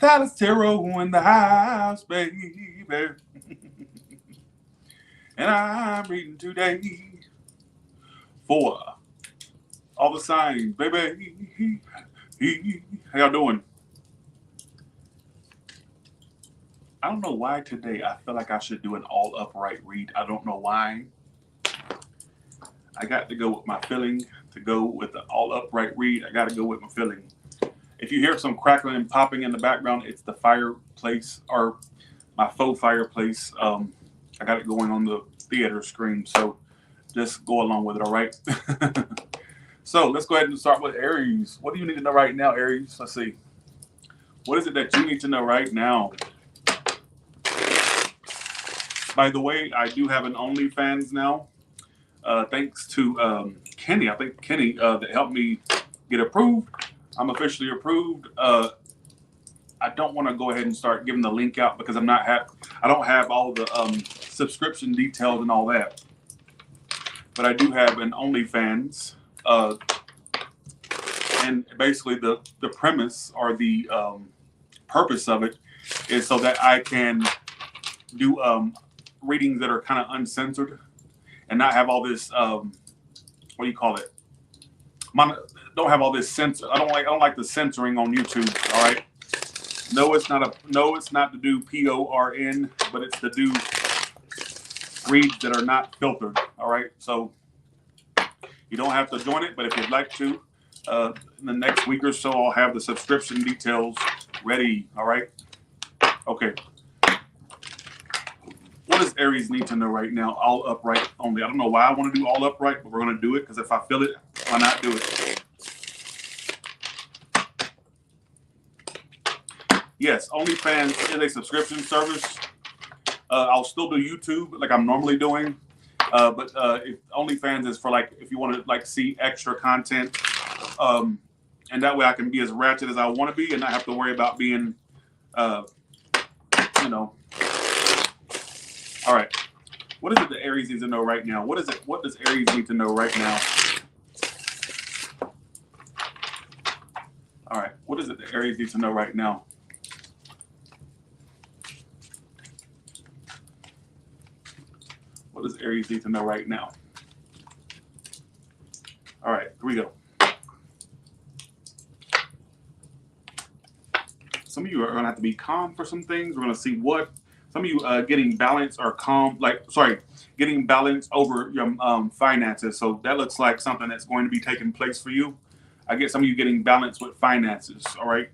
Dallas Tarot in the house, baby. And I'm reading today for all the signs, baby. How y'all doing? I don't know why today I feel like I should do an all upright read. I don't know why. I got to go with my feeling. To go with the all upright read, I got to go with my feeling. If you hear some crackling and popping in the background, it's the fireplace or my faux fireplace. I got it going on the theater screen, so just go along with it, all right? So let's go ahead and start with Aries. What do you need to know right now, Aries? Let's see. What is it that you need to know right now? By the way, I do have an OnlyFans now. Thanks to Kenny. I think Kenny that helped me get approved. I'm officially approved. I don't want to go ahead and start giving the link out because I don't have all the subscription details and all that. But I do have an OnlyFans. And basically the premise or the purpose of it is so that I can do readings that are kind of uncensored and not have all this what do you call it? Don't have all this censor. I don't like the censoring on YouTube. All right. No, it's not to do PORN, but it's to do reads that are not filtered. All right. So you don't have to join it, but if you'd like to, in the next week or so, I'll have the subscription details ready. All right. Okay. What does Aries need to know right now? All upright only. I don't know why I want to do all upright, but we're going to do it because if I feel it, why not do it? Yes, OnlyFans is a subscription service. I'll still do YouTube like I'm normally doing, but if OnlyFans is for like if you want to like see extra content, and that way I can be as ratchet as I want to be and not have to worry about being, you know. All right. What is it that Aries needs to know right now? What is it? What does Aries need to know right now? All right. What is it that Aries needs to know right now? What does Aries need to know right now? All right. Here we go. Some of you are going to have to be calm for some things. We're going to see what. Some of you getting balance or calm, getting balance over your finances. So that looks like something that's going to be taking place for you. I get some of you getting balance with finances. All right.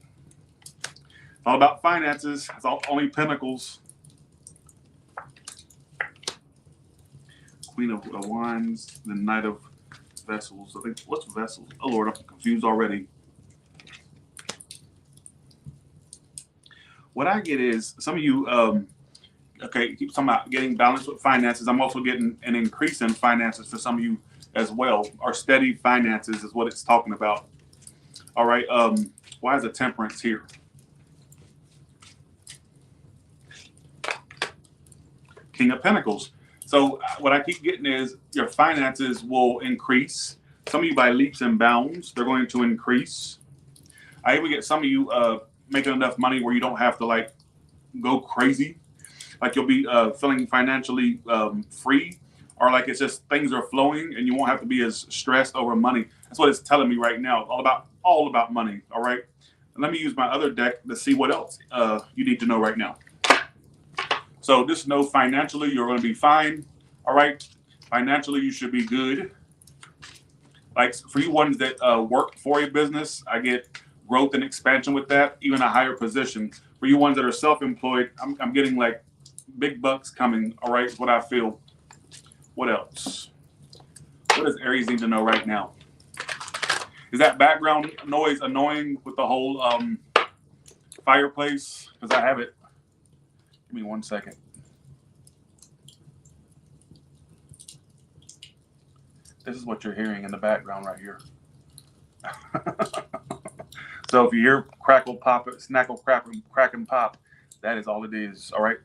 It's all about finances. It's all only Pentacles. Queen of Wands, the Knight of Vessels. I think what's Vessels? Oh Lord, I'm confused already. What I get is some of you. Okay, keep talking about getting balance with finances. I'm also getting an increase in finances for some of you as well. Or steady finances is what it's talking about. All right. Why is the Temperance here? King of Pentacles. So what I keep getting is your finances will increase. Some of you by leaps and bounds, they're going to increase. I even get some of you making enough money where you don't have to like go crazy. Like you'll be feeling financially free, or like it's just things are flowing and you won't have to be as stressed over money. That's what it's telling me right now. All about money. All right. And let me use my other deck to see what else you need to know right now. So just know financially you're going to be fine. All right. Financially you should be good. Like for you ones that work for a business, I get growth and expansion with that, even a higher position. For you ones that are self-employed, I'm getting like big bucks coming, all right, is what I feel. What else? What does Aries need to know right now? Is that background noise annoying with the whole fireplace? Because I have it. Give me 1 second. This is what you're hearing in the background right here. So if you hear crackle, pop, snackle, crack and pop, that is all it is, all right?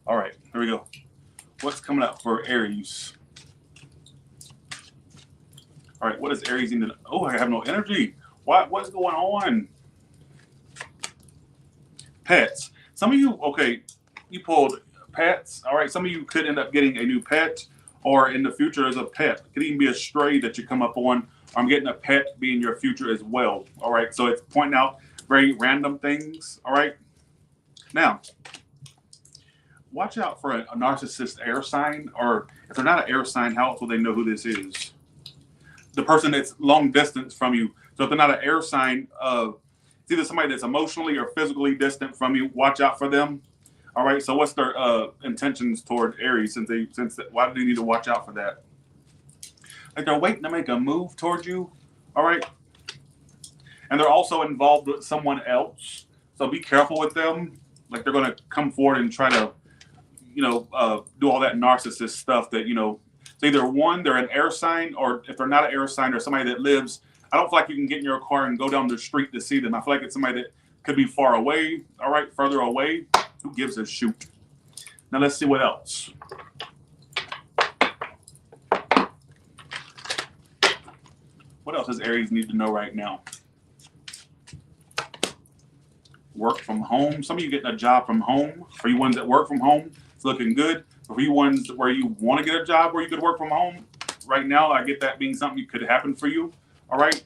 All right, here we go. What's coming up for Aries? All right, what does Aries need to know? Oh, I have no energy. What's going on? pets. Some of you, okay, you pulled pets. All right. Some of you could end up getting a new pet, or in the future as a pet. It could even be a stray that you come up on. I'm getting a pet being your future as well. All right. So it's pointing out very random things. All right. Now, watch out for a narcissist air sign, or if they're not an air sign, how else will they know who this is? The person that's long distance from you. So if they're not an air sign, it's either somebody that's emotionally or physically distant from you. Watch out for them. All right. So what's their intentions toward Aries? Why do they need to watch out for that? Like they're waiting to make a move towards you. All right. And they're also involved with someone else. So be careful with them. Like they're going to come forward and try to, do all that narcissist stuff that, it's either one, they're an air sign, or if they're not an air sign, or somebody that lives, I don't feel like you can get in your car and go down the street to see them. I feel like it's somebody that could be far away. All right. Further away. Who gives a shoot? Now let's see what else. What else does Aries need to know right now? Work from home. Some of you getting a job from home. For you ones that work from home, it's looking good. For you ones where you want to get a job where you could work from home, right now, I get that being something that could happen for you. All right.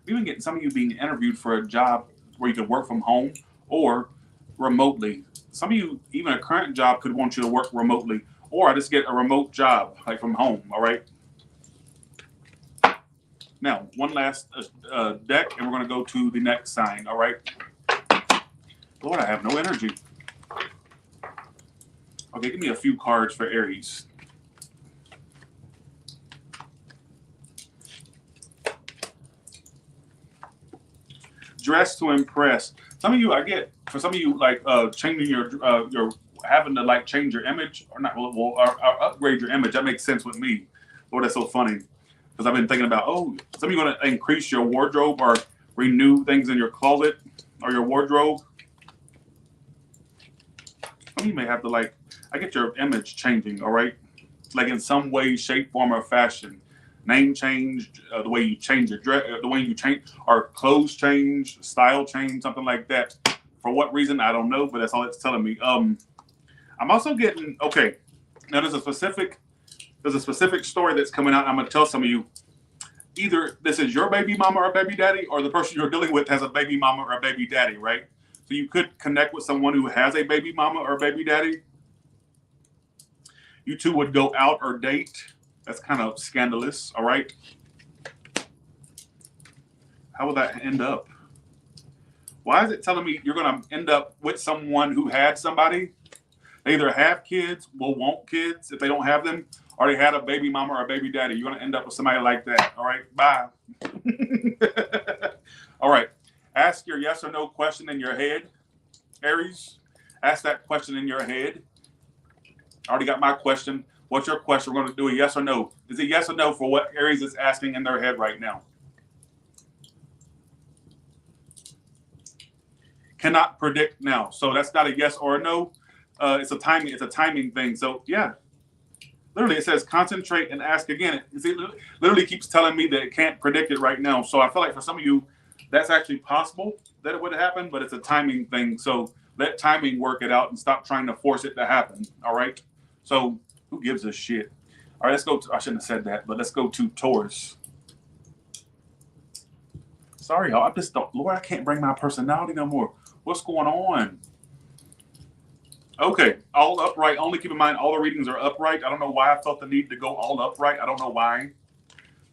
We've been getting some of you being interviewed for a job where you could work from home or remotely. Some of you, even a current job could want you to work remotely, or I just get a remote job, like from home. All right. Now, one last deck, and we're going to go to the next sign. All right. Lord, I have no energy. Okay, give me a few cards for Aries. Dress to impress. Some of you, for some of you, like changing your having to like change your image, or not, or upgrade your image. That makes sense with me. Lord, that's so funny. Because I've been thinking about, some of you going to increase your wardrobe or renew things in your closet or your wardrobe. Some of you may have to I get your image changing, all right? Like in some way, shape, form, or fashion. Name change, the way you change your dress, the way you change, or clothes change, style change, something like that. For what reason, I don't know, but that's all it's telling me. I'm also getting, okay, now there's a specific story that's coming out. I'm going to tell some of you, either this is your baby mama or baby daddy, or the person you're dealing with has a baby mama or a baby daddy, right? So you could connect with someone who has a baby mama or baby daddy. You two would go out or date. That's kind of scandalous, all right? How will that end up? Why is it telling me you're going to end up with someone who had somebody? They either have kids, will want kids if they don't have them, or they had a baby mama or a baby daddy. You're going to end up with somebody like that, all right? Bye. All right. Ask your yes or no question in your head, Aries. Ask that question in your head. I already got my question. What's your question? We're going to do a yes or no. Is it yes or no for what Aries is asking in their head right now? Cannot predict now. So that's not a yes or a no. It's a timing thing. So yeah, literally it says concentrate and ask again. It literally keeps telling me that it can't predict it right now. So I feel like for some of you, that's actually possible that it would happen, but it's a timing thing. So let timing work it out and stop trying to force it to happen. All right. So who gives a shit? All right, let's go to, I shouldn't have said that, but let's go to Taurus. Sorry, y'all. Lord, I can't bring my personality no more. What's going on? Okay, all upright. Only keep in mind all the readings are upright. I don't know why I felt the need to go all upright. I don't know why,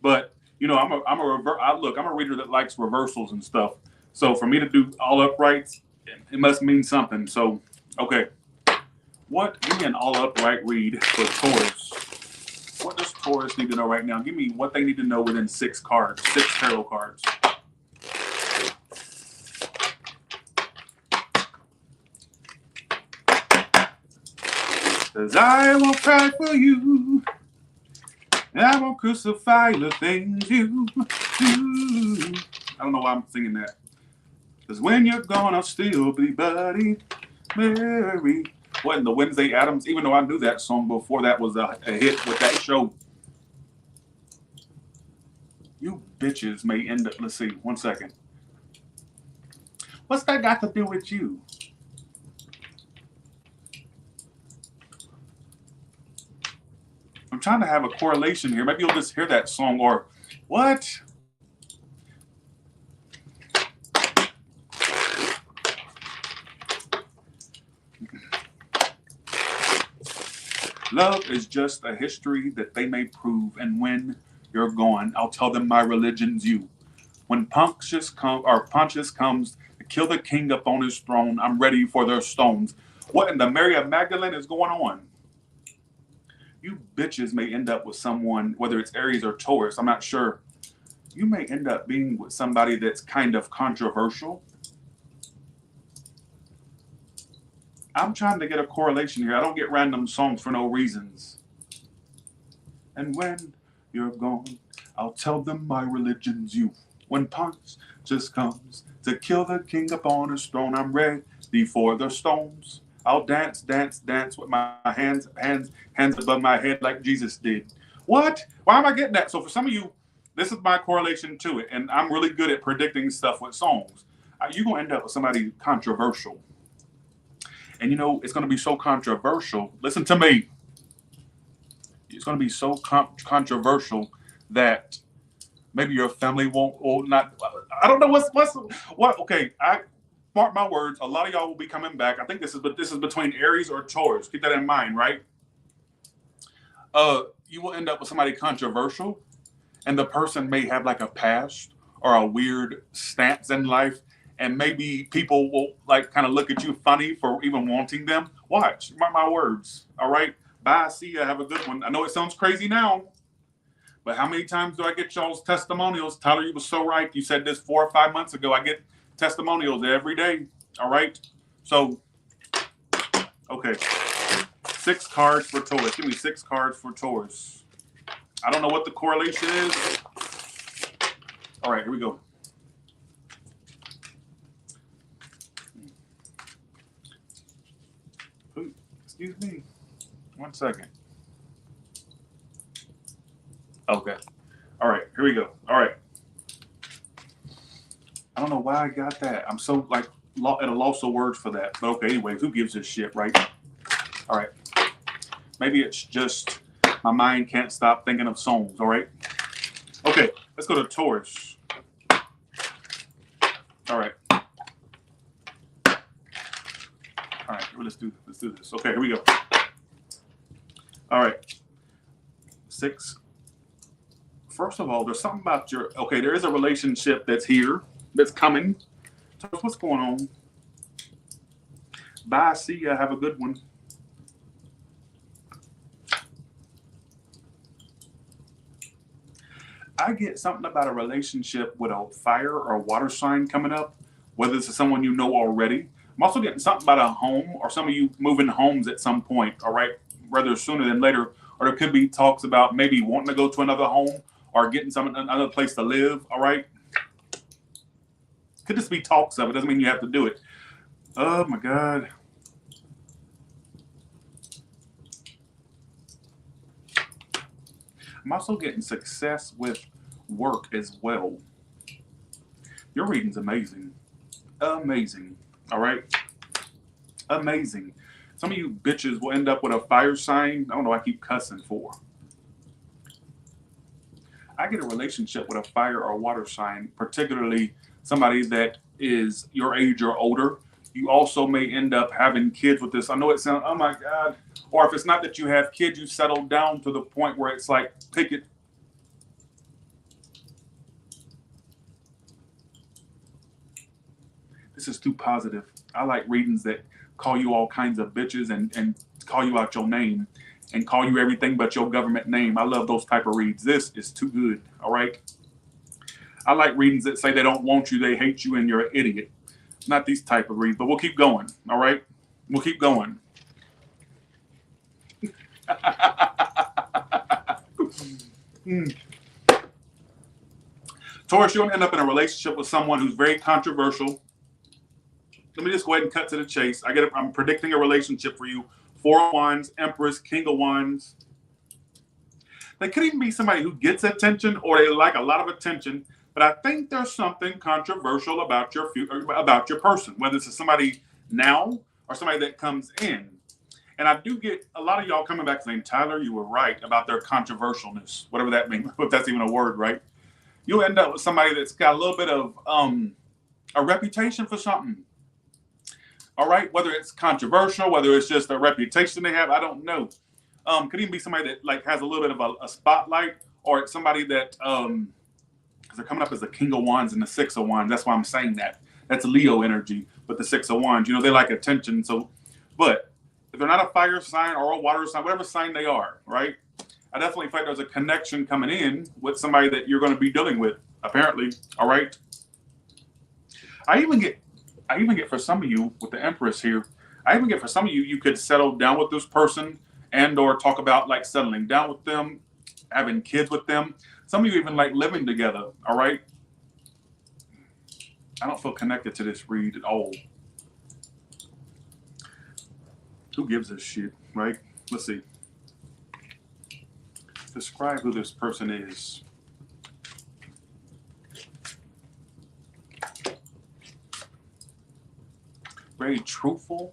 but I'm a reader that likes reversals and stuff. So for me to do all uprights, it must mean something. So okay, give me an all upright read for Taurus. What does Taurus need to know right now? Give me what they need to know within 6 tarot cards. Cause I won't cry for you, and I won't crucify the things you do. I don't know why I'm singing that. Cause when you're gone, I'll still be Buddy Mary. What in the Wednesday Addams? Even though I knew that song before that was a hit with that show. You bitches may end up, let's see, 1 second. What's that got to do with you? I'm trying to have a correlation here. Maybe you'll just hear that song or what? Love is just a history that they may prove, and when you're gone, I'll tell them my religion's you. When Pontius comes to kill the king up on his throne, I'm ready for their stones. What in the Mary of Magdalene is going on? You bitches may end up with someone, whether it's Aries or Taurus, I'm not sure. You may end up being with somebody that's kind of controversial. I'm trying to get a correlation here. I don't get random songs for no reasons. And when you're gone, I'll tell them my religion's you. When Pontius just comes to kill the king upon his throne, I'm ready for the stones. I'll dance, dance, dance with my hands above my head like Jesus did. What? Why am I getting that? So for some of you, this is my correlation to it, and I'm really good at predicting stuff with songs. You're going to end up with somebody controversial. And you know, it's going to be so controversial. Listen to me. It's going to be so controversial that maybe your family won't, or not. I don't know what. Okay, I mark my words. A lot of y'all will be coming back. I think this is between Aries or Taurus. Keep that in mind, right? You will end up with somebody controversial, and the person may have like a past or a weird stance in life. And maybe people will like kind of look at you funny for even wanting them. Watch, mark my words. All right. Bye. See ya. Have a good one. I know it sounds crazy now, but how many times do I get y'all's testimonials? Tyler, you were so right. You said this 4 or 5 months ago. I get testimonials every day. All right. So, okay. 6 cards for Taurus. Give me 6 cards for Taurus. I don't know what the correlation is. All right, here we go. Excuse me. 1 second. Okay. All right. Here we go. All right. I don't know why I got that. I'm so like at a loss of words for that. But okay. Anyways, who gives a shit, right? All right. Maybe it's just my mind can't stop thinking of songs. All right. Okay. Let's go to Taurus. All right. All right, let's do this. Okay, here we go. All right. 6. First of all, there's something about there is a relationship that's here, that's coming. So what's going on? Bye, see ya, have a good one. I get something about a relationship with a fire or a water sign coming up, whether this is someone you know already. I'm also getting something about a home, or some of you moving homes at some point, all right, rather sooner than later. Or there could be talks about maybe wanting to go to another home or getting another place to live, all right? Could just be talks of it. Doesn't mean you have to do it. Oh, my God. I'm also getting success with work as well. Your reading's amazing. Amazing. All right. Amazing. Some of you bitches will end up with a fire sign. I don't know. I keep cussing for. I get a relationship with a fire or water sign, particularly somebody that is your age or older. You also may end up having kids with this. I know it sounds, oh my God. Or if it's not that you have kids, you settle down to the point where it's like, pick it. This is too positive. I like readings that call you all kinds of bitches and call you out your name and call you everything but your government name. I love those type of reads. This is too good, all right? I like readings that say they don't want you, they hate you, and you're an idiot. Not these type of reads, but we'll keep going, all right? We'll keep going. Taurus, you're going to end up in a relationship with someone who's very controversial. Let me just go ahead and cut to the chase. I'm predicting a relationship for you. 4 of Wands, Empress, King of Wands. They could even be somebody who gets attention or they like a lot of attention, But I think there's something controversial about about your person, whether it's somebody now or somebody that comes in. And I do get a lot of y'all coming back saying, Tyler, you were right about their controversialness, whatever that means, if that's even a word, right? You'll end up with somebody that's got a little bit of a reputation for something. All right, whether it's controversial, whether it's just a reputation they have, I don't know. Could even be somebody that like has a little bit of a spotlight, or it's somebody that because they're coming up as the King of Wands and the Six of Wands. That's why I'm saying that. That's Leo energy, but the Six of Wands, you know, they like attention. So, but if they're not a fire sign or a water sign, whatever sign they are, right? I definitely feel like there's a connection coming in with somebody that you're going to be dealing with, apparently. All right. I even get for some of you with the Empress here, I even get for some of you, you could settle down with this person and or talk about like settling down with them, having kids with them. Some of you even like living together. All right. I don't feel connected to this read at all. Who gives a shit, right? Let's see. Describe who this person is. Very truthful.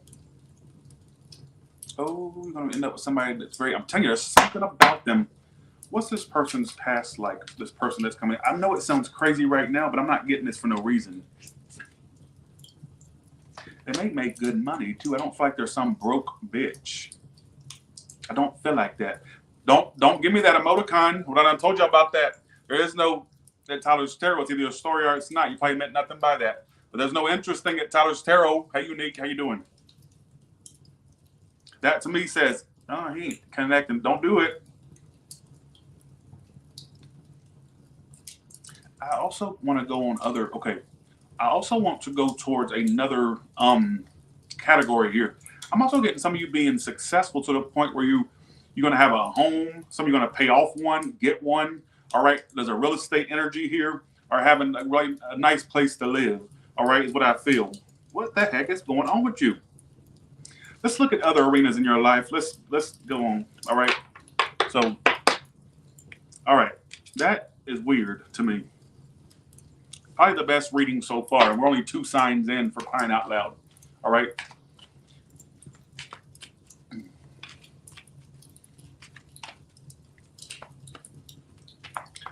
Oh, you're going to end up with somebody that's very, I'm telling you, there's something about them. What's this person's past like? This person that's coming. I know it sounds crazy right now, but I'm not getting this for no reason. They may make good money too. I don't feel like they're some broke bitch. I don't feel like that. Don't give me that emoticon. What I done told you about that. There is no that Tyler's Tarot. It's either a story or it's not. You probably meant nothing by that. But there's no interest thing at Tyler's Tarot. Hey, Unique, how you doing? That to me says, oh, he ain't connecting. Don't do it. I also want to go on other. Okay. I also want to go towards another category here. I'm also getting some of you being successful to the point where you're going to have a home. Some of you are going to pay off one, get one. All right. There's a real estate energy here, or having a nice place to live. All right, is what I feel. What the heck is going on with you? Let's look at other arenas in your life. Let's go on. All right. So, all right, that is weird to me. Probably the best reading so far. And we're only 2 signs in, for crying out loud. All right.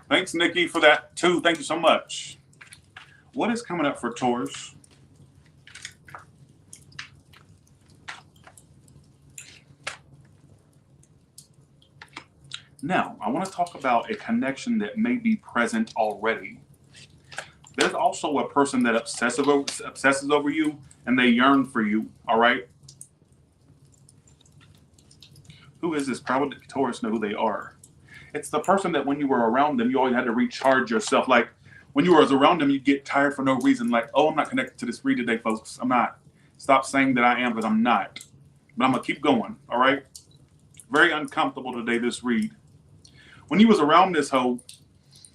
Thanks, Nikki, for that too. Thank you so much. What is coming up for Taurus? Now, I want to talk about a connection that may be present already. There's also a person that obsesses over you and they yearn for you, all right? Who is this? Probably Taurus know who they are. It's the person that when you were around them, you always had to recharge yourself. Like when you were around them, you get tired for no reason. Like, oh, I'm not connected to this read today, folks. I'm not. Stop saying that I am, because I'm not. But I'm going to keep going, all right? Very uncomfortable today, this read. When you was around this hoe,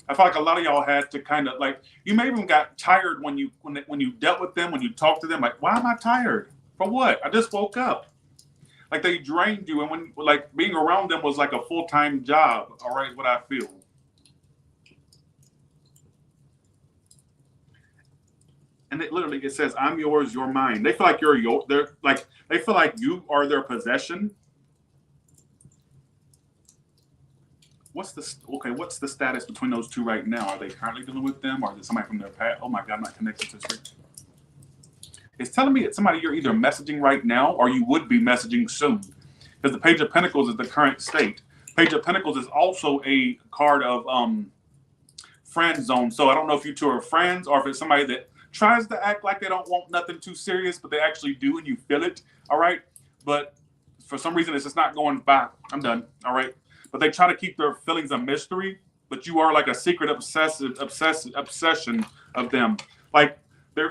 I feel like a lot of y'all had to kind of like, you may even got tired when you dealt with them, when you talked to them, like, why am I tired? For what? I just woke up. Like they drained you, and when like being around them was like a full-time job, all right, is what I feel. And it says, I'm yours, you're mine. They feel like they feel like you are their possession. What's the status between those two right now? Are they currently dealing with them, or is it somebody from their past? Oh my God, I'm not connected to this. It's telling me it's somebody you're either messaging right now or you would be messaging soon. Because the Page of Pentacles is the current state. Page of Pentacles is also a card of friend zone. So I don't know if you two are friends or if it's somebody that tries to act like they don't want nothing too serious, but they actually do and you feel it. All right. But for some reason, it's just not going by. I'm done. All right. But they try to keep their feelings a mystery, but you are like a secret obsession of them. Like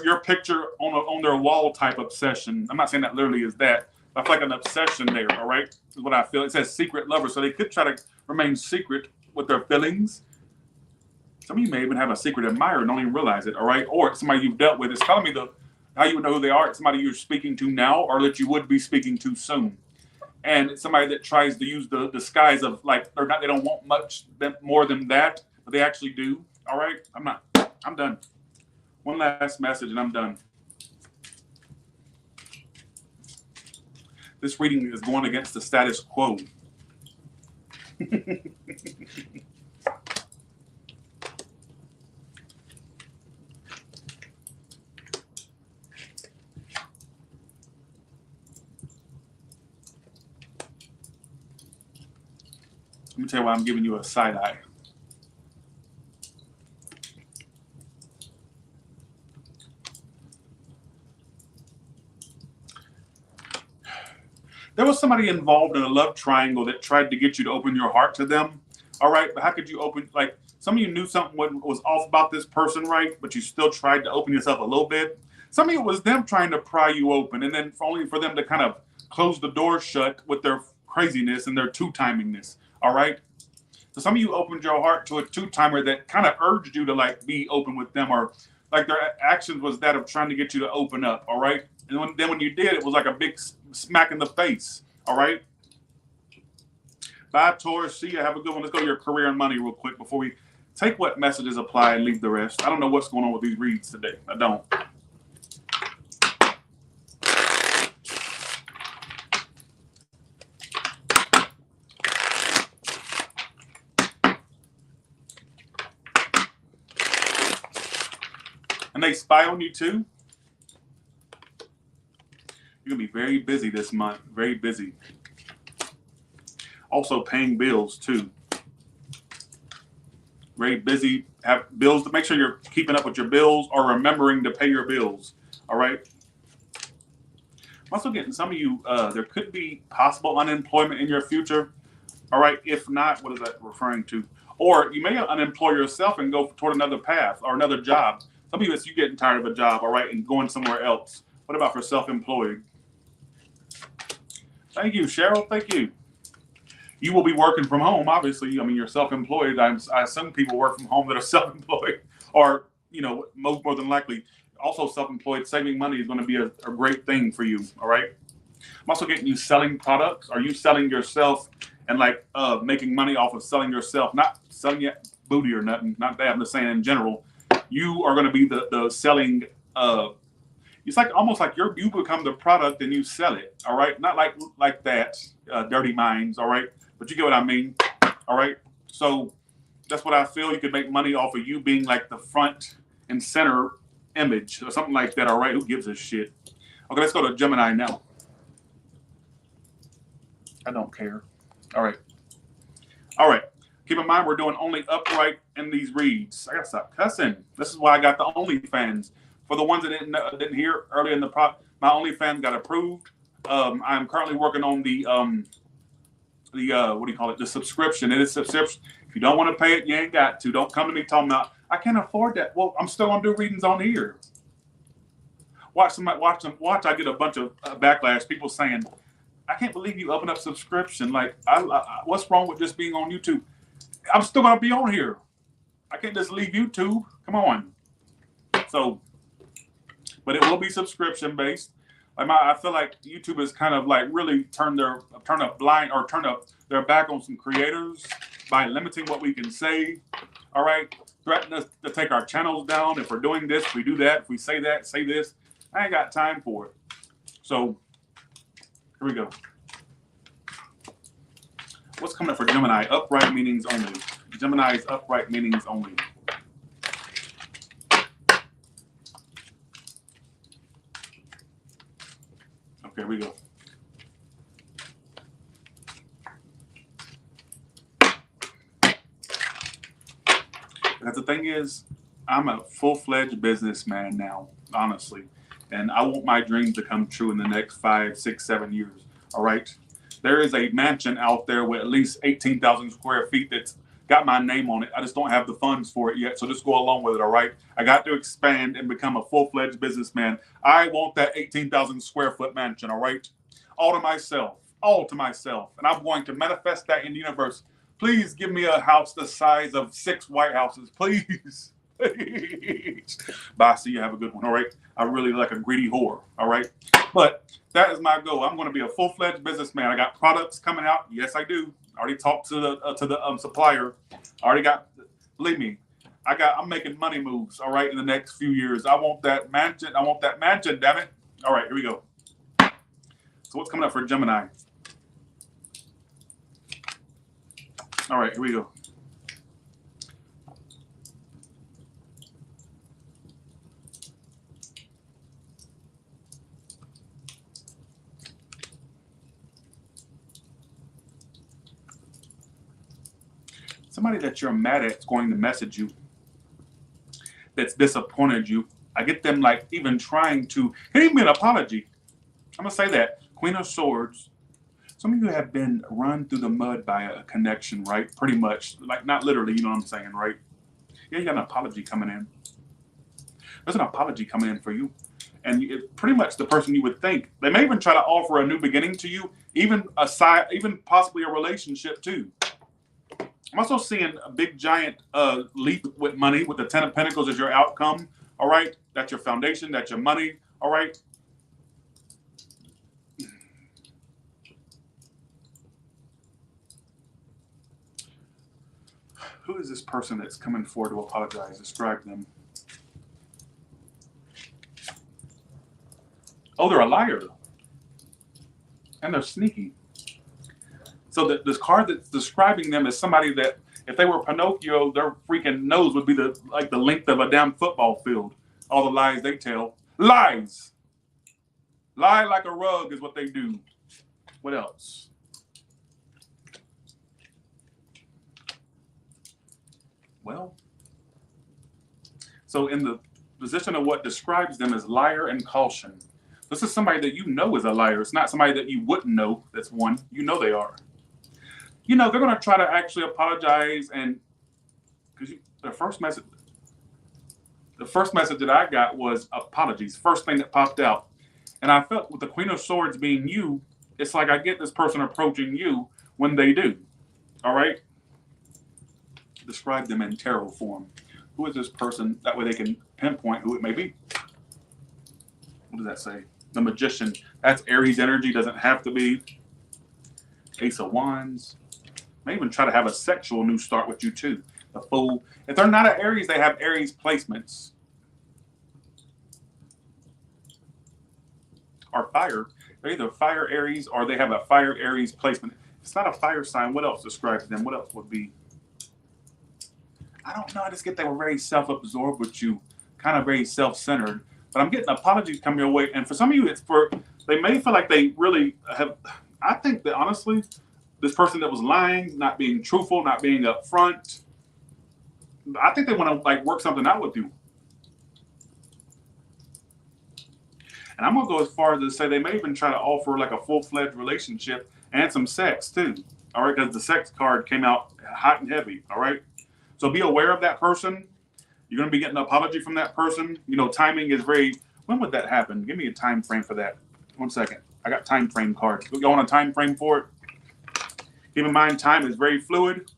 your picture on their wall type obsession. I'm not saying that literally is that. I feel like an obsession there, all right? Is what I feel. It says secret lover, so they could try to remain secret with their feelings. Some of you may even have a secret admirer and don't even realize it, all right? Or it's somebody you've dealt with. It's telling me how you would know who they are. It's somebody you're speaking to now or that you would be speaking to soon. And it's somebody that tries to use the disguise of like, they don't want much more than that, but they actually do, all right? I'm not I'm done. One last message and I'm done. This reading is going against the status quo. Let me tell you why I'm giving you a side eye. There was somebody involved in a love triangle that tried to get you to open your heart to them. All right, but how could you open, like, some of you knew something was off about this person, right? But you still tried to open yourself a little bit. Some of you, it was them trying to pry you open, and then only for them to kind of close the door shut with their craziness and their two-timingness. All right? So some of you opened your heart to a two-timer that kind of urged you to, like, be open with them, or like their actions was that of trying to get you to open up. All right? And then when you did, it was like a big smack in the face. All right? Bye, Taurus. See you. Have a good one. Let's go to your career and money real quick before we take what messages apply and leave the rest. I don't know what's going on with these reads today. I don't. And they spy on you too? You're going to be very busy this month. Very busy. Also paying bills too. Very busy. Have bills to make sure you're keeping up with your bills or remembering to pay your bills. All right. I'm also getting some of you, there could be possible unemployment in your future. All right. If not, what is that referring to? Or you may unemploy yourself and go toward another path or another job. Some of you, it's you getting tired of a job, all right, and going somewhere else. What about for self-employed? Thank you, Cheryl. Thank you. You will be working from home, obviously. I mean, you're self-employed. I assume people work from home that are self-employed, or, you know, more than likely also self-employed. Saving money is going to be a great thing for you, all right? I'm also getting you selling products. Are you selling yourself and, like, making money off of selling yourself? Not selling your booty or nothing. Not that. I'm just saying in general. You are going to be the selling. It's like almost like you become the product and you sell it. All right, not like that. Dirty minds. All right, but you get what I mean. All right. So that's what I feel. You could make money off of you being like the front and center image or something like that. All right. Who gives a shit? Okay, let's go to Gemini now. I don't care. All right. All right. Keep in mind, we're doing only upright in these reads. I gotta stop cussing. This is why I got the OnlyFans. For the ones that didn't hear earlier in the my OnlyFans got approved. I'm currently working on the what do you call it? The subscription. It is subscription. If you don't want to pay it, you ain't got to. Don't come to me talking about I can't afford that. Well, I'm still gonna do readings on here. Watch. I get a bunch of backlash. People saying, I can't believe you open up subscription. Like, what's wrong with just being on YouTube? I'm still going to be on here. I can't just leave YouTube. Come on. So, but it will be subscription based. Like I feel like YouTube has kind of like really turned their back on some creators by limiting what we can say. All right. Threaten us to take our channels down. If we're doing this, we do that. If we say that, say this. I ain't got time for it. So here we go. What's coming up for Gemini? Upright meanings only. Gemini's upright meanings only. Okay, here we go. Because the thing is, I'm a full-fledged businessman now, honestly. And I want my dreams to come true in the next 5, 6, 7 years. All right? There is a mansion out there with at least 18,000 square feet that's got my name on it. I just don't have the funds for it yet, so just go along with it, all right? I got to expand and become a full-fledged businessman. I want that 18,000 square foot mansion, all right? All to myself, and I'm going to manifest that in the universe. Please give me a house the size of 6 White Houses, please. Please. Bye, see you, have a good one, all right? I really like a greedy whore, all right? But that is my goal. I'm going to be a full-fledged businessman. I got products coming out. Yes, I do. I already talked to the supplier. I already got, believe me, I'm making money moves, all right, in the next few years. I want that mansion. I want that mansion, damn it. All right, here we go. So what's coming up for Gemini? All right, here we go. Somebody that you're mad at is going to message you, that's disappointed you. I get them like even trying to, can't even be an apology. I'm going to say that. Queen of Swords. Some of you have been run through the mud by a connection, right? Pretty much. Like, not literally, you know what I'm saying, right? Yeah, you got an apology coming in. There's an apology coming in for you. And it's pretty much the person you would think. They may even try to offer a new beginning to you, even possibly a relationship too. I'm also seeing a big giant leap with money, with the Ten of Pentacles as your outcome. All right, that's your foundation, that's your money. All right. Who is this person that's coming forward to apologize? Describe them. Oh, they're a liar. And they're sneaky. So this card that's describing them is somebody that, if they were Pinocchio, their freaking nose would be the length of a damn football field. All the lies they tell. Lies! Lie like a rug is what they do. What else? Well, so in the position of what describes them as liar and caution. This is somebody that you know is a liar. It's not somebody that you wouldn't know. That's one. You know they are. You know, they're going to try to actually apologize, and because the first message that I got was apologies. First thing that popped out. And I felt with the Queen of Swords being you, it's like I get this person approaching you when they do. All right? Describe them in tarot form. Who is this person? That way they can pinpoint who it may be. What does that say? The Magician. That's Aries energy. Doesn't have to be. Ace of Wands. May even try to have a sexual new start with you too. The Fool. If they're not an Aries, they have Aries placements. Or fire. They're either fire Aries or they have a fire Aries placement. If it's not a fire sign, what else describes them? What else would be? I don't know. I just get they were very self-absorbed with you. Kind of very self-centered. But I'm getting apologies coming your way. And for some of you, it's for, they may feel like they really have, I think that honestly, this person that was lying, not being truthful, not being upfront, I think they want to like work something out with you. And I'm going to go as far as to say they may even try to offer like a full-fledged relationship and some sex too. All right, because the sex card came out hot and heavy. All right. So be aware of that person. You're going to be getting an apology from that person. You know, timing is very, when would that happen? Give me a time frame for that. 1 second. I got time frame cards. You want a time frame for it? Keep in mind, time is very fluid.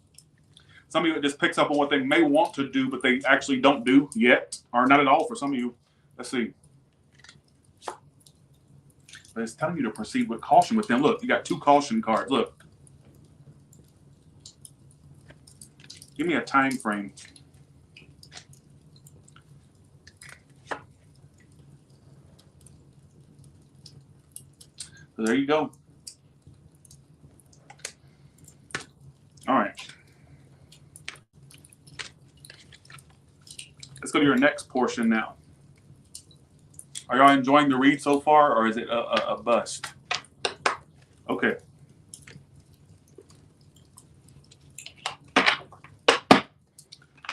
Some of you, it just picks up on what they may want to do, but they actually don't do yet, or not at all for some of you. Let's see. But it's telling you to proceed with caution with them. Look, you got 2 caution cards. Look. Give me a time frame. So there you go. All right. Let's go to your next portion now. Are y'all enjoying the read so far, or is it a bust? Okay.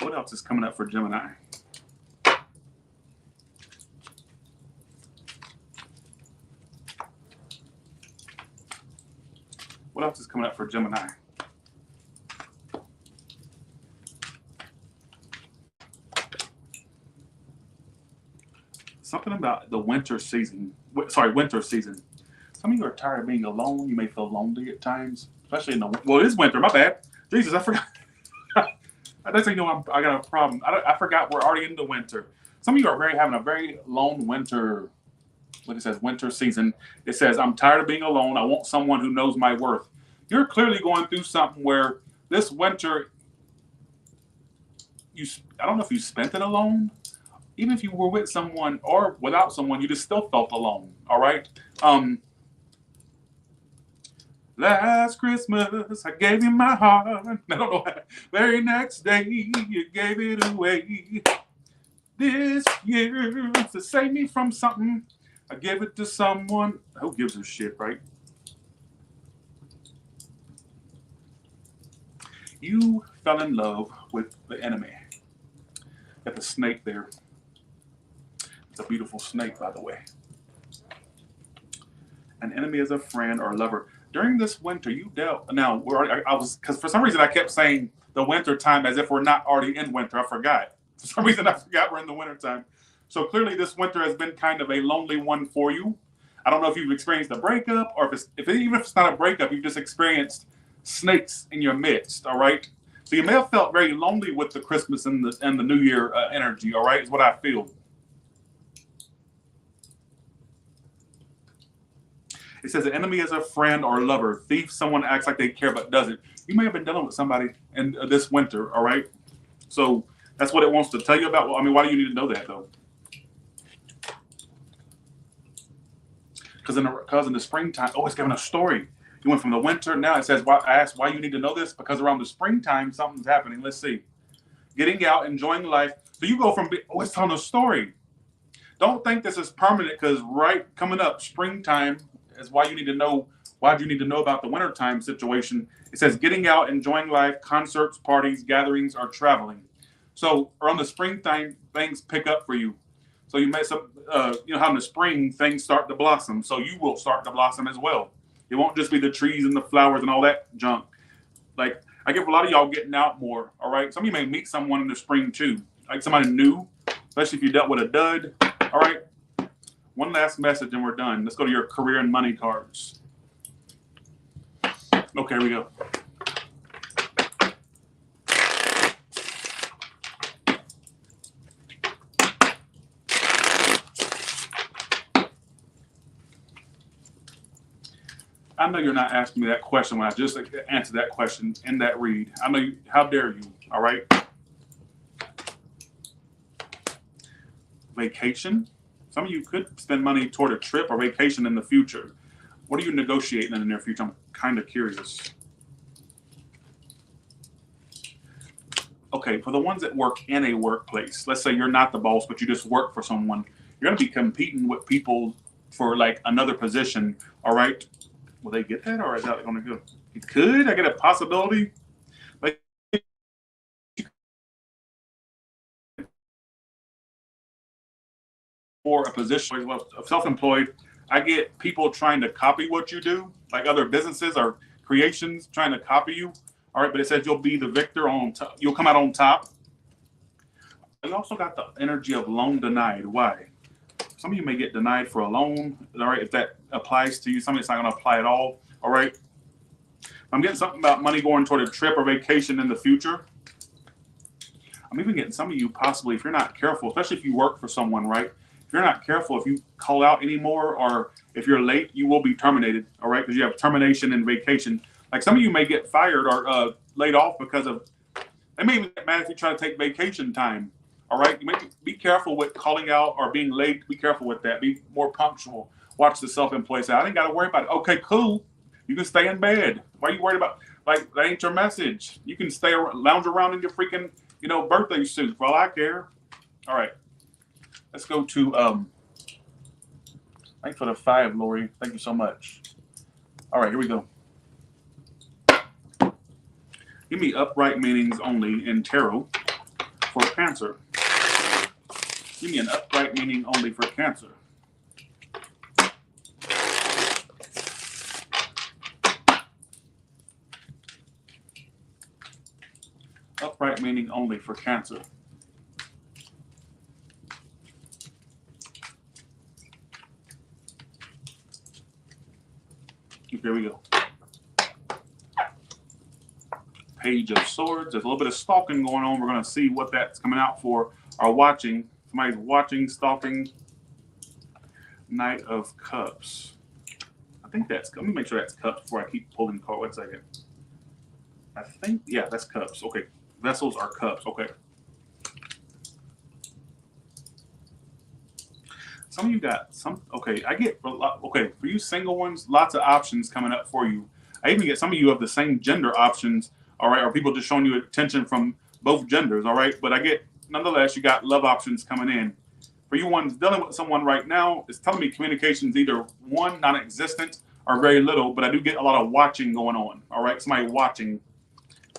What else is coming up for Gemini? What else is coming up for Gemini? Something about the winter season. Sorry, winter season. Some of you are tired of being alone. You may feel lonely at times, especially in the, well, it is winter. My bad. Jesus, I forgot. That's how you know I got a problem. I forgot we're already in the winter. Some of you are having a very lone winter. What it says, winter season. It says, I'm tired of being alone. I want someone who knows my worth. You're clearly going through something where this winter, I don't know if you spent it alone. Even if you were with someone or without someone, you just still felt alone. All right. Last Christmas, I gave you my heart. I don't know. Very next day, you gave it away. This year, to save me from something, I gave it to someone. Who gives a shit, right? You fell in love with the enemy. Got the snake there. It's a beautiful snake, by the way. An enemy is a friend or lover. During this winter, you dealt. Now, because for some reason I kept saying the winter time as if we're not already in winter. I forgot. For some reason I forgot we're in the winter time. So clearly this winter has been kind of a lonely one for you. I don't know if you've experienced a breakup or even if it's not a breakup, you've just experienced snakes in your midst, all right? So you may have felt very lonely with the Christmas and the New Year energy, all right, is what I feel. It says the enemy is a friend or lover. Thief, someone acts like they care but doesn't. You may have been dealing with somebody in this winter, all right? So that's what it wants to tell you about. Well, I mean, why do you need to know that, though? Because in the springtime, oh, it's giving a story. You went from the winter. Now it says, I asked why you need to know this. Because around the springtime, something's happening. Let's see. Getting out, enjoying life. So you go from, it's telling a story. Don't think this is permanent because right coming up, springtime is why you need to know. Why do you need to know about the wintertime situation? It says getting out, enjoying life, concerts, parties, gatherings, or traveling. So around the springtime, things pick up for you. So you may how in the spring things start to blossom. So you will start to blossom as well. It won't just be the trees and the flowers and all that junk. Like I get a lot of y'all getting out more. All right. Some of you may meet someone in the spring too, like somebody new, especially if you dealt with a dud. All right. One last message and we're done. Let's go to your career and money cards. Okay, here we go. I know you're not asking me that question when I just answered that question in that read. I know you, how dare you, all right? Vacation. Some of you could spend money toward a trip or vacation in the future. What are you negotiating in the near future? I'm kind of curious. Okay, for the ones that work in a workplace, let's say you're not the boss, but you just work for someone, you're going to be competing with people for like another position, all right? Will they get that, or is that going to go? It could. I get a possibility. Like for a position of self-employed, I get people trying to copy what you do, like other businesses or creations trying to copy you. All right, but it says you'll be the victor on top. You'll come out on top. You also got the energy of loan denied. Why? Some of you may get denied for a loan. All right, if that applies to you, some of it's not going to apply at all. All right. I'm getting something about money going toward a trip or vacation in the future. I'm even getting some of you possibly, if you're not careful, especially if you work for someone, right? If you're not careful, if you call out anymore or if you're late, you will be terminated. All right, because you have termination and vacation. Like some of you may get fired or laid off because of, they may even get mad if you try to take vacation time. All right, you may be careful with calling out or being late. Be careful with that. Be more punctual. Watch the self-employed say, I ain't got to worry about it. Okay, cool. You can stay in bed. Why are you worried about, like, that ain't your message. You can stay, lounge around in your freaking, birthday suit for all I care. All right, let's go to, thanks for the 5, Lori. Thank you so much. All right, here we go. Give me upright meanings only in tarot for Cancer. Give me an upright meaning only for Cancer. Upright meaning only for Cancer. Here we go. Page of Swords. There's a little bit of stalking going on. We're going to see what that's coming out for. Or watching. Somebody's watching, stalking. Knight of Cups. I think that's, let me make sure that's Cups before I keep pulling the card. One second. I think, yeah, that's Cups. Okay. Vessels are Cups. Okay. Some of you got some, okay, I get, okay, for you single ones, lots of options coming up for you. I even get some of you have the same gender options, all right, or people just showing you attention from both genders, all right? But I get, nonetheless, you got love options coming in. For you ones dealing with someone right now, it's telling me communication's either one, non-existent, or very little, but I do get a lot of watching going on, all right? Somebody watching,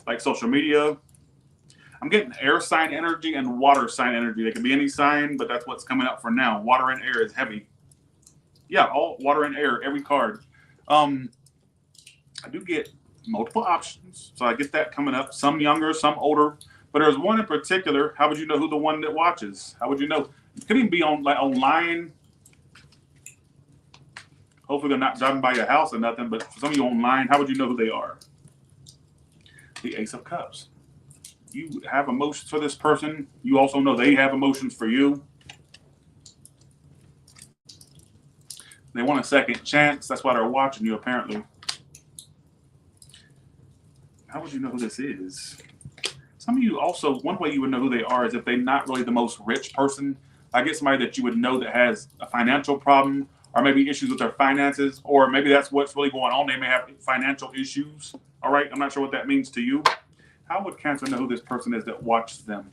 like social media. I'm getting air sign energy and water sign energy. They can be any sign, but that's what's coming up for now. Water and air is heavy. Yeah, all water and air, every card. I do get multiple options, so I get that coming up. Some younger, some older, but there's one in particular. How would you know who the one that watches? How would you know? It could even be on like online. Hopefully they're not driving by your house or nothing, but for some of you online, how would you know who they are? The Ace of Cups. You have emotions for this person. You also know they have emotions for you. They want a second chance. That's why they're watching you, apparently. How would you know who this is? Some of you also, one way you would know who they are is if they're not really the most rich person. I get somebody that you would know that has a financial problem or maybe issues with their finances, or maybe that's what's really going on. They may have financial issues. All right. I'm not sure what that means to you. How would Cancer know who this person is that watches them?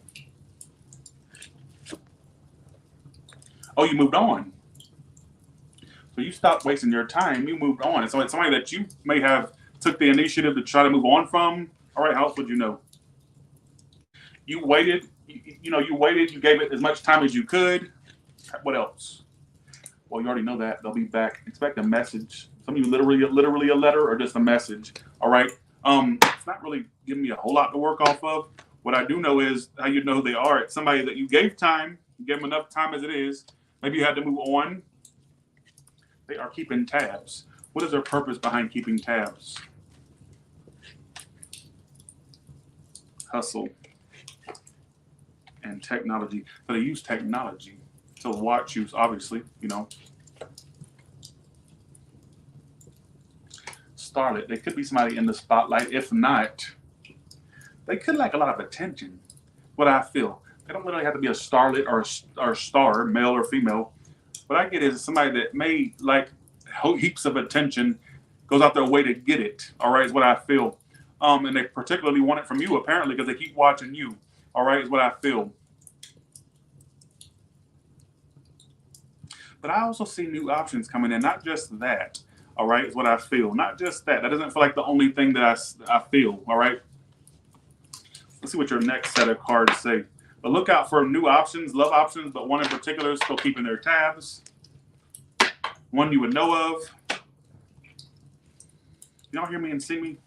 Oh, you moved on. So you stopped wasting your time. You moved on. And so it's somebody that you may have took the initiative to try to move on from. All right, how else would you know? You waited. You waited. You gave it as much time as you could. What else? Well, you already know that. They'll be back. Expect a message. Some of you literally a letter or just a message. All right. It's not really giving me a whole lot to work off of. What I do know is how you know who they are. It's somebody that you gave time, you gave them enough time as it is. Maybe you had to move on. They are keeping tabs. What is their purpose behind keeping tabs? Hustle and technology. So they use technology to watch you, obviously, Starlet. They could be somebody in the spotlight. If not, they could like a lot of attention. What I feel. They don't literally have to be a starlet or star, male or female. What I get is somebody that may like heaps of attention, goes out their way to get it. All right, is what I feel. And they particularly want it from you, apparently, because they keep watching you. All right, is what I feel. But I also see new options coming in. Not just that. All right, is what I feel. Not just that. That doesn't feel like the only thing that I feel. All right. Let's see what your next set of cards say. But look out for new options, love options, but one in particular is still keeping their tabs. One you would know of. Y'all hear me and see me?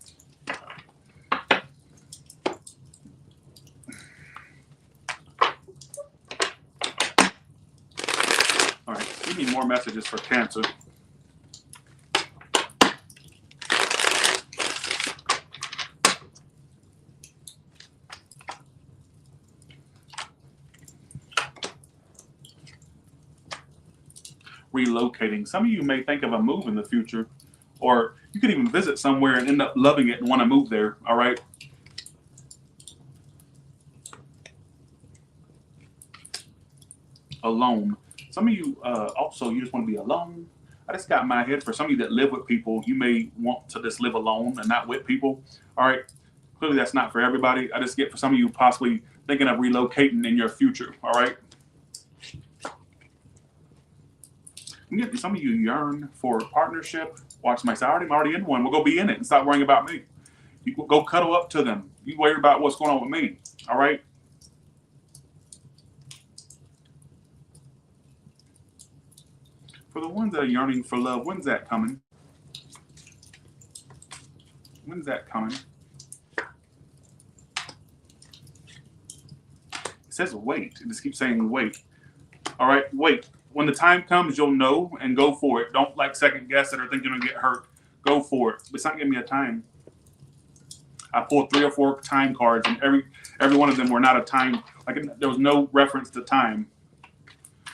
All right, give me more messages for Cancer. Relocating. Some of you may think of a move in the future, or you could even visit somewhere and end up loving it and want to move there. All right. Alone. Some of you also, you just want to be alone. I just got in my head for some of you that live with people, you may want to just live alone and not with people. All right. Clearly that's not for everybody. I just get for some of you possibly thinking of relocating in your future. All right. Some of you yearn for a partnership. Watch my side. I'm already in one. We'll go be in it and stop worrying about me. You go cuddle up to them. You worry about what's going on with me. All right. For the ones that are yearning for love, when's that coming? When's that coming? It says wait. It just keeps saying wait. All right, wait. When the time comes, you'll know and go for it. Don't like second guess it or think you're gonna get hurt. Go for it. But it's not giving me a time. I pulled 3 or 4 time cards, and every one of them were not a time. Like there was no reference to time.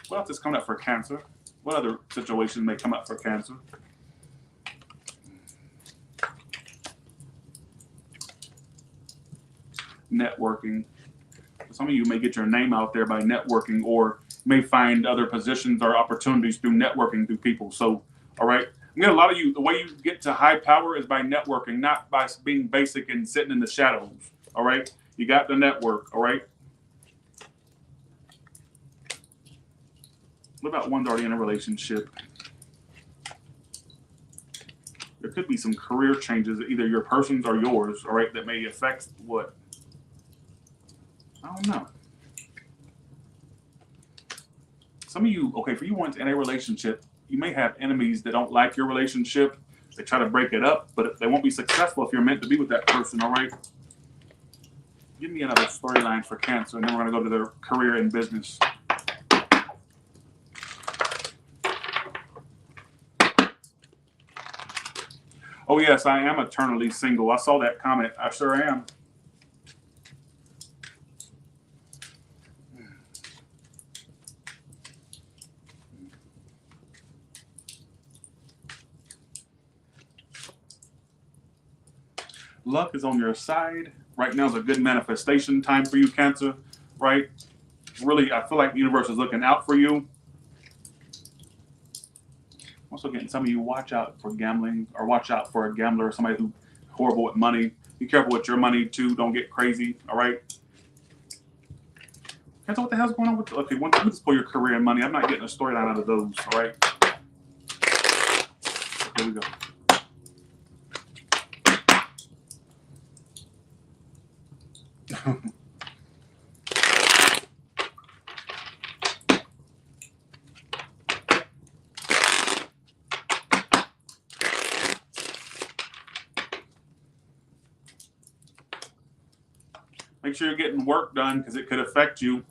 What else is coming up for Cancer? What other situations may come up for Cancer? Networking. Some of you may get your name out there by networking, or may find other positions or opportunities through networking through people. So, all right. I mean, a lot of you, the way you get to high power is by networking, not by being basic and sitting in the shadows. All right. You got the network. All right. What about one's already in a relationship? There could be some career changes, either your person's or yours, all right, that may affect what? I don't know. Some of you, okay, for you ones in a relationship, you may have enemies that don't like your relationship. They try to break it up, but they won't be successful if you're meant to be with that person, all right? Give me another storyline for Cancer, and then we're going to go to their career and business. Oh, yes, I am eternally single. I saw that comment. I sure am. Luck is on your side. Right now is a good manifestation time for you, Cancer, right? Really, I feel like the universe is looking out for you. Also getting some of you, watch out for gambling, or watch out for a gambler or somebody who's horrible with money. Be careful with your money too. Don't get crazy. All right. Cancer, what the hell's going on with? Okay, let me just pull your career and money. I'm not getting a storyline out of those. All right. Here we go. Make sure you're getting work done because it could affect you,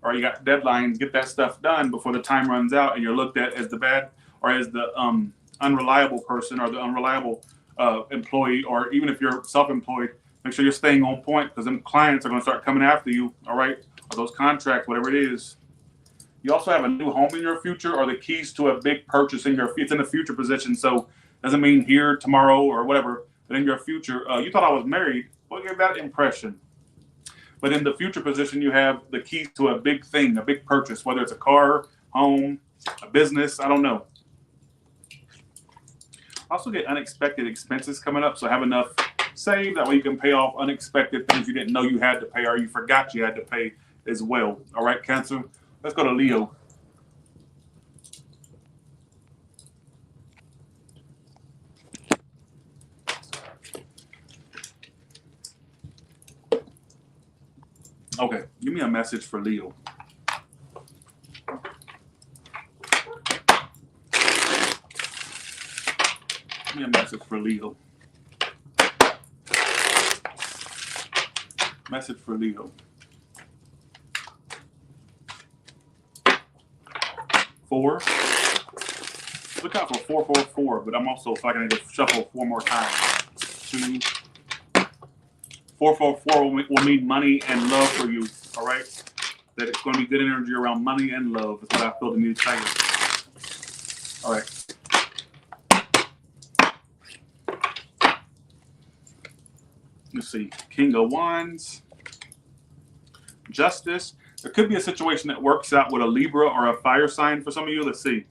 or you got deadlines. Get that stuff done before the time runs out and you're looked at as the bad or as the unreliable person or the unreliable employee, or even if you're self-employed, make sure you're staying on point because them clients are going to start coming after you, all right? Or those contracts, whatever it is. You also have a new home in your future or the keys to a big purchase in your, it's in the future position. So doesn't mean here, tomorrow, or whatever, but in your future. You thought I was married. What gave that impression? But in the future position, you have the keys to a big thing, a big purchase, whether it's a car, home, a business, I don't know. Also get unexpected expenses coming up, so have enough saved. That way you can pay off unexpected things you didn't know you had to pay or you forgot you had to pay as well. All right, Cancer? Let's go to Leo. Okay, give me a message for Leo. Give me a message for Leo. Message for Leo. 4. Look out for 444, but I'm also, so I can just shuffle 4 more times. 2. 444 will mean money and love for you, all right? That it's going to be good energy around money and love is what I feel the need to tell you. All right. Let's see. King of Wands. Justice. There could be a situation that works out with a Libra or a fire sign for some of you. Let's see.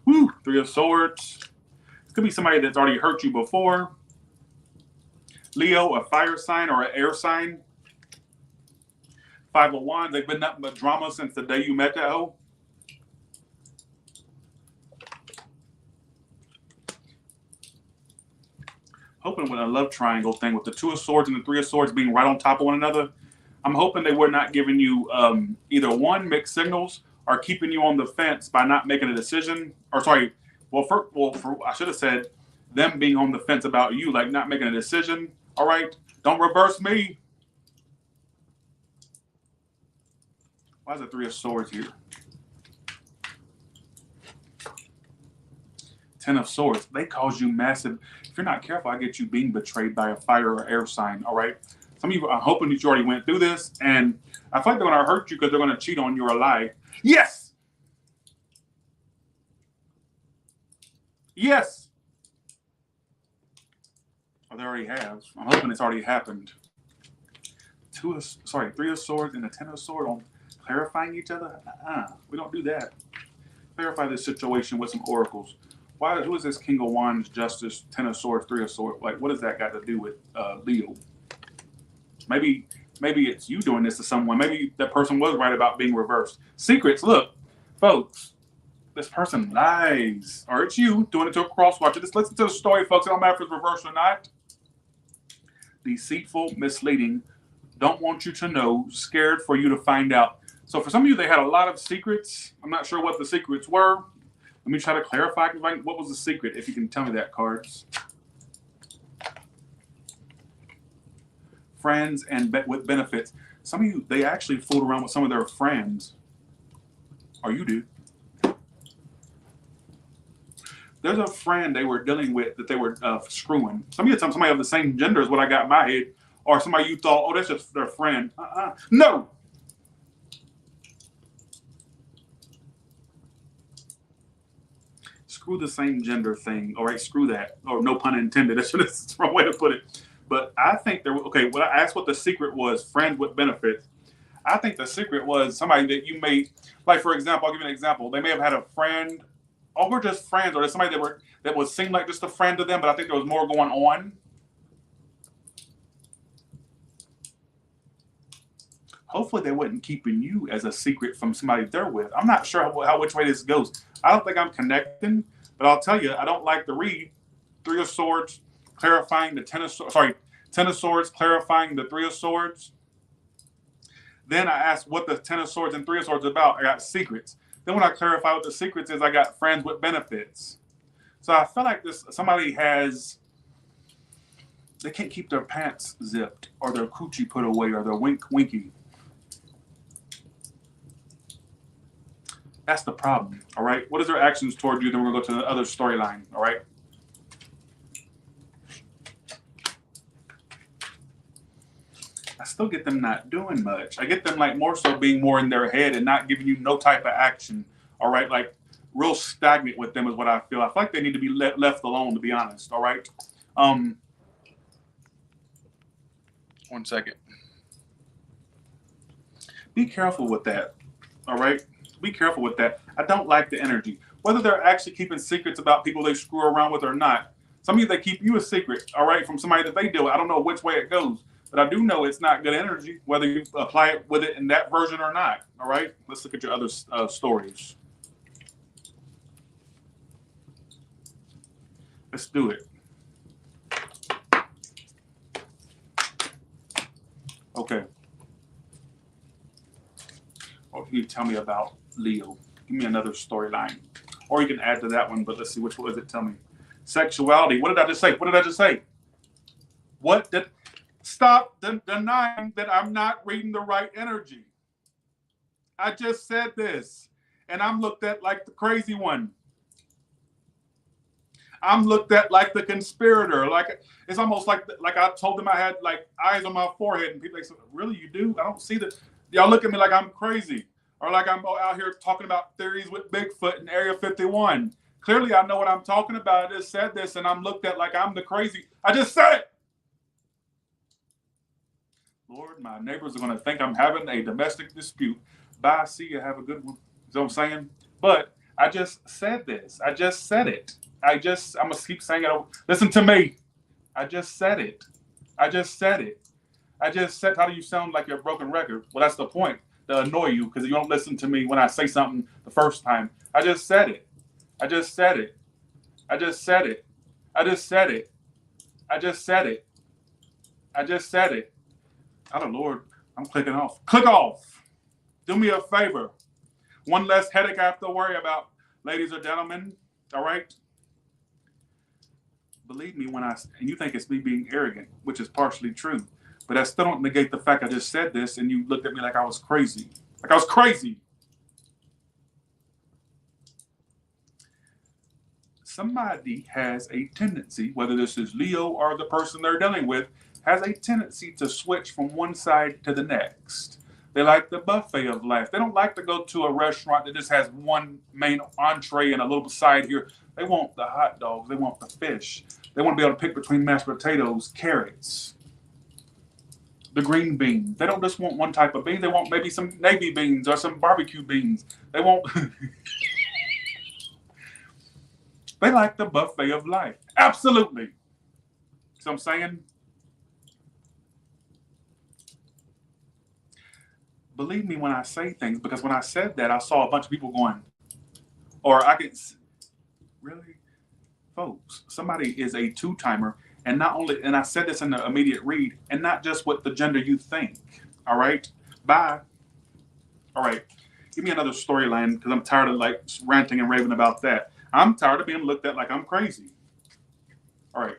Woo! 3 of Swords. It could be somebody that's already hurt you before. Leo, a fire sign or an air sign. 5 of Wands. They've been nothing but drama since the day you met that hoe. Hoping with a love triangle thing with the 2 of Swords and the 3 of Swords being right on top of one another. I'm hoping they were not giving you either one, mixed signals, or keeping you on the fence by not making a decision. Or sorry, I should have said them being on the fence about you, like not making a decision. All right, don't reverse me. Why is the 3 of Swords here? 10 of Swords. They cause you massive. If you're not careful, I get you being betrayed by a fire or air sign. All right. Some of you are hoping that you already went through this, and I feel like they're going to hurt you because they're going to cheat on you or lie. Yes. Yes. Oh, they already have. I'm hoping it's already happened. 3 of Swords and the 10 of Swords. Clarifying each other? We don't do that. Clarify this situation with some oracles. Who is this King of Wands, Justice, Ten of Swords, Three of Swords? Like, what does that got to do with Leo? Maybe it's you doing this to someone. Maybe that person was right about being reversed. Secrets. Look, folks, this person lies. Or it's you doing it to a crosswatcher. Just listen to the story, folks. It don't matter if it's reversed or not. Deceitful, misleading, don't want you to know, scared for you to find out. So for some of you, they had a lot of secrets. I'm not sure what the secrets were. Let me try to clarify. What was the secret? If you can tell me that, cards. Friends and with benefits. Some of you, they actually fooled around with some of their friends. Or you do. There's a friend they were dealing with that they were screwing. Some of you tell somebody of the same gender is what I got in my head. Or somebody you thought, oh, that's just their friend. No! Screw the same gender thing. All right, screw that. Or no pun intended. That's the wrong way to put it. But I think there. Okay, when I asked what the secret was, friends with benefits. I think the secret was somebody that you may, like for example, I'll give you an example. They may have had a friend, or we're just friends, or there's somebody that would seem like just a friend to them, but I think there was more going on. Hopefully they wasn't keeping you as a secret from somebody they're with. I'm not sure which way this goes. I don't think I'm connecting, but I'll tell you, I don't like to read Three of Swords, clarifying the Ten of Swords, clarifying the Three of Swords. Then I asked what the Ten of Swords and Three of Swords about. I got secrets. Then when I clarify what the secrets is, I got friends with benefits. So I feel like somebody they can't keep their pants zipped or their coochie put away or their winky. That's the problem, all right? What is their actions toward you? Then we're going to go to the other storyline, all right? I still get them not doing much. I get them like more so being more in their head and not giving you no type of action, all right? Like real stagnant with them is what I feel. I feel like they need to be left alone, to be honest, all right? 1 second. Be careful with that, all right? Be careful with that. I don't like the energy. Whether they're actually keeping secrets about people they screw around with or not. Some of you, they keep you a secret, all right, from somebody that they deal with. I don't know which way it goes, but I do know it's not good energy, whether you apply it with it in that version or not, all right? Let's look at your other stories. Let's do it. Okay. Oh, you tell me about Leo. Give me another storyline. Or you can add to that one, but let's see, which one does it tell me? Sexuality. What did I just say? What did I just say? Stop denying that I'm not reading the right energy. I just said this, and I'm looked at like the crazy one. I'm looked at like the conspirator. Like it's almost like I told them I had like eyes on my forehead, and people say, "Really, you do? I don't see that." Y'all look at me like I'm crazy, or like I'm out here talking about theories with Bigfoot and Area 51. Clearly, I know what I'm talking about. I just said this, and I'm looked at like I'm the crazy. I just said it. Lord, my neighbors are going to think I'm having a domestic dispute. Bye, see you, have a good one. You know what I'm saying? But I just said this. I just said it. I'm going to keep saying it. Listen to me. I just said it. I just said it. I just said, how do you sound like you're a broken record? Well, that's the point, to annoy you, because you don't listen to me when I say something the first time. I just said it. I just said it. I just said it. I just said it. I just said it. I just said it. Oh, Lord, I'm clicking off. Click off. Do me a favor. One less headache I have to worry about, ladies or gentlemen. All right? Believe me and you think it's me being arrogant, which is partially true. But I still don't negate the fact I just said this and you looked at me like I was crazy. Like I was crazy. Somebody has a tendency, whether this is Leo or the person they're dealing with, has a tendency to switch from one side to the next. They like the buffet of life. They don't like to go to a restaurant that just has one main entree and a little side here. They want the hot dogs. They want the fish. They want to be able to pick between mashed potatoes, carrots. the green beans. They don't just want one type of bean. They want maybe some navy beans or some barbecue beans. They want... They like the buffet of life. Absolutely. So I'm saying, believe me when I say things, because when I said that, I saw a bunch of people going, or I could, really? Folks, somebody is a two-timer, and not only, and I said this in the immediate read, and not just what the gender you think. All right? Bye. All right. Give me another storyline, because I'm tired of like ranting and raving about that. I'm tired of being looked at like I'm crazy. All right.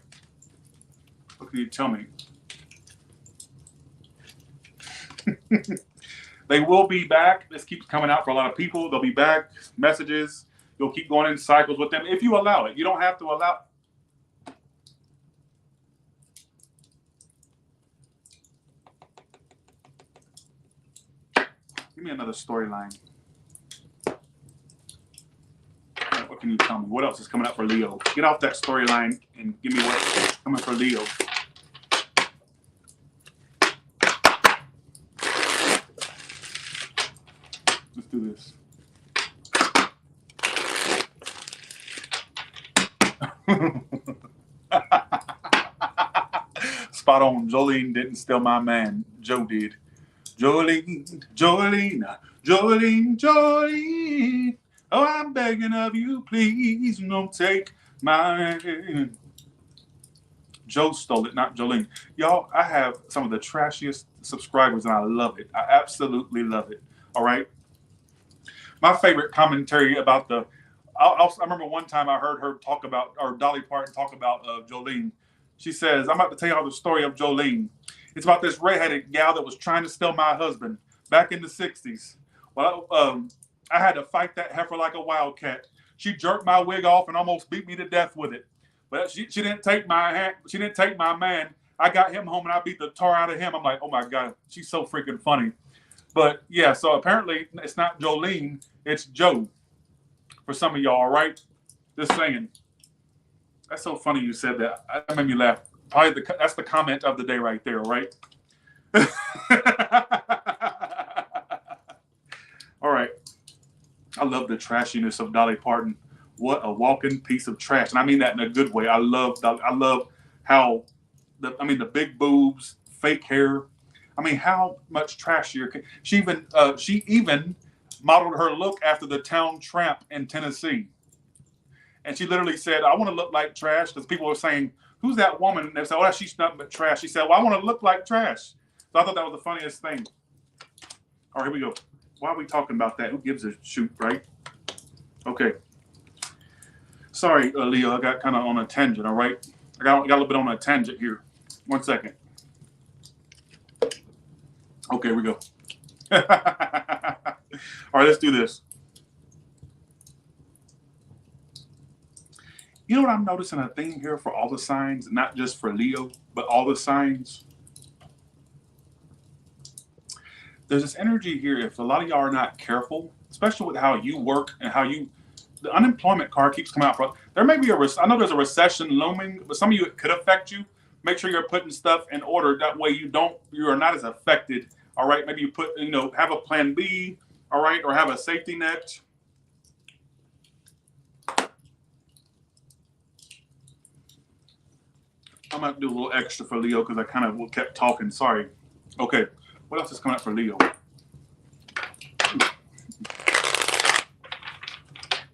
What can you tell me? They will be back. This keeps coming out for a lot of people. They'll be back. Messages. You'll keep going in cycles with them if you allow it. You don't have to allow. Give me another storyline. What can you tell me? What else is coming up for Leo? Get off that storyline and give me what's coming for Leo. Let's do this. Spot on. Jolene didn't steal my man. Joe did. Jolene, Jolene, Jolene, Jolene. Oh, I'm begging of you, please don't take my hand. Joe stole it, not Jolene. Y'all, I have some of the trashiest subscribers, and I love it. I absolutely love it. All right? My favorite commentary about the... I remember one time I heard her talk about, or Dolly Parton talk about Jolene. She says, I'm about to tell y'all the story of Jolene. It's about this redheaded gal that was trying to steal my husband back in the 60s. Well, I had to fight that heifer like a wildcat. She jerked my wig off and almost beat me to death with it. But she didn't take my hand. She didn't take my man. I got him home and I beat the tar out of him. I'm like, oh my God, she's so freaking funny. But yeah, so apparently it's not Jolene, it's Joe. For some of y'all, all right? Just saying. That's so funny you said that. That made me laugh. Probably that's the comment of the day right there, all right? All right. I love the trashiness of Dolly Parton. What a walking piece of trash. And I mean that in a good way. I love how, the big boobs, fake hair. I mean, how much trashier. She even modeled her look after the town tramp in Tennessee. And she literally said, I want to look like trash, because people were saying, who's that woman? And they said, oh, she's nothing but trash. She said, well, I want to look like trash. So I thought that was the funniest thing. All right, here we go. Why are we talking about that? Who gives a shoot, right? Okay. Sorry, Leo, I got kind of on a tangent, all right? I got a little bit on a tangent here. 1 second. Okay, here we go. All right, let's do this. You know what I'm noticing a theme here for all the signs, not just for Leo, but all the signs? There's this energy here. If a lot of y'all are not careful, especially with how you work and how you, the unemployment card keeps coming out. There may be I know there's a recession looming, but some of you, it could affect you. Make sure you're putting stuff in order. That way you are not as affected. All right. Maybe you have a plan B. All right. Or have a safety net. I'm going to do a little extra for Leo because I kind of kept talking. Sorry. Okay. What else is coming up for Leo?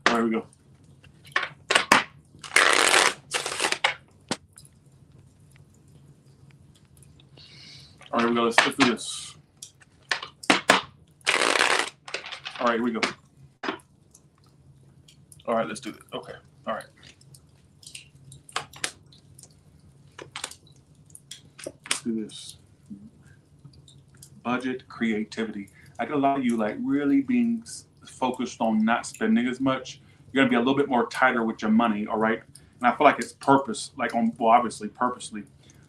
There we go. All right, here we go. Let's do this. All right, here we go. All right, let's do this. Okay. All right. Let's do this. Budget, creativity. I get a lot of you like really being focused on not spending as much. You're gonna be a little bit more tighter with your money, all right? And I feel like it's purpose, obviously purposely.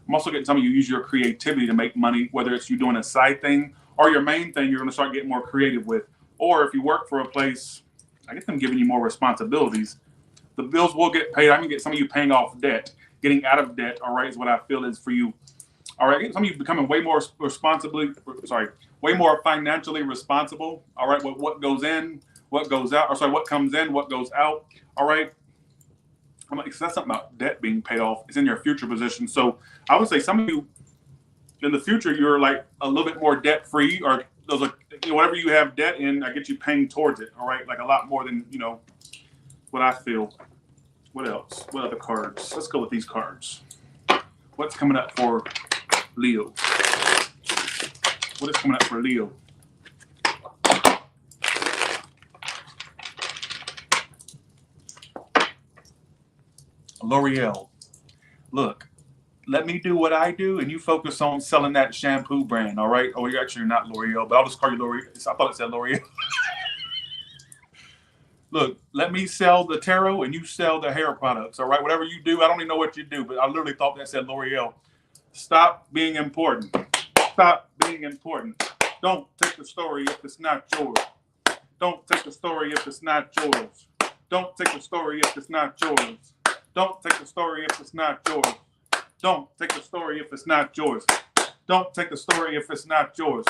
I'm also getting some of you use your creativity to make money, whether it's you doing a side thing or your main thing you're gonna start getting more creative with. Or if you work for a place, I get them giving you more responsibilities. The bills will get paid. I'm gonna get some of you paying off debt, getting out of debt, all right, is what I feel is for you. All right, some of you becoming way more way more financially responsible. All right, with what goes in, what goes out, or sorry, what comes in, what goes out. All right. I'm like, so that's something about debt being paid off. It's in your future position. So I would say some of you in the future, you're like a little bit more debt free, or those are, whatever you have debt in, I get you paying towards it. All right, like a lot more than what I feel. What else? What other cards? Let's go with these cards. What's coming up for Leo? What is coming up for Leo? L'Oreal. Look, let me do what I do, and you focus on selling that shampoo brand, all right? Oh, you're actually not L'Oreal, but I'll just call you L'Oreal. I thought it said L'Oreal. Look, let me sell the tarot, and you sell the hair products, all right? Whatever you do, I don't even know what you do, but I literally thought that said L'Oreal. Stop being important. Stop being important. Don't take the story if it's not yours. Don't take the story if it's not yours. Don't take the story if it's not yours. Don't take the story if it's not yours. Don't take the story if it's not yours. Don't take the story if it's not yours.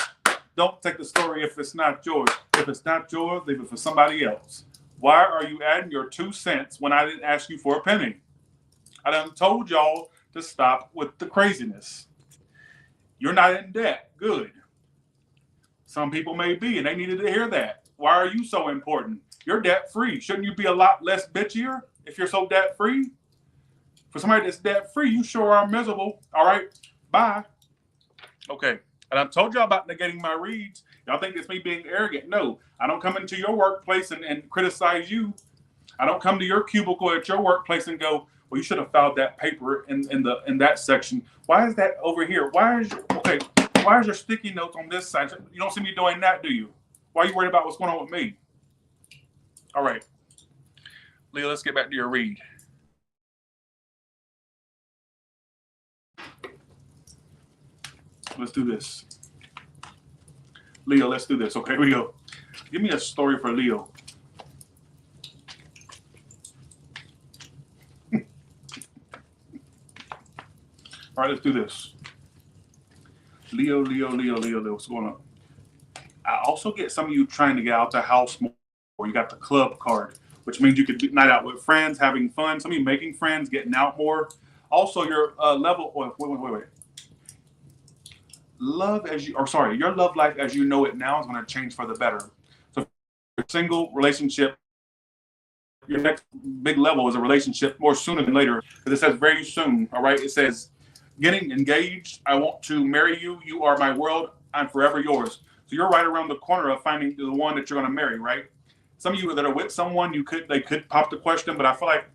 Don't take the story if it's not yours. If it's not yours, leave it for somebody else. Why are you adding your 2 cents when I didn't ask you for a penny? I done told y'all to stop with the craziness. You're not in debt. Good. Some people may be, and they needed to hear that. Why are you so important? You're debt free. Shouldn't you be a lot less bitchier if you're so debt free? For somebody that's debt free, you sure are miserable. All right. Bye. Okay. And I told y'all about negating my reads. Y'all think it's me being arrogant. No, I don't come into your workplace and criticize you. I don't come to your cubicle at your workplace and go, well, you should have filed that paper in that section. Why is that over here? Why is your sticky notes on this side? You don't see me doing that, do you? Why are you worried about what's going on with me? All right. Leo, let's get back to your read. Let's do this. Leo, let's do this. Okay, here we go. Give me a story for Leo. All right, let's do this. Leo, what's going on? I also get some of you trying to get out the house more. You got the club card, which means you could do night out with friends, having fun. Some of you making friends, getting out more. Also, your level. Wait. Your love life as you know it now is going to change for the better. So, if you're single relationship, your next big level is a relationship more sooner than later. Because it says very soon. All right, it says getting engaged. I want to marry you. You are my world. I'm forever yours. So you're right around the corner of finding the one that you're going to marry, right? Some of you that are with someone, they could pop the question, but I feel like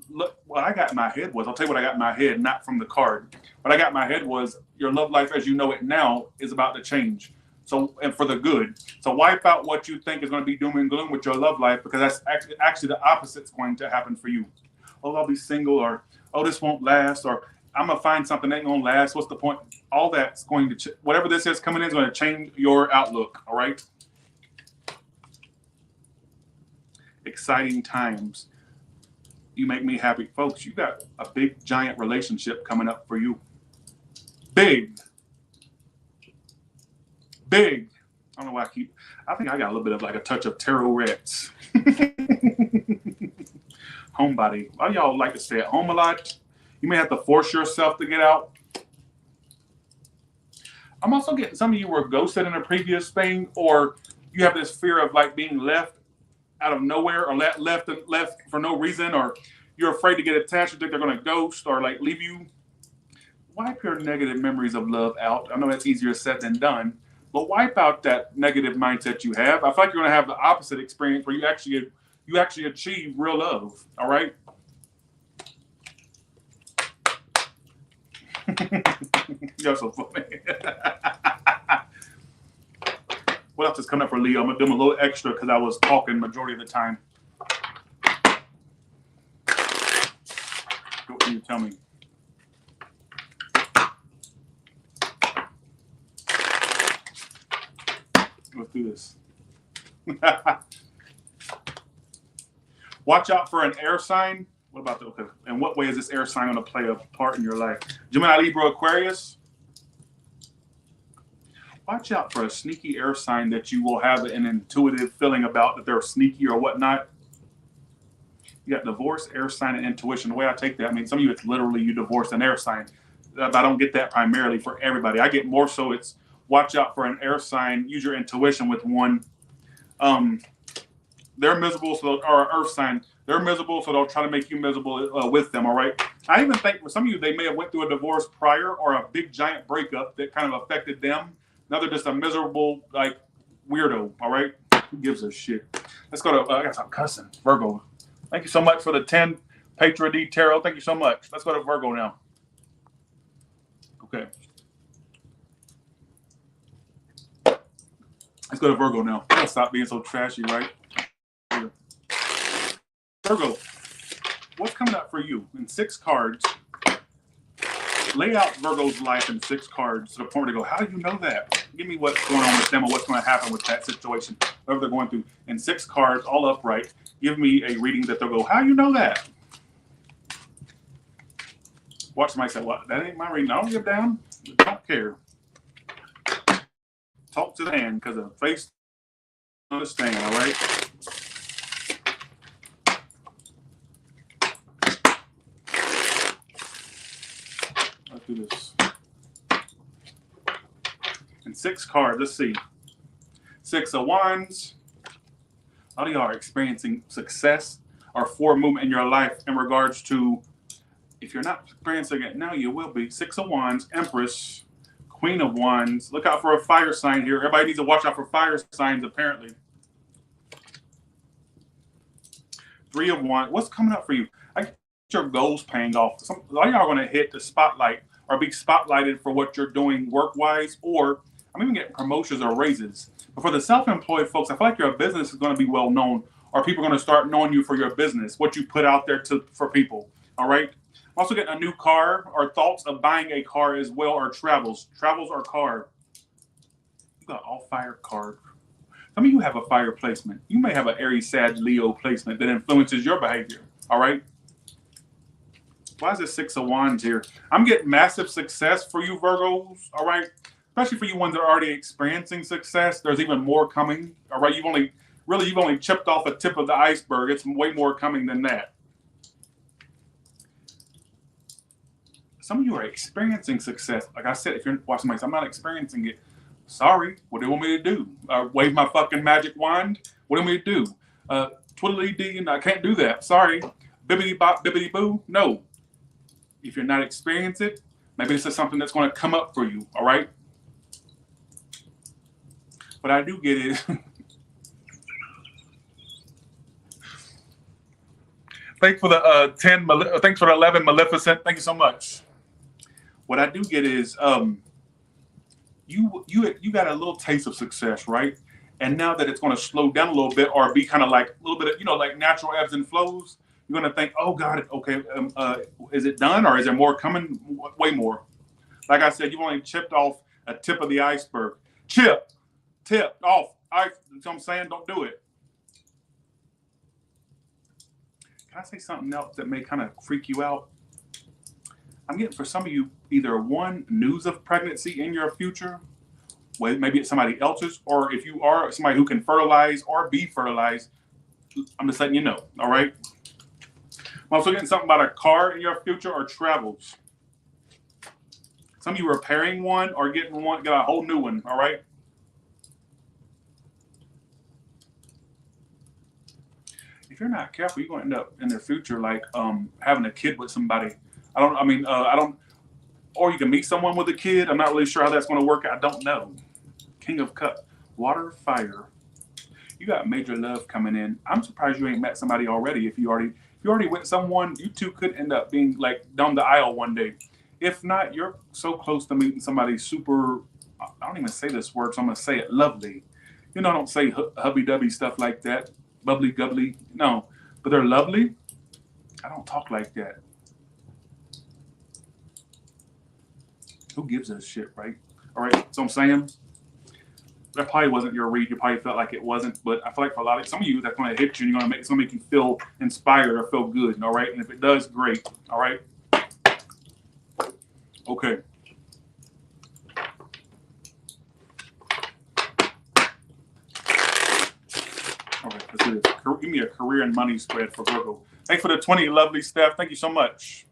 look, what I got in my head was, I'll tell you what I got in my head, not from the card. What I got in my head was your love life as you know it now is about to change. So, and for the good. So wipe out what you think is going to be doom and gloom with your love life, because that's actually the opposite's going to happen for you. Oh, I'll be single, or oh, this won't last, or I'm going to find something that ain't going to last. What's the point? All that's going to, whatever this is coming in is going to change your outlook. All right. Exciting times. You make me happy. Folks, you got a big, giant relationship coming up for you. Big. I don't know why I think I got a little bit of like a touch of tarot reds. Homebody. Why y'all like to stay at home a lot? You may have to force yourself to get out. I'm also getting some of you were ghosted in a previous thing, or you have this fear of like being left out of nowhere, or left for no reason, or you're afraid to get attached. You think they're going to ghost or like leave you. Wipe your negative memories of love out. I know that's easier said than done, but wipe out that negative mindset you have. I feel like you're going to have the opposite experience where you actually achieve real love. All right. You're so funny. What else is coming up for Leo? I'm going to do them a little extra because I was talking majority of the time. What can you tell me? Let's do this. Watch out for an air sign What about the, okay? In what way is this air sign going to play a part in your life? Gemini, Libra, Aquarius. Watch out for a sneaky air sign that you will have an intuitive feeling about, that they're sneaky or whatnot. You got divorce, air sign, and intuition. The way I take that, I mean, some of you, it's literally you divorced an air sign. I don't get that primarily for everybody. I get more so it's watch out for an air sign. Use your intuition with one. They're miserable, so or an earth sign. They're miserable, so they'll try to make you miserable with them. All right. I even think for some of you, they may have went through a divorce prior or a big giant breakup that kind of affected them. Now they're just a miserable like weirdo. All right. Who gives a shit? Let's go to. I got to stop cussing. Virgo. Thank you so much for the 10 Patron D Tarot. Thank you so much. Let's go to Virgo now. Okay. Let's go to Virgo now. I'll stop being so trashy, right? Virgo, what's coming up for you? In 6 cards, lay out Virgo's life in 6 cards to the point where they go, how do you know that? Give me what's going on with them or what's going to happen with that situation, whatever they're going through. In 6 cards, all upright, give me a reading that they'll go, how do you know that? Watch somebody say, what? That ain't my reading. I don't give down. I don't care. Talk to the hand because the face understand, all right? Let's do this. And 6 cards, let's see. 6 of Wands. A lot of y'all are experiencing success or forward movement in your life in regards to, if you're not experiencing it now, you will be. 6 of Wands, Empress, Queen of Wands. Look out for a fire sign here. Everybody needs to watch out for fire signs, apparently. 3 of Wands. What's coming up for you? I get your goals paying off. A lot of y'all are going to hit the spotlight or be spotlighted for what you're doing work-wise, or I'm even getting promotions or raises. But for the self-employed folks, I feel like your business is going to be well known, or people are going to start knowing you for your business, what you put out there for people. All right. I'm also getting a new car or thoughts of buying a car as well, or travels or car. You got all fire card. Some of you have a fire placement. You may have an Aries, Sag, Leo placement that influences your behavior. All right. Why is it 6 of Wands here? I'm getting massive success for you Virgos. All right. Especially for you ones that are already experiencing success. There's even more coming. All right. You've only chipped off a tip of the iceberg. It's way more coming than that. Some of you are experiencing success. Like I said, if you're watching myself, I'm not experiencing it. Sorry. What do you want me to do? Wave my fucking magic wand? What do you want me to do? Twiddly-dee, and I can't do that. Sorry. Bibbidi-bop, bibbidi-boo. No. If you're not experiencing it, maybe this is something that's going to come up for you. All right? What I do get is... Thanks for the 10. Thanks for the 11, Maleficent. Thank you so much. What I do get is you got a little taste of success, right? And now that it's going to slow down a little bit or be kind of like a little bit of, like natural ebbs and flows, you're going to think, oh, God, okay, is it done or is there more coming? Way more. Like I said, you've only chipped off a tip of the iceberg. Tipped off. You know what I'm saying? Don't do it. Can I say something else that may kind of freak you out? I'm getting for some of you either one, news of pregnancy in your future, well, maybe it's somebody else's, or if you are somebody who can fertilize or be fertilized, I'm just letting you know, all right? I'm also getting something about a car in your future or travels. Some of you repairing one or getting one, got a whole new one, all right? If you're not careful, you're going to end up in the future like having a kid with somebody. Or you can meet someone with a kid. I'm not really sure how that's going to work. I don't know. King of Cups, water, fire. You got major love coming in. I'm surprised you ain't met somebody already. If you already with someone, you two could end up being like down the aisle one day. If not, you're so close to meeting somebody super, I don't even say this word, so I'm going to say it, lovely. I don't say hubby-dubby stuff like that. Bubbly gubbly. No, but they're lovely. I don't talk like that. Who gives a shit, right? All right, so I'm saying that probably wasn't your read. You probably felt like it wasn't, but I feel like for a lot of some of you, that's going to hit you, and it's going to make you feel inspired or feel good. All right, and if it does, great. All right. Okay. Okay, let's do this. Give me a career and money spread for Virgo. Thanks for the 20, lovely Steph. Thank you so much.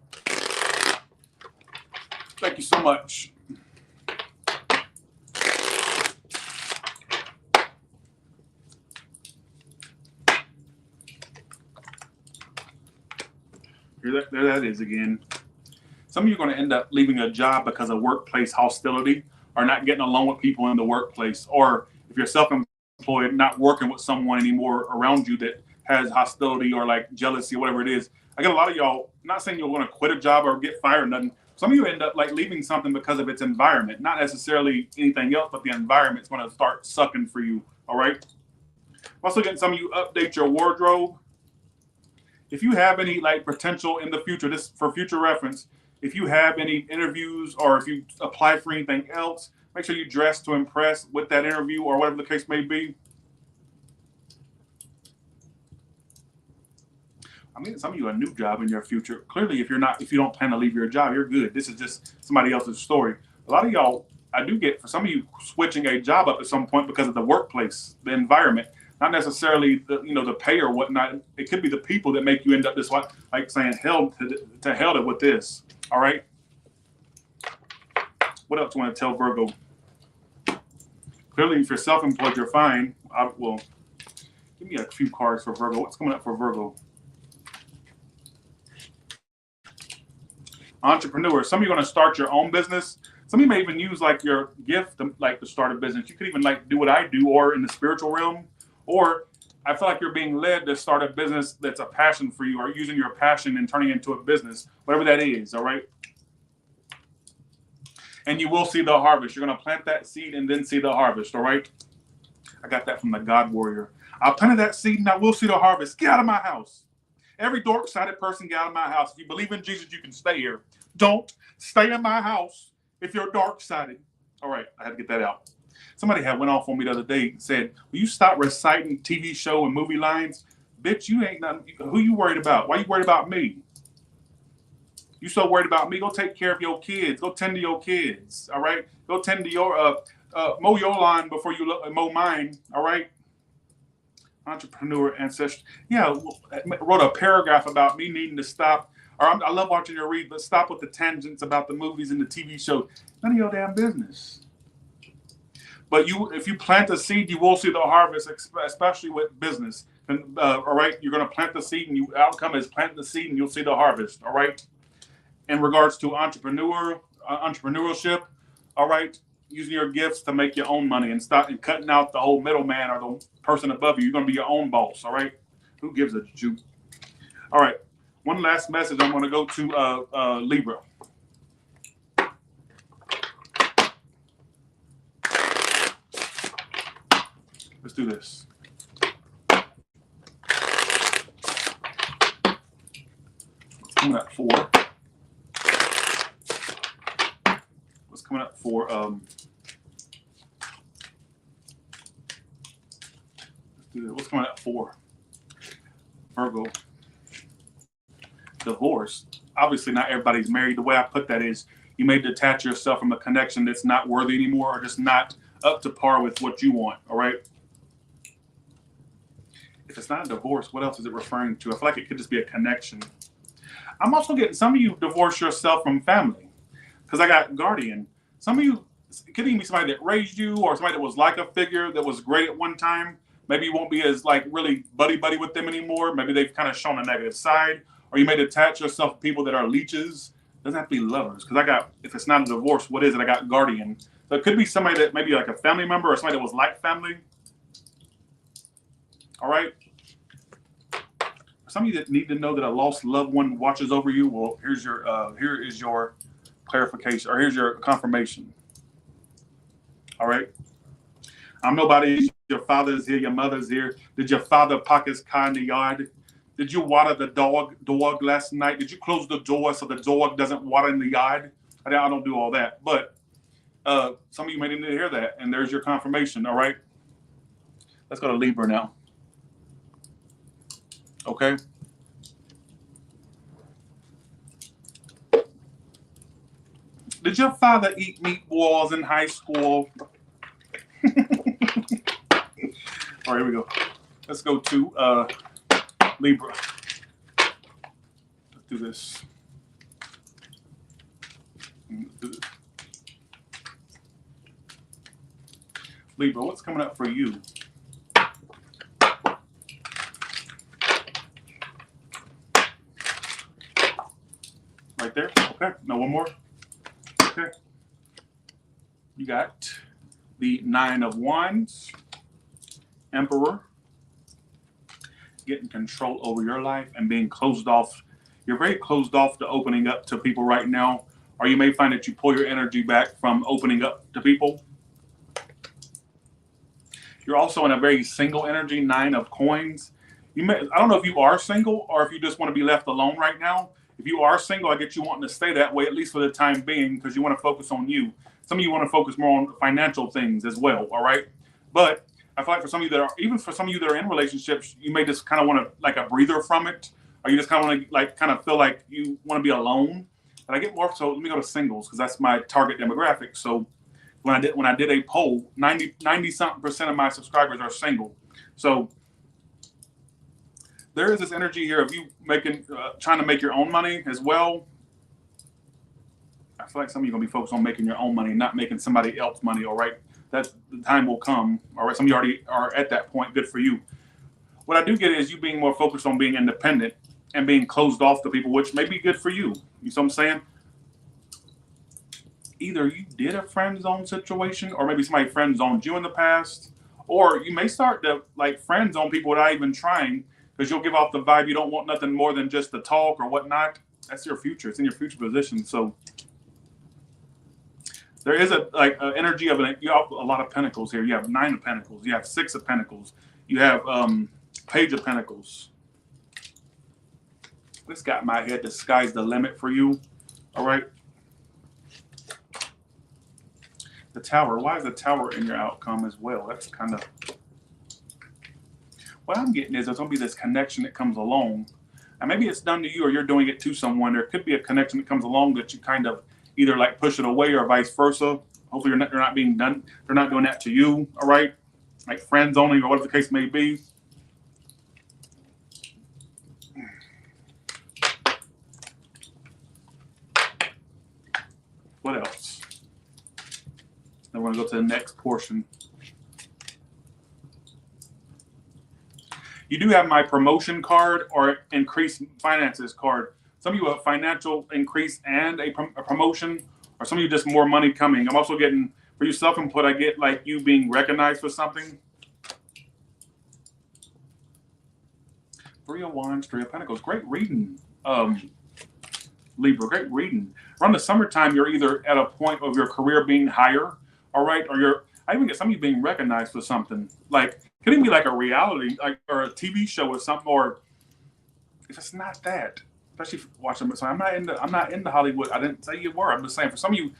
Thank you so much. There that is again. Some of you are going to end up leaving a job because of workplace hostility or not getting along with people in the workplace. Or if you're self-employed, not working with someone anymore around you that has hostility or like jealousy or whatever it is. I get a lot of y'all, not saying you're going to quit a job or get fired or nothing. Some of you end up like leaving something because of its environment, not necessarily anything else, but the environment's going to start sucking for you. All right. I'm also getting some of you update your wardrobe. If you have any like potential in the future, this for future reference, if you have any interviews or if you apply for anything else, make sure you dress to impress with that interview or whatever the case may be. I mean, some of you a new job in your future. Clearly, if you don't plan to leave your job, you're good. This is just somebody else's story. A lot of y'all, I do get for some of you switching a job up at some point because of the workplace, the environment. Not necessarily the pay or whatnot. It could be the people that make you end up this way, like saying hell to with this. All right. What else do you want to tell Virgo? Clearly, if you're self-employed, you're fine. Well, give me a few cards for Virgo. What's coming up for Virgo? Entrepreneur. Some of you are going to start your own business. Some of you may even use like your gift to start a business. You could even like do what I do, or in the spiritual realm. Or I feel like you're being led to start a business that's a passion for you, or using your passion and turning it into a business, whatever that is, all right? And you will see the harvest. You're going to plant that seed and then see the harvest, all right? I got that from the God Warrior. I planted that seed and I will see the harvest. Get out of my house. Every dork-sided person, get out of my house. If you believe in Jesus, you can stay here. Don't stay in my house if you're dark-sided. All right, I had to get that out. Somebody had went off on me the other day and said, will you stop reciting TV show and movie lines? Bitch, you ain't nothing. Who you worried about? Why you worried about me? You so worried about me? Go take care of your kids. Go tend to your kids. All right? Go tend to your, mow your lawn before you mow mine. All right? Entrepreneur ancestor. Yeah, wrote a paragraph about me needing to stop. Or I love watching your read, but stop with the tangents about the movies and the TV shows. None of your damn business. But if you plant a seed, you will see the harvest, especially with business. And, all right, you're going to plant the seed, and the outcome is plant the seed, and you'll see the harvest. All right. In regards to entrepreneurship, all right, using your gifts to make your own money and stop and cutting out the whole middleman or the person above you. You're going to be your own boss. All right. Who gives a juke? All right. One last message. I'm going to go to Libra. Let's do this. Coming up for. What's coming up for? Let's do that. What's coming up for Virgo? Divorce. Obviously, not everybody's married. The way I put that is, you may detach yourself from a connection that's not worthy anymore, or just not up to par with what you want. All right. If it's not a divorce, what else is it referring to? I feel like it could just be a connection. I'm also getting some of you divorce yourself from family, because I got guardian. Some of you, it could even be somebody that raised you, or somebody that was like a figure that was great at one time. Maybe you won't be as like really buddy with them anymore. Maybe they've kind of shown a negative side, or you may detach yourself to people that are leeches. It doesn't have to be lovers, because I got, if it's not a divorce, what is it? I got guardian. So it could be somebody that maybe like a family member or somebody that was like family. All right. Some of you that need to know that a lost loved one watches over you. Well, here is your clarification, or here's your confirmation. All right. I'm nobody. Your father's here. Your mother's here. Did your father park his car in the yard? Did you water the dog last night? Did you close the door so the dog doesn't water in the yard? I don't do all that. But Some of you may need to hear that, and there's your confirmation. All right. Let's go to Libra now. Okay. Did your father eat meatballs in high school? All right, here we go. Let's go to Libra. Let's do this. Libra, what's coming up for you? Right there. Okay. No, one more. Okay. You got the Nine of Wands, Emperor, getting control over your life and being closed off. You're very closed off to opening up to people right now, or you may find that you pull your energy back from opening up to people. You're also in a very single energy, Nine of Coins. I don't know if you are single or if you just want to be left alone right now. If you are single, I get you wanting to stay that way, at least for the time being, because you want to focus on you. Some of you want to focus more on financial things as well, all right? But I feel like for some of you that are, even for some of you that are in relationships, you may just kind of want to, like, a breather from it, or you just kind of want to, like, kind of feel like you want to be alone. But I get more, so let me go to singles, because that's my target demographic. So when I did a poll, 90-something% of my subscribers are single. So there is this energy here of you trying to make your own money as well. I feel like some of you are going to be focused on making your own money, not making somebody else's money, all right? The time will come, all right? Some of you already are at that point. Good for you. What I do get is you being more focused on being independent and being closed off to people, which may be good for you. You see what I'm saying? Either you did a friend zone situation, or maybe somebody friend zoned you in the past, or you may start to, like, friend zone people without even trying, because you'll give off the vibe you don't want nothing more than just the talk or whatnot. That's your future. It's in your future position. So there is an energy of you have a lot of pentacles here. You have Nine of Pentacles. You have Six of Pentacles. You have Page of Pentacles. This got in my head. The sky's the limit for you. All right. The Tower. Why is the Tower in your outcome as well? That's kind of what I'm getting is there's going to be this connection that comes along. And maybe it's done to you or you're doing it to someone. There could be a connection that comes along that you kind of either like push it away or vice versa. Hopefully they're not being done. They're not doing that to you. All right. Like friends only or whatever the case may be. What else? Then we're going to go to the next portion. You do have my promotion card or increased finances card. Some of you have financial increase and a promotion, or some of you just more money coming. I'm also getting, for you self-employed, I get like you being recognized for something. Three of Wands, Three of Pentacles. Great reading, Libra. Great reading. Around the summertime, you're either at a point of your career being higher, all right, or I even get some of you being recognized for something. Like, could it be like a reality, like, or a TV show or something, or if it's not that, especially watching. So I'm not into Hollywood. I didn't say you were. I'm just saying for some of you,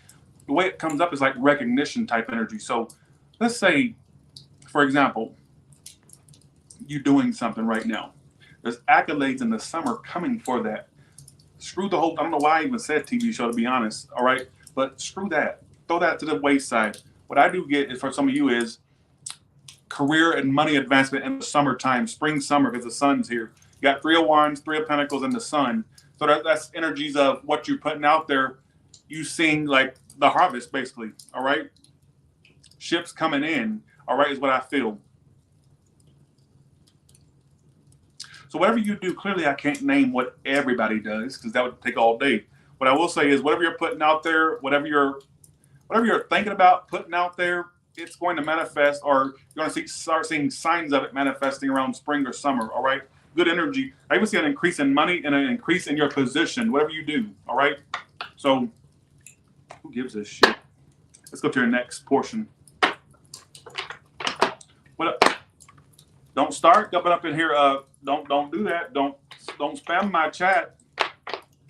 the way it comes up is like recognition type energy. So let's say, for example, you're doing something right now. There's accolades in the summer coming for that. Screw the whole. I don't know why I even said TV show, to be honest. All right, but screw that. Throw that to the wayside. What I do get is for some of you is career and money advancement in the summertime, spring, summer, because the sun's here. You got Three of Wands, Three of Pentacles, and the sun. So that's energies of what you're putting out there. You seeing like the harvest, basically. All right. Ships coming in. All right, is what I feel. So whatever you do, clearly I can't name what everybody does because that would take all day. What I will say is whatever you're putting out there, whatever you're thinking about putting out there, it's going to manifest, or you're going to start seeing signs of it manifesting around spring or summer. All right. Good energy. I even see an increase in money and an increase in your position, whatever you do. All right. So who gives a shit? Let's go to your next portion. What up? Don't start jumping up in here. Don't do that. Don't spam my chat.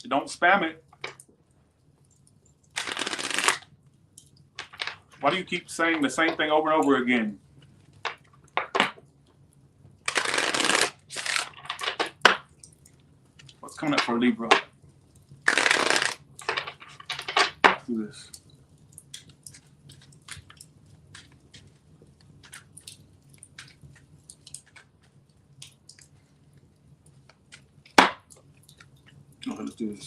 Don't spam it. Why do you keep saying the same thing over and over again? What's coming up for Libra? Let's do this. Okay, let's do this.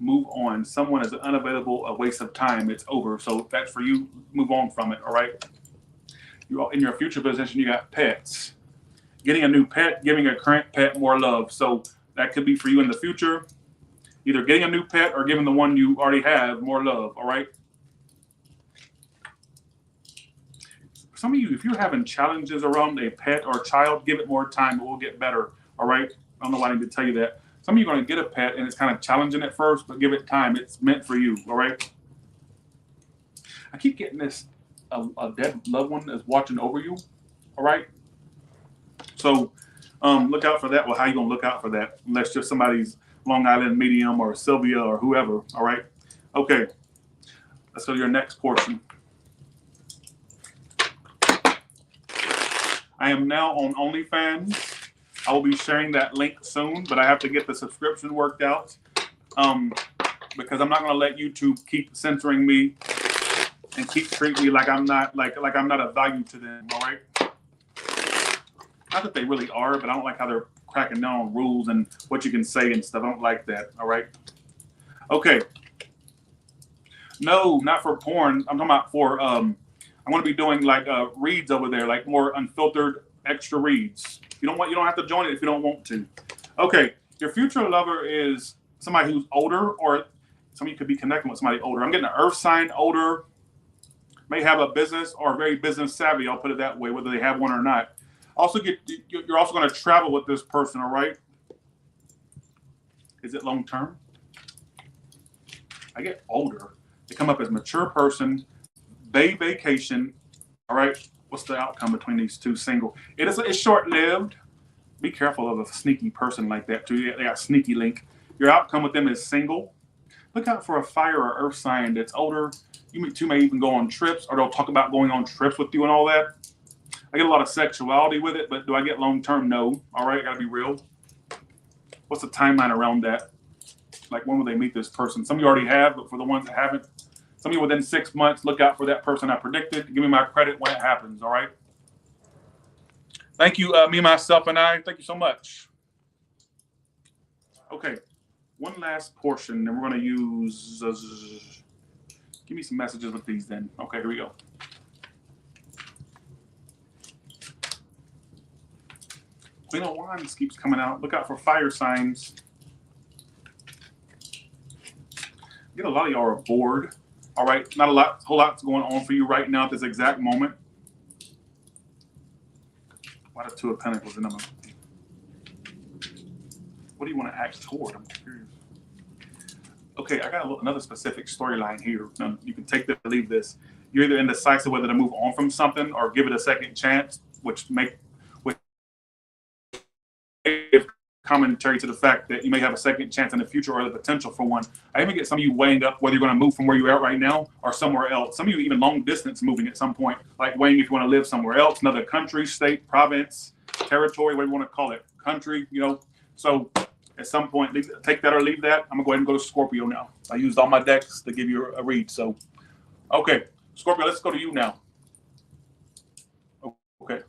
Move on. Someone is unavailable, a waste of time. It's over. So if that's for you, move on from it. All right. You in your future position, you got pets. Getting a new pet, giving a current pet more love. So that could be for you in the future. Either getting a new pet or giving the one you already have more love. All right. Some of you, if you're having challenges around a pet or a child, give it more time. It will get better. All right. I don't know why I need to tell you that. Some of you are going to get a pet and it's kind of challenging at first, but give it time. It's meant for you. All right. I keep getting this, a dead loved one is watching over you. All right. So look out for that. Well, how you going to look out for that? Unless you're somebody's Long Island medium or Sylvia or whoever. All right. Okay. Let's go to your next portion. I am now on OnlyFans. I will be sharing that link soon, but I have to get the subscription worked out because I'm not going to let YouTube keep censoring me and keep treating me like I'm not like I'm not of value to them. All right. Not that they really are, but I don't like how they're cracking down on rules and what you can say and stuff. I don't like that. All right. Okay. No, not for porn. I'm talking about for I'm going to be doing like reads over there, like more unfiltered extra reads. You don't have to join it if you don't want to. Okay, your future lover is somebody who's older, or some of you could be connecting with somebody older. I'm getting an earth sign, older, may have a business or very business savvy. I'll put it that way, whether they have one or not. Also, you're also going to travel with this person. All right. Is it long term? I get older. They come up as mature person, vacation. All right. What's the outcome between these two? Single. It's short-lived. Be careful of a sneaky person like that too. They got sneaky link. Your outcome with them is single. Look out for a fire or earth sign that's older. You two may even go on trips, or they'll talk about going on trips with you and all that. I get a lot of sexuality with it, but do I get long-term? No. All right, gotta be real. What's the timeline around that? Like, when will they meet this person? Some of you already have, but for the ones that haven't, some of you within 6 months, look out for that person I predicted. Give me my credit when it happens, all right? Thank you, me, myself, and I. Thank you so much. Okay, one last portion, and we're going to use... give me some messages with these then. Okay, here we go. Queen of Wands keeps coming out. Look out for fire signs. Get a lot of y'all are bored. All right, not a whole lot's going on for you right now at this exact moment. Why the Two of Pentacles in them? What do you want to act toward? I'm curious. Okay, I got another specific storyline here. You can take this or leave this. You're either indecisive whether to move on from something or give it a second chance, which give commentary to the fact that you may have a second chance in the future or the potential for one. I even get some of you weighing up whether you're going to move from where you're at right now or somewhere else. Some of you even long distance moving at some point, like weighing if you want to live somewhere else, another country, state, province, territory, whatever you want to call it, country, you know. So at some point, take that or leave that. I'm going to go ahead and go to Scorpio now. I used all my decks to give you a read. So, okay, Scorpio, let's go to you now. Okay.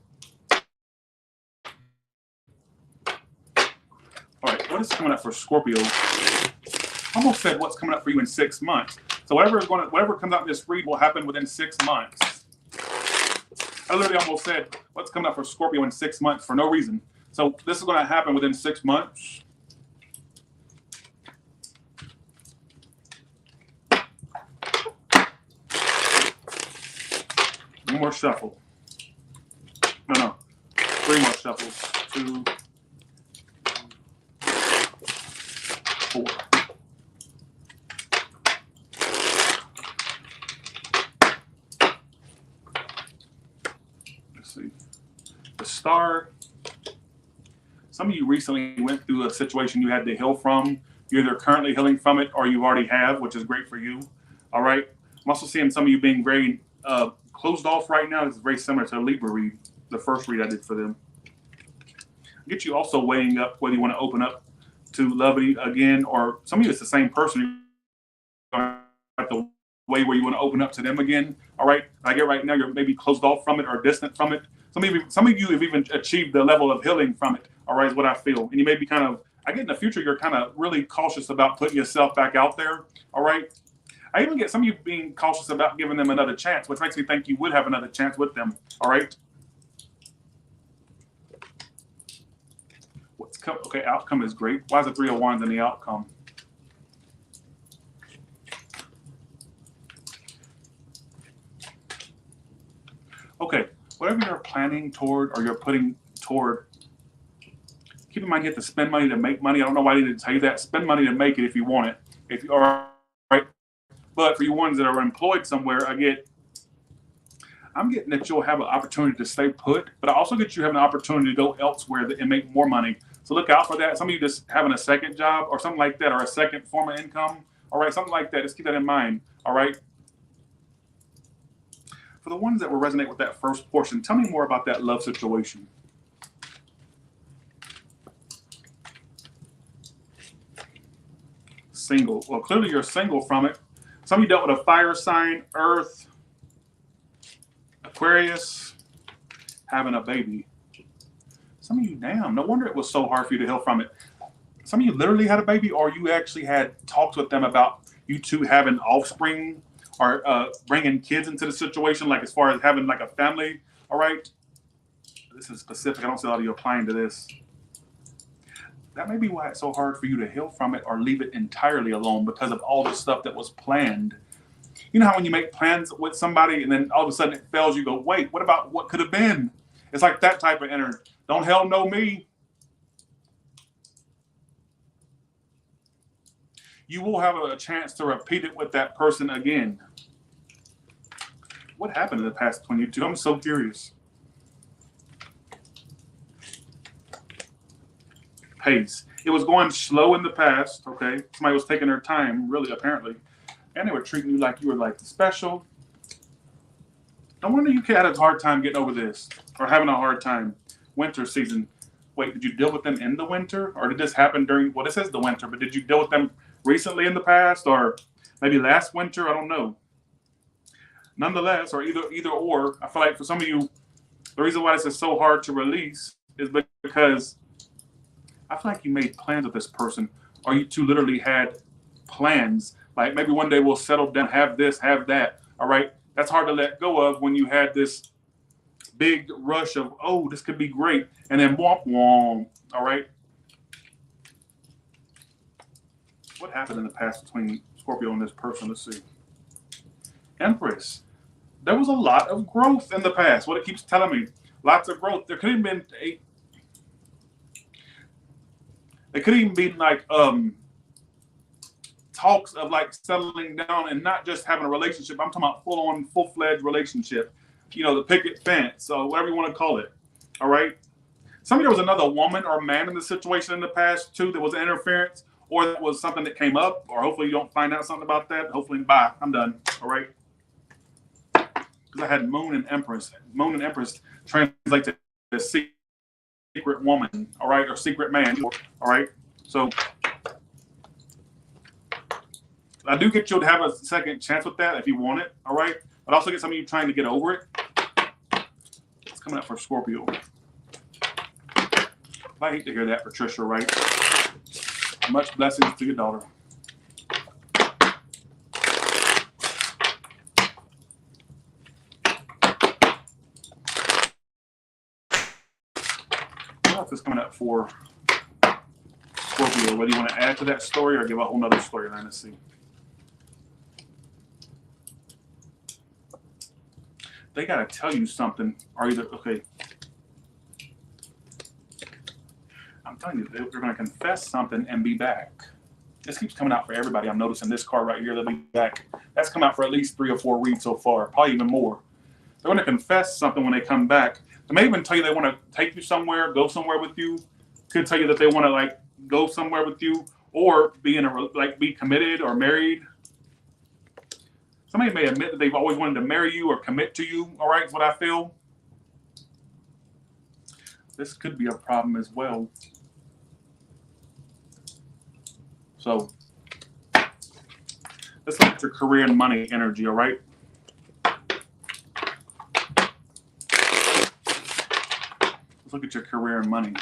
All right, what is coming up for Scorpio? I almost said what's coming up for you in 6 months. So whatever comes out in this read will happen within 6 months. I literally almost said what's coming up for Scorpio in 6 months for no reason. So this is going to happen within 6 months. One more shuffle. No. 3 more shuffles. 2, 4. Let's see. The Star. Some of you recently went through a situation you had to heal from. You're either currently healing from it or you already have, which is great for you. All right. I'm also seeing some of you being very closed off right now. This is very similar to the Libra read, the first read I did for them. Get you also weighing up whether you want to open up to love again, or some of you it's the same person. At the way where you want to open up to them again. All right. I get right now you're maybe closed off from it or distant from it. Some of you have even achieved the level of healing from it. All right, is what I feel. And you may be kind of, I get in the future, you're kind of really cautious about putting yourself back out there. All right. I even get some of you being cautious about giving them another chance, which makes me think you would have another chance with them. All right. Okay, outcome is great. Why is the 3 of Wands in the outcome? Okay, whatever you're planning toward or you're putting toward, keep in mind you have to spend money to make money. I don't know why I didn't tell you that. Spend money to make it if you want it. If you are right. But for you ones that are employed somewhere, I'm getting that you'll have an opportunity to stay put, but I also get you have an opportunity to go elsewhere and make more money. So look out for that. Some of you just having a second job or something like that, or a second form of income. All right, something like that. Just keep that in mind. All right. For the ones that will resonate with that first portion, tell me more about that love situation. Single. Well, clearly you're single from it. Some of you dealt with a fire sign, Earth, Aquarius, having a baby. Some of you, damn, no wonder it was so hard for you to heal from it. Some of you literally had a baby, or you actually had talks with them about you two having offspring, or bringing kids into the situation, like as far as having like a family. All right. This is specific. I don't see a lot of you applying to this. That may be why it's so hard for you to heal from it or leave it entirely alone, because of all the stuff that was planned. You know how when you make plans with somebody and then all of a sudden it fails, you go, wait, what about what could have been? It's like that type of energy. Don't hell know me. You will have a chance to repeat it with that person again. What happened in the past 22? I'm so curious. Pace. It was going slow in the past, okay? Somebody was taking their time, really, apparently. And they were treating you like you were like special. No wonder you had a hard time getting over this, or having a hard time. Winter season. Wait, did you deal with them in the winter? Or did this happen during, well, this is the winter, but did you deal with them recently in the past, or maybe last winter? I don't know. Nonetheless, or either or, I feel like for some of you, the reason why this is so hard to release is because I feel like you made plans with this person, or you two literally had plans. Like maybe one day we'll settle down, have this, have that. All right. That's hard to let go of when you had this big rush of, oh, this could be great. And then womp womp. All right. What happened in the past between Scorpio and this person? Let's see. Empress. There was a lot of growth in the past. What it keeps telling me, lots of growth. There could have been it could even be like talks of like settling down and not just having a relationship. I'm talking about full-on, full-fledged relationship. You know, the picket fence, or whatever you want to call it. All right. Some of there was another woman or man in the situation in the past too that was interference, or that was something that came up, or hopefully you don't find out something about that. Hopefully, bye. I'm done. All right. Because I had Moon and Empress. Moon and Empress translate to the secret woman, all right, or secret man, all right. So I do get you to have a second chance with that if you want it, all right. But also get some of you trying to get over it. It's coming up for Scorpio. I hate to hear that, Patricia, right? Much blessings to your daughter. Is coming up for Scorpio. Whether you want to add to that story or give a whole nother storyline. Let's see. They got to tell you something. Are either okay. I'm telling you, they're going to confess something and be back. This keeps coming out for everybody. I'm noticing this card right here. They'll be back. That's come out for at least 3 or 4 reads so far, probably even more. They're going to confess something when they come back. They may even tell you they want to take you somewhere, go somewhere with you. Could tell you that they want to like go somewhere with you, or be in be committed or married. Somebody may admit that they've always wanted to marry you or commit to you. All right, is what I feel. This could be a problem as well. So let's look at your career and money energy, all right? Let's look at your career and money.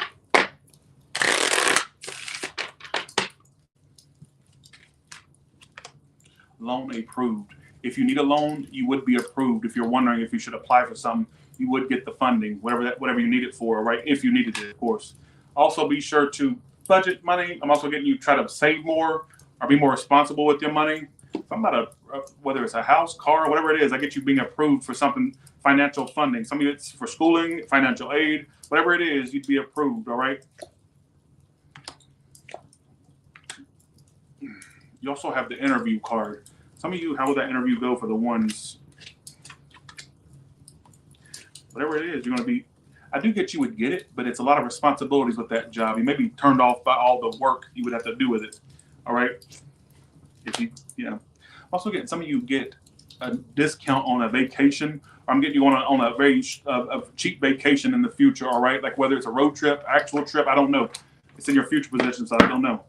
Loan approved. If you need a loan, you would be approved. If you're wondering if you should apply for something, you would get the funding, whatever you need it for, right? If you needed it, of course. Also, be sure to budget money. I'm also getting you to try to save more or be more responsible with your money. If I'm about whether it's a house, car, whatever it is, I get you being approved for something, financial funding. Some of it's for schooling, financial aid, whatever it is, you'd be approved, all right? You also have the interview card. Some of you, how would that interview go for the ones? Whatever it is, you're going to be, I do get you would get it, but it's a lot of responsibilities with that job. You may be turned off by all the work you would have to do with it. All right. If you, Also getting some of you get a discount on a vacation, or I'm getting you on a very cheap vacation in the future. All right. Like whether it's a road trip, actual trip, I don't know. It's in your future position, so I don't know.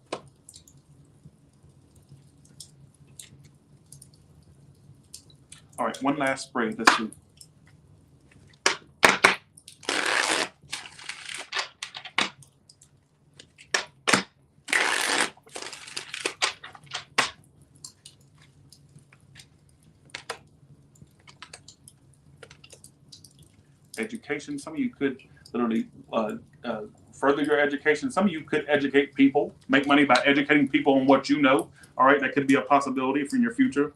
All right. One last spray. Let's see. Education. Some of you could literally further your education. Some of you could educate people, make money by educating people on what you know. All right, that could be a possibility for your future.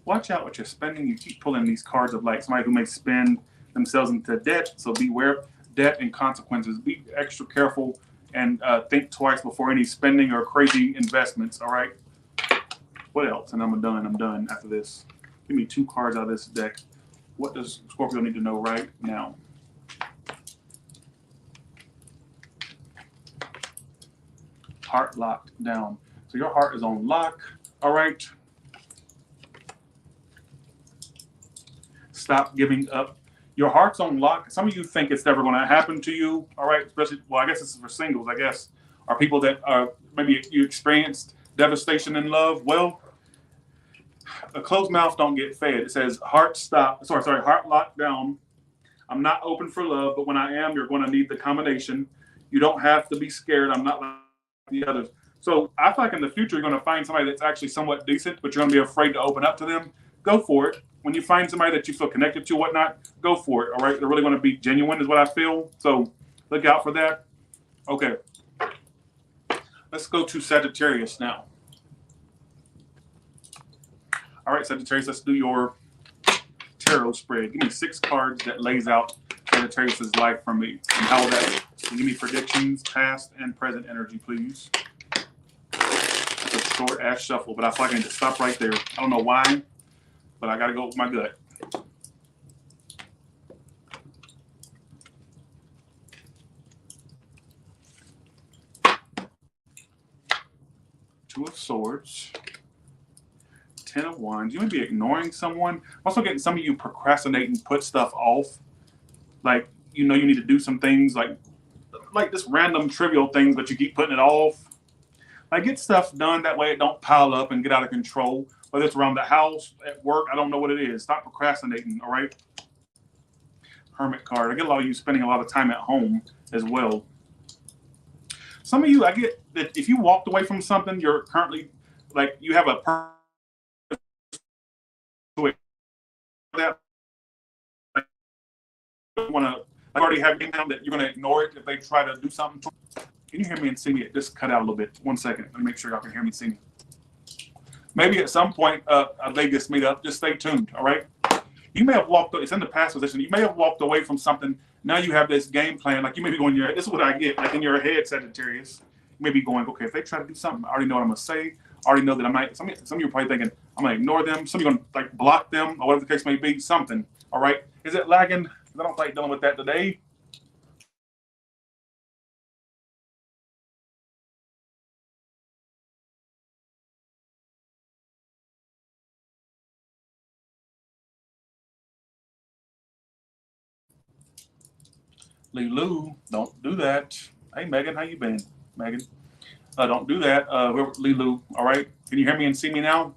Watch out what you're spending. You keep pulling these cards of like somebody who may spend themselves into debt. So beware debt and consequences. Be extra careful and think twice before any spending or crazy investments. All right. What else? And I'm done after this. Give me 2 cards out of this deck. What does Scorpio need to know right now? Heart locked down. So your heart is on lock. All right. Stop giving up. Your heart's on lock. Some of you think it's never going to happen to you. All right. Especially, well, I guess this is for singles, I guess. Or people that are maybe you experienced devastation in love. Well, a closed mouth don't get fed. It says heart locked down. I'm not open for love, but when I am, you're going to need the combination. You don't have to be scared. I'm not like the others. So I feel like in the future, you're going to find somebody that's actually somewhat decent, but you're going to be afraid to open up to them. Go for it. When you find somebody that you feel connected to, whatnot, go for it. All right. They're really going to be genuine is what I feel. So look out for that. Okay. Let's go to Sagittarius now. All right, Sagittarius, let's do your tarot spread. Give me 6 cards that lays out Sagittarius' life for me. And how will that give me predictions, past and present energy, please. That's a short ass shuffle, but I feel like I need to stop right there. I don't know why, but I got to go with my gut. Two of Swords. 10 of Wands. You may be ignoring someone. I'm also getting some of you procrastinate and put stuff off. Like, you know, you need to do some things like just random trivial things, but you keep putting it off. Like, get stuff done. That way it don't pile up and get out of control. Whether it's around the house, at work, I don't know what it is. Stop procrastinating, all right? Hermit card. I get a lot of you spending a lot of time at home as well. Some of you, I get that if you walked away from something, you're currently, like, you have a that want to already have game down that you're going to ignore it if they try to do something. Can you hear me and see me? It just cut out a little bit. 1 second. Let me make sure y'all can hear me and see me. Maybe at some point, a Vegas meetup. Just stay tuned. All right. You may have walked. It's in the past position. You may have walked away from something. Now you have this game plan. Like you may be going. This is what I get. Like in your head, Sagittarius. You may be going. Okay, if they try to do something, I already know what I'm going to say. I already know that I might. Some of you are probably thinking I'm going to ignore them. Some of you are going to like block them or whatever the case may be. Something. All right. Is it lagging? I don't like dealing with that today. Lulu, don't do that. Hey, Megan, how you been? Megan, don't do that. Lulu, all right? Can you hear me and see me now?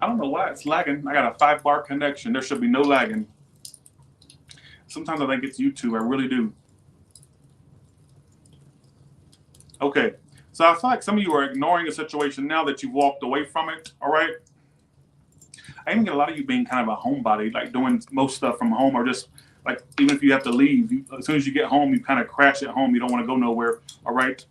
I don't know why it's lagging. I got a 5-bar connection. There should be no lagging. Sometimes I think it's YouTube. I really do. Okay. So I feel like some of you are ignoring a situation now that you've walked away from it. All right. I even get a lot of you being kind of a homebody, like doing most stuff from home, or just like even if you have to leave, as soon as you get home, you kind of crash at home. You don't want to go nowhere. All right.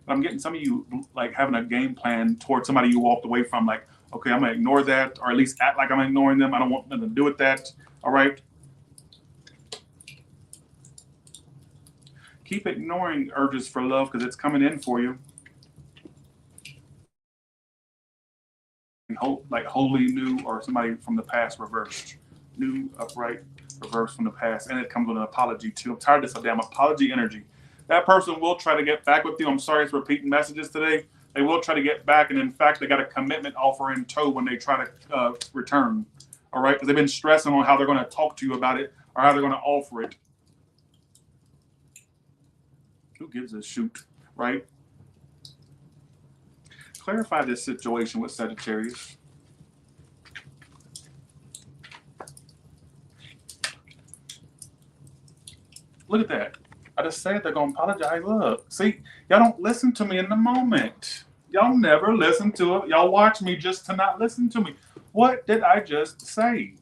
But I'm getting some of you like having a game plan towards somebody you walked away from, like, okay, I'm gonna ignore that, or at least act like I'm ignoring them. I don't want nothing to do with that. All right. Keep ignoring urges for love because it's coming in for you. Like wholly new, or somebody from the past reversed. New, upright, reversed from the past. And it comes with an apology too. I'm tired of this damn apology energy. That person will try to get back with you. I'm sorry it's repeating messages today. They will try to get back. And in fact, they got a commitment offer in tow when they try to return. All right. Because they've been stressing on how they're going to talk to you about it or how they're going to offer it. Who gives a shoot, right? Clarify this situation with Sagittarius. Look at that. I just said they're going to apologize. Look, see, y'all don't listen to me in the moment. Y'all never listen to it. Y'all watch me just to not listen to me. What did I just say?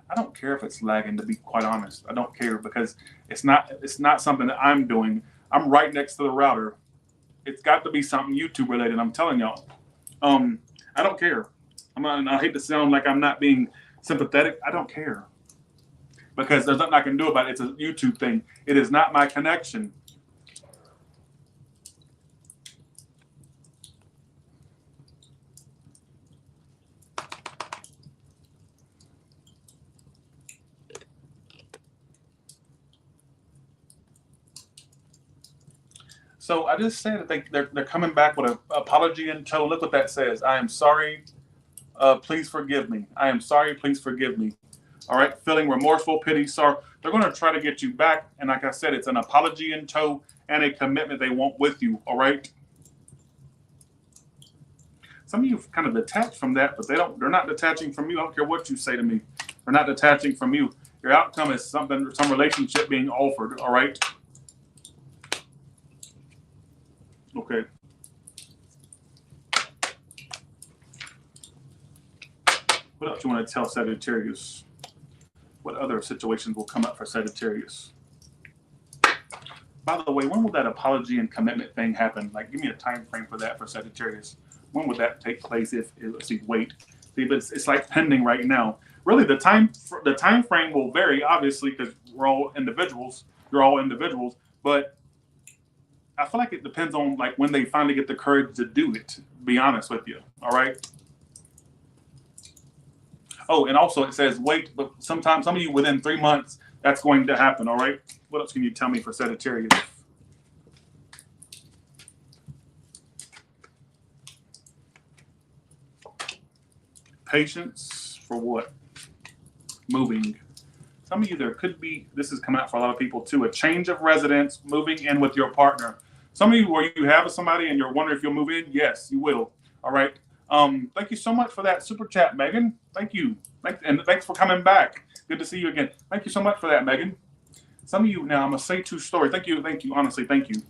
I don't care if it's lagging, to be quite honest. I don't care because it's not something that I'm doing. I'm right next to the router. It's got to be something YouTube related. I'm telling y'all. I don't care. I hate to sound like I'm not being sympathetic. I don't care. Because there's nothing I can do about it. It's a YouTube thing. It is not my connection. So I just said that they're coming back with an apology in tow. Look what that says. I am sorry. Please forgive me. I am sorry. Please forgive me. All right. Feeling remorseful, pity, sorrow. They're going to try to get you back. And like I said, it's an apology in tow and a commitment they want with you. All right. Some of you kind of detached from that, but they're not detaching from you. I don't care what you say to me. They're not detaching from you. Your outcome is some relationship being offered. All right. Okay. What else you want to tell Sagittarius? What other situations will come up for Sagittarius? By the way, when will that apology and commitment thing happen? Like, give me a time frame for that for Sagittarius. When would that take place? Let's see, wait. See, but it's like pending right now. Really, the time frame will vary, obviously, because we're all individuals. You're all individuals, but I feel like it depends on like when they finally get the courage to do it, to be honest with you. All right. Oh, and also it says wait, but sometimes some of you within 3 months, that's going to happen. All right. What else can you tell me for Sagittarius? Patience for what? Moving. Some of you, there could be, this is coming out for a lot of people too, a change of residence, moving in with your partner. Some of you, where you have somebody and you're wondering if you'll move in, yes, you will. All right. Thank you so much for that super chat, Megan. Thank you. And thanks for coming back. Good to see you again. Thank you so much for that, Megan. Some of you, now I'm going to say two stories. Thank you. Honestly, thank you.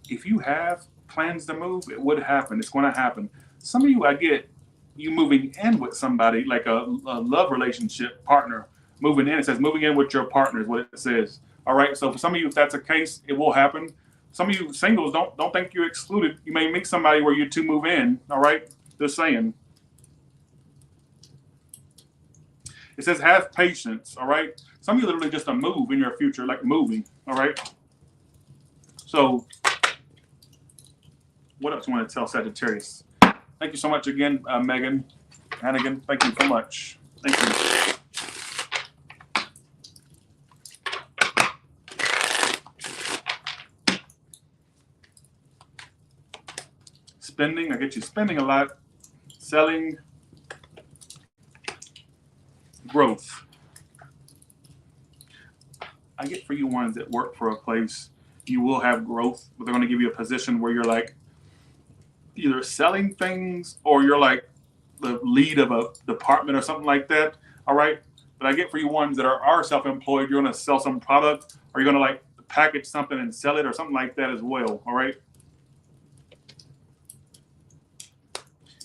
If you have plans to move, it would happen. It's going to happen. Some of you, I get you moving in with somebody, like a love relationship partner, moving in. It says moving in with your partner is what it says. All right. So for some of you, if that's the case, it will happen. Some of you singles, don't think you're excluded. You may meet somebody where you two move in. All right. Just saying. It says have patience. All right. Some of you literally just a move in your future, like moving. All right. So what else do you want to tell Sagittarius? Thank you so much again, Megan Hannigan. Thank you so much. Thank you. spending. I get you spending a lot, selling, growth. I get for you ones that work for a place, you will have growth, but they're going to give you a position where you're like either selling things or you're like the lead of a department or something like that. All right. But I get for you ones that are self-employed, you're going to sell some product or you're going to like package something and sell it or something like that as well. All right.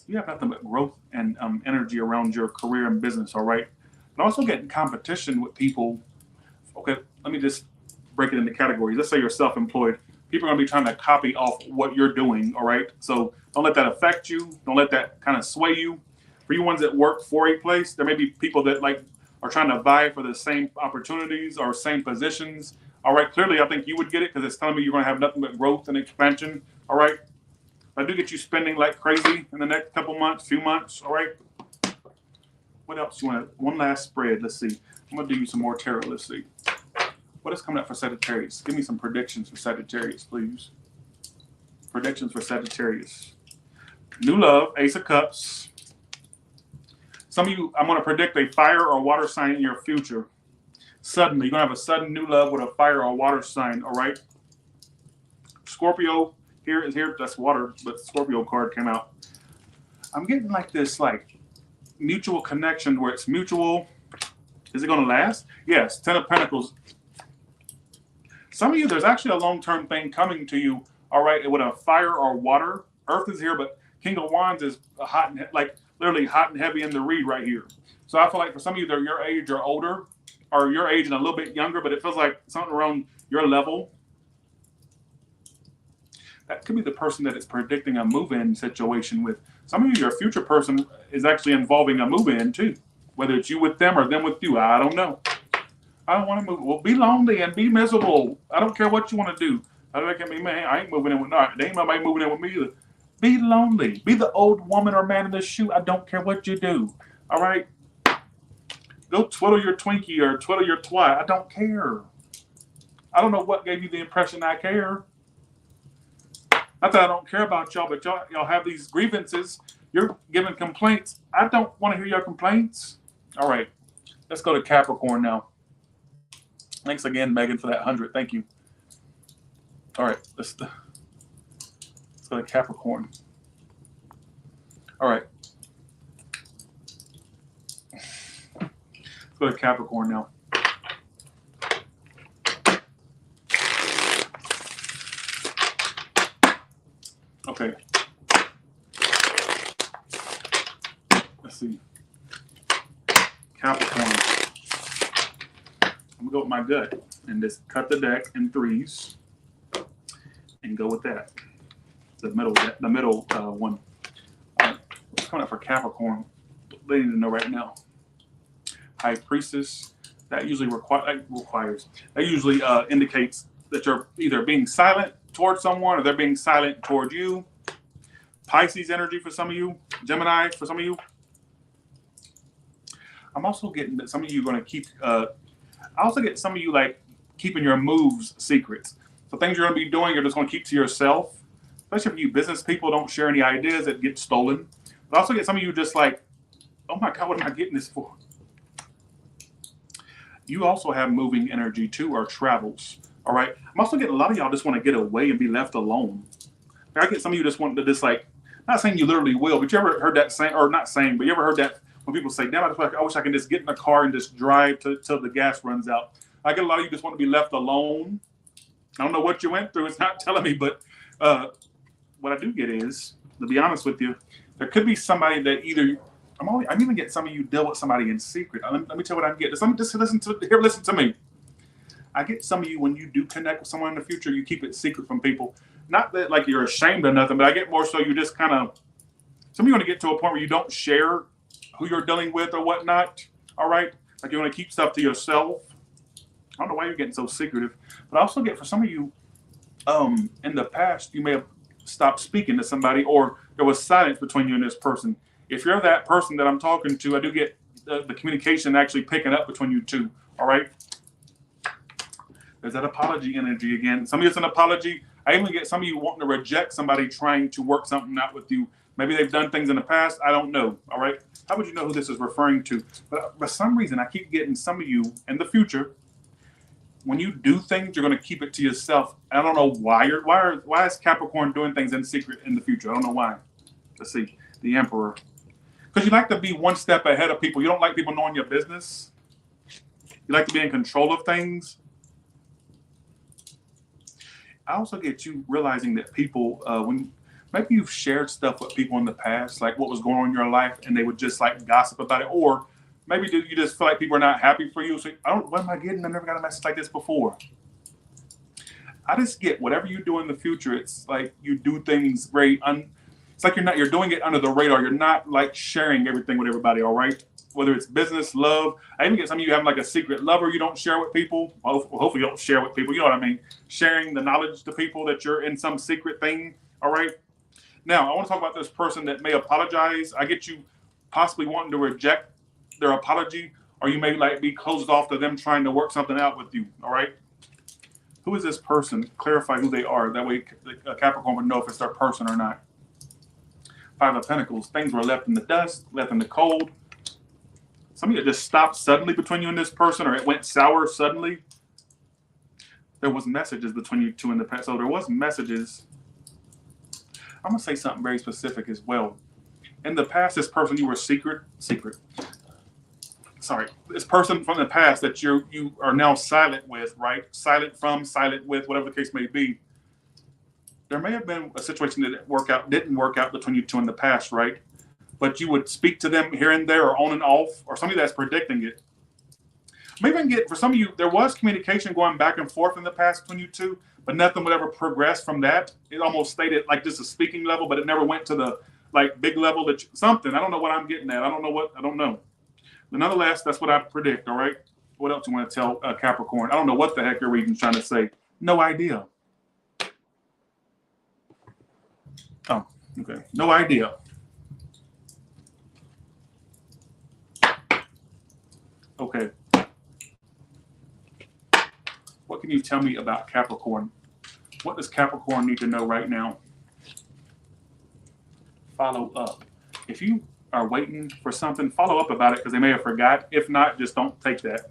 You have nothing but growth and energy around your career and business. All right. And also getting competition with people. Okay. Let me just break it into categories. Let's say you're self-employed. People are going to be trying to copy off what you're doing. All right. So don't let that affect you. Don't let that kind of sway you. For you ones that work for a place, there may be people that like are trying to vie for the same opportunities or same positions. All right. Clearly, I think you would get it because it's telling me you're going to have nothing but growth and expansion. All right. I do get you spending like crazy in the next couple months, few months. All right. What else you want? One last spread. Let's see. I'm going to do you some more tarot. Let's see. What is coming up for Sagittarius? Give me some predictions for Sagittarius, please. Predictions for Sagittarius. New love, Ace of Cups. Some of you, I'm going to predict a fire or water sign in your future. Suddenly, you're going to have a sudden new love with a fire or water sign, all right? Scorpio, here is here. That's water, but Scorpio card came out. I'm getting like this, like, mutual connection where it's mutual. Is it going to last? Yes, Ten of Pentacles. Some of you, there's actually a long-term thing coming to you, all right, with a fire or water. Earth is here, but King of Wands is hot and like literally hot and heavy in the read right here. So I feel like for some of you, they're your age or older, or your age and a little bit younger, but it feels like something around your level. That could be the person that is predicting a move-in situation with. Some of you, your future person is actually involving a move-in too, whether it's you with them or them with you. I don't know. I don't want to move. Well, be lonely and be miserable. I don't care what you want to do. I look at me, man, I ain't moving in with, no, they ain't nobody moving in with me either. Be lonely. Be the old woman or man in the shoe. I don't care what you do. All right? Go twiddle your Twinkie or twiddle your twat. I don't care. I don't know what gave you the impression I care. Not that I don't care about y'all, but y'all have these grievances. You're giving complaints. I don't want to hear your complaints. All right. Let's go to Capricorn now. Thanks again, Megan, for that 100. Thank you. All right, let's go to Capricorn. All right. Let's go to Capricorn now. Okay. Let's see. Capricorn. I'm gonna go with my gut and just cut the deck in threes and go with that. The middle one. What's coming up for Capricorn? They need to know right now. High Priestess. That usually indicates that you're either being silent towards someone or they're being silent toward you. Pisces energy for some of you. Gemini for some of you. I'm also getting that some of you are going to keep. I also get some of you like keeping your moves secrets. So things you're going to be doing, you're just going to keep to yourself. Especially for you business people, don't share any ideas that get stolen. But I also get some of you just like, oh my God, what am I getting this for? You also have moving energy too, or travels. All right. I'm also getting a lot of y'all just want to get away and be left alone. I get some of you just want to just like, not saying you literally will, but you ever heard that saying, or not saying, but you ever heard that when people say, damn, I wish I could just get in the car and just drive till the gas runs out. I get a lot of you just want to be left alone. I don't know what you went through. It's not telling me, but what I do get is, to be honest with you, there could be somebody that either, I'm even getting some of you deal with somebody in secret. Let me tell you what I'm getting. Just listen to me. I get some of you, when you do connect with someone in the future, you keep it secret from people. Not that like you're ashamed of nothing, but I get more so you just kind of, some of you want to get to a point where you don't share who you're dealing with or whatnot. All right. Like you want to keep stuff to yourself. I don't know why you're getting so secretive, but I also get for some of you, in the past, you may have stopped speaking to somebody or there was silence between you and this person. If you're that person that I'm talking to, I do get the communication actually picking up between you two. All right. There's that apology energy again. Some of you, it's an apology. I even get some of you wanting to reject somebody trying to work something out with you. Maybe they've done things in the past. I don't know. All right. How would you know who this is referring to? But for some reason, I keep getting some of you in the future. When you do things, you're going to keep it to yourself. I don't know why. Why is Capricorn doing things in secret in the future? I don't know why. Let's see. The Emperor. Because you like to be one step ahead of people. You don't like people knowing your business. You like to be in control of things. I also get you realizing that people, when maybe you've shared stuff with people in the past, like what was going on in your life, and they would just like gossip about it, or maybe you just feel like people are not happy for you. So what am I getting? I never got a message like this before. I just get whatever you do in the future. It's like you do things very it's like you're doing it under the radar. You're not like sharing everything with everybody. All right. Whether it's business, love. I even get some of you having like a secret lover you don't share with people. Well, hopefully you don't share with people. You know what I mean? Sharing the knowledge to people that you're in some secret thing. All right. Now, I want to talk about this person that may apologize. I get you possibly wanting to reject their apology, or you may like be closed off to them trying to work something out with you. All right. Who is this person? Clarify who they are. That way Capricorn would know if it's their person or not. Five of Pentacles. Things were left in the dust, left in the cold. Some of you just stopped suddenly between you and this person, or it went sour suddenly. There was messages between you two in the past. So there was messages. I'm going to say something very specific as well. In the past, this person you were secret. Sorry. This person from the past that you are now silent with, right? Silent from, silent with, whatever the case may be. There may have been a situation that didn't work out between you two in the past, right? But you would speak to them here and there, or on and off, or somebody that's predicting it. Maybe for some of you, there was communication going back and forth in the past between you two, but nothing would ever progress from that. It almost stayed at like just a speaking level, but it never went to the like big level that something. I don't know what I'm getting at. I don't know. But nonetheless, that's what I predict. All right. What else you want to tell Capricorn? I don't know what the heck your reading's trying to say. No idea. Oh, okay. No idea. Okay. What can you tell me about Capricorn? What does Capricorn need to know right now? Follow up. If you are waiting for something, follow up about it because they may have forgot. If not, just don't take that.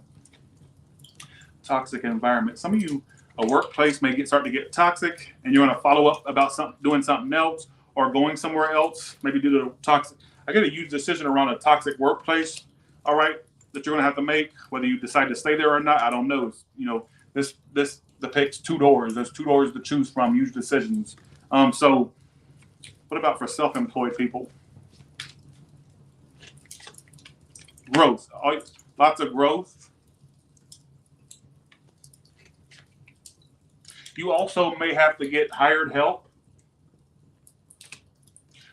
Toxic environment. Some of you, a workplace may start to get toxic, and you're going to follow up about doing something else or going somewhere else. Maybe due to toxic. I got a huge decision around a toxic workplace. All right. That you're going to have to make, whether you decide to stay there or not. I don't know. You know, this depicts two doors. There's two doors to choose from. Huge decisions. So, what about for self-employed people? Growth. Lots of growth. You also may have to get hired help.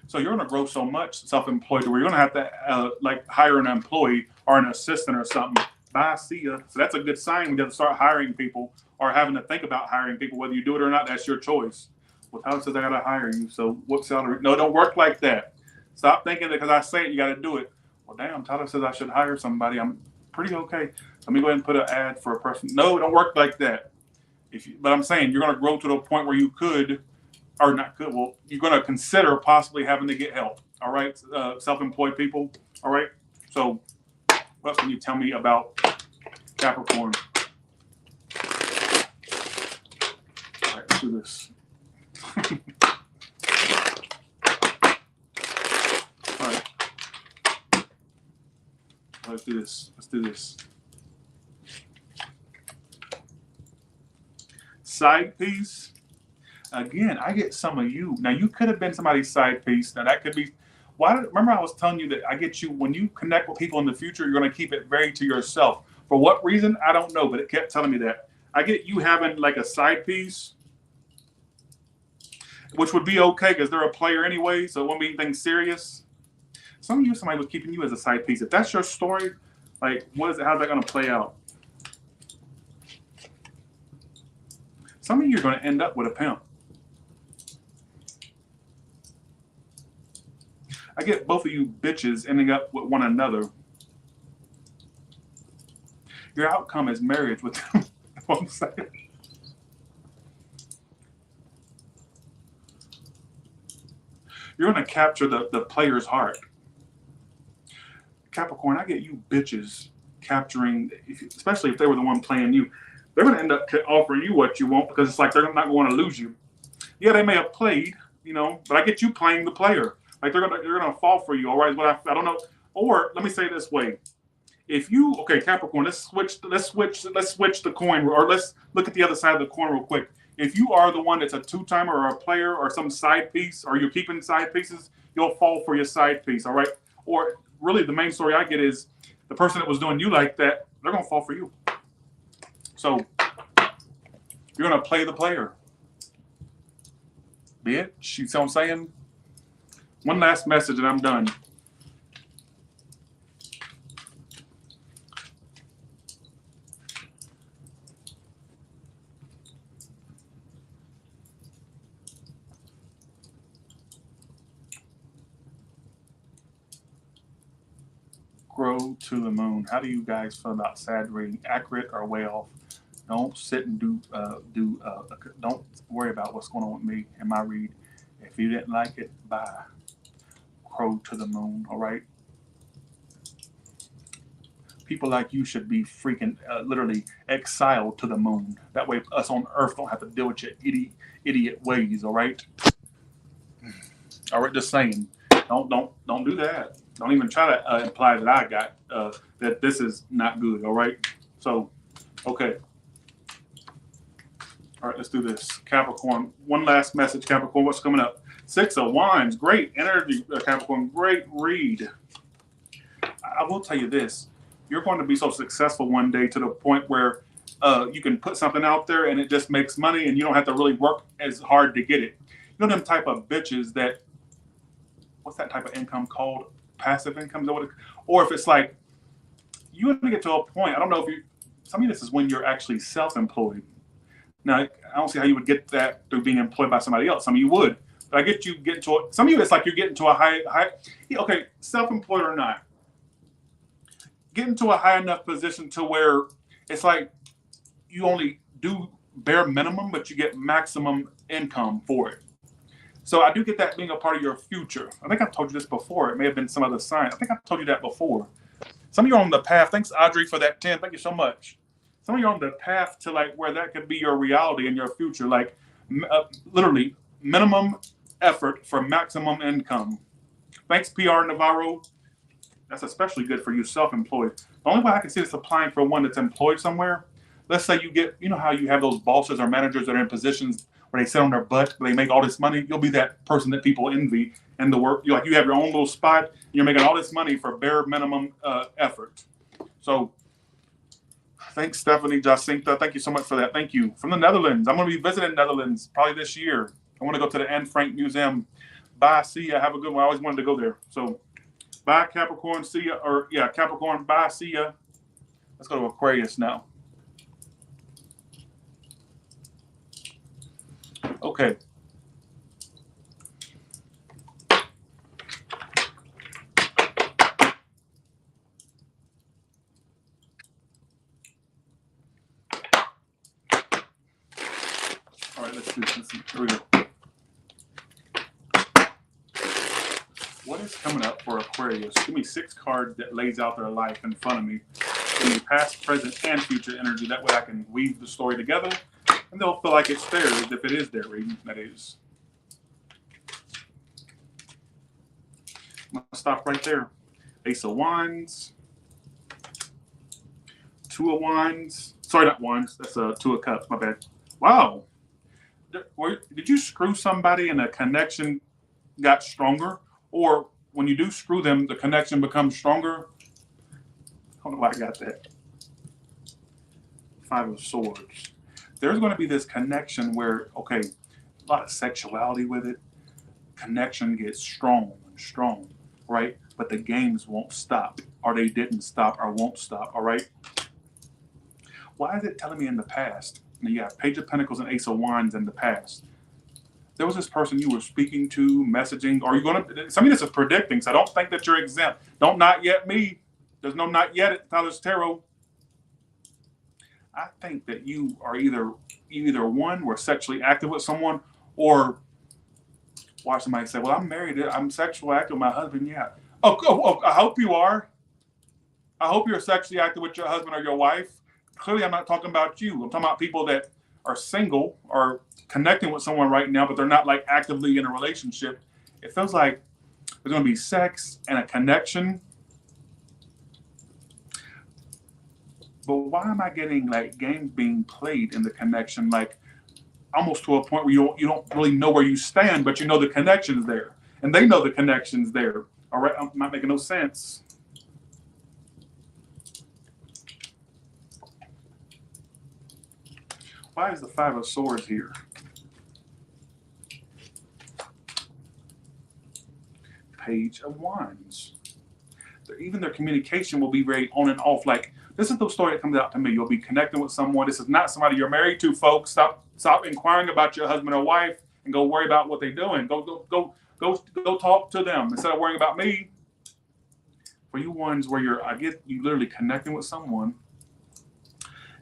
So you're going to grow so much self-employed where you're going to have to like hire an employee or an assistant or something. Bye, see ya. So that's a good sign. We have to start hiring people or having to think about hiring people. Whether you do it or not, that's your choice. Well, Tyler says I got to hire you. So what salary? No, don't work like that. Stop thinking that because I say it, you got to do it. Well, damn, Tyler says I should hire somebody. I'm pretty okay. Let me go ahead and put an ad for a person. No, don't work like that. But I'm saying you're going to grow to the point where you could. Or not good. Well, you're going to consider possibly having to get help. All right, self-employed people. All right. So, what else can you tell me about Capricorn? All right, let's do this. All right. Let's do this. Let's do this. Side piece. Again, I get some of you. Now, you could have been somebody's side piece. Now, that could be. Remember I was telling you that I get you, when you connect with people in the future, you're going to keep it very to yourself. For what reason? I don't know, but it kept telling me that. I get you having like a side piece, which would be okay because they're a player anyway, so it won't be anything serious. Some of you, somebody was keeping you as a side piece. If that's your story, like, how's that going to play out? Some of you are going to end up with a pimp. I get both of you bitches ending up with one another. Your outcome is marriage with them. What I'm saying. You're going to capture the player's heart. Capricorn, I get you bitches capturing, especially if they were the one playing you. They're going to end up offering you what you want because it's like they're not going to lose you. Yeah, they may have played, you know, but I get you playing the player. Like they're gonna fall for you. All right, but I don't know. Or let me say it this way: if you Capricorn, let's switch the coin, or let's look at the other side of the coin real quick. If you are the one that's a two-timer or a player or some side piece, or you're keeping side pieces, you'll fall for your side piece. All right. Or really, the main story I get is the person that was doing you like that, they're gonna fall for you. So you're gonna play the player. Bitch, you see what I'm saying? One last message and I'm done. Grow to the moon. How do you guys feel about Sag reading? Accurate or way off? Don't sit and don't worry about what's going on with me and my read. If you didn't like it, bye. Crow to the moon, all right? People like you should be freaking literally exiled to the moon. That way us on Earth don't have to deal with your idiot ways, all right? All right, just saying. Don't do that. Don't even try to imply that I got that this is not good, all right? So, okay. All right, let's do this. Capricorn, one last message. Capricorn, what's coming up? 6 of Wands, great energy, Capricorn, great read. I will tell you this. You're going to be so successful one day to the point where you can put something out there and it just makes money and you don't have to really work as hard to get it. You know them type of bitches that, what's that type of income called? Passive income? Or if it's like, you have to get to a point, I don't know if you, some of this is when you're actually self-employed. Now, I don't see how you would get that through being employed by somebody else. Some of you would. But I get you getting to a, some of you, it's like you're getting to a high, okay, self-employed or not, getting to a high enough position to where it's like you only do bare minimum, but you get maximum income for it. So I do get that being a part of your future. I think I've told you this before. It may have been some other sign. I think I've told you that before. Some of you are on the path. Thanks, Audrey, for that 10. Thank you so much. Some of you are on the path to like where that could be your reality in your future. Like literally minimum effort for maximum income. Thanks, PR Navarro. That's especially good for you self-employed. The only way I can see this applying for one that's employed somewhere, let's say you get, you know how you have those bosses or managers that are in positions where they sit on their butt, they make all this money. You'll be that person that people envy in the work. You have your own little spot, and you're making all this money for bare minimum effort. So thanks, Stephanie Jacinta. Thank you so much for that. Thank you. From the Netherlands. I'm going to be visiting Netherlands probably this year. I want to go to the Anne Frank Museum. Bye. See ya. Have a good one. I always wanted to go there. So bye, Capricorn. See ya. Or yeah, Capricorn. Bye. See ya. Let's go to Aquarius now. Okay. All right, let's do this. Here we go. What is coming up for Aquarius? Give me 6 cards that lays out their life in front of me. Give me past, present, and future energy. That way I can weave the story together. And they'll feel like it's theirs if it is their reading, that is. I'm going to stop right there. Ace of Wands. 2 of Wands. Sorry, not Wands. That's a 2 of Cups. My bad. Wow. Did you screw somebody and the connection got stronger? Or when you do screw them, the connection becomes stronger? I don't know why I got that. 5 of Swords. There's going to be this connection where, okay, a lot of sexuality with it. Connection gets strong and strong, right? But the games won't stop, or they didn't stop, or won't stop, all right? Why is it telling me in the past? Now you have Page of Pentacles and Ace of Wands in the past. There was this person you were speaking to, messaging, or you're going to, some of this is predicting, so don't think that you're exempt. Don't not yet me. There's no not yet at Tyler's Tarot. I think that you are either one were sexually active with someone, or watch somebody say, well, I'm married. I'm sexually active with my husband. Yeah. Oh, I hope you are. I hope you're sexually active with your husband or your wife. Clearly, I'm not talking about you. I'm talking about people that are single or connecting with someone right now, but they're not like actively in a relationship. It feels like there's going to be sex and a connection. But why am I getting like games being played in the connection, like almost to a point where you don't really know where you stand, but you know the connection's there, and they know the connection's there. All right, I'm not making no sense. Why is the Five of Swords here? Page of Wands. Even their communication will be very on and off. Like, this is the story that comes out to me. You'll be connecting with someone. This is not somebody you're married to, folks. Stop inquiring about your husband or wife and go worry about what they're doing. Go talk to them instead of worrying about me. For you ones where you literally connecting with someone,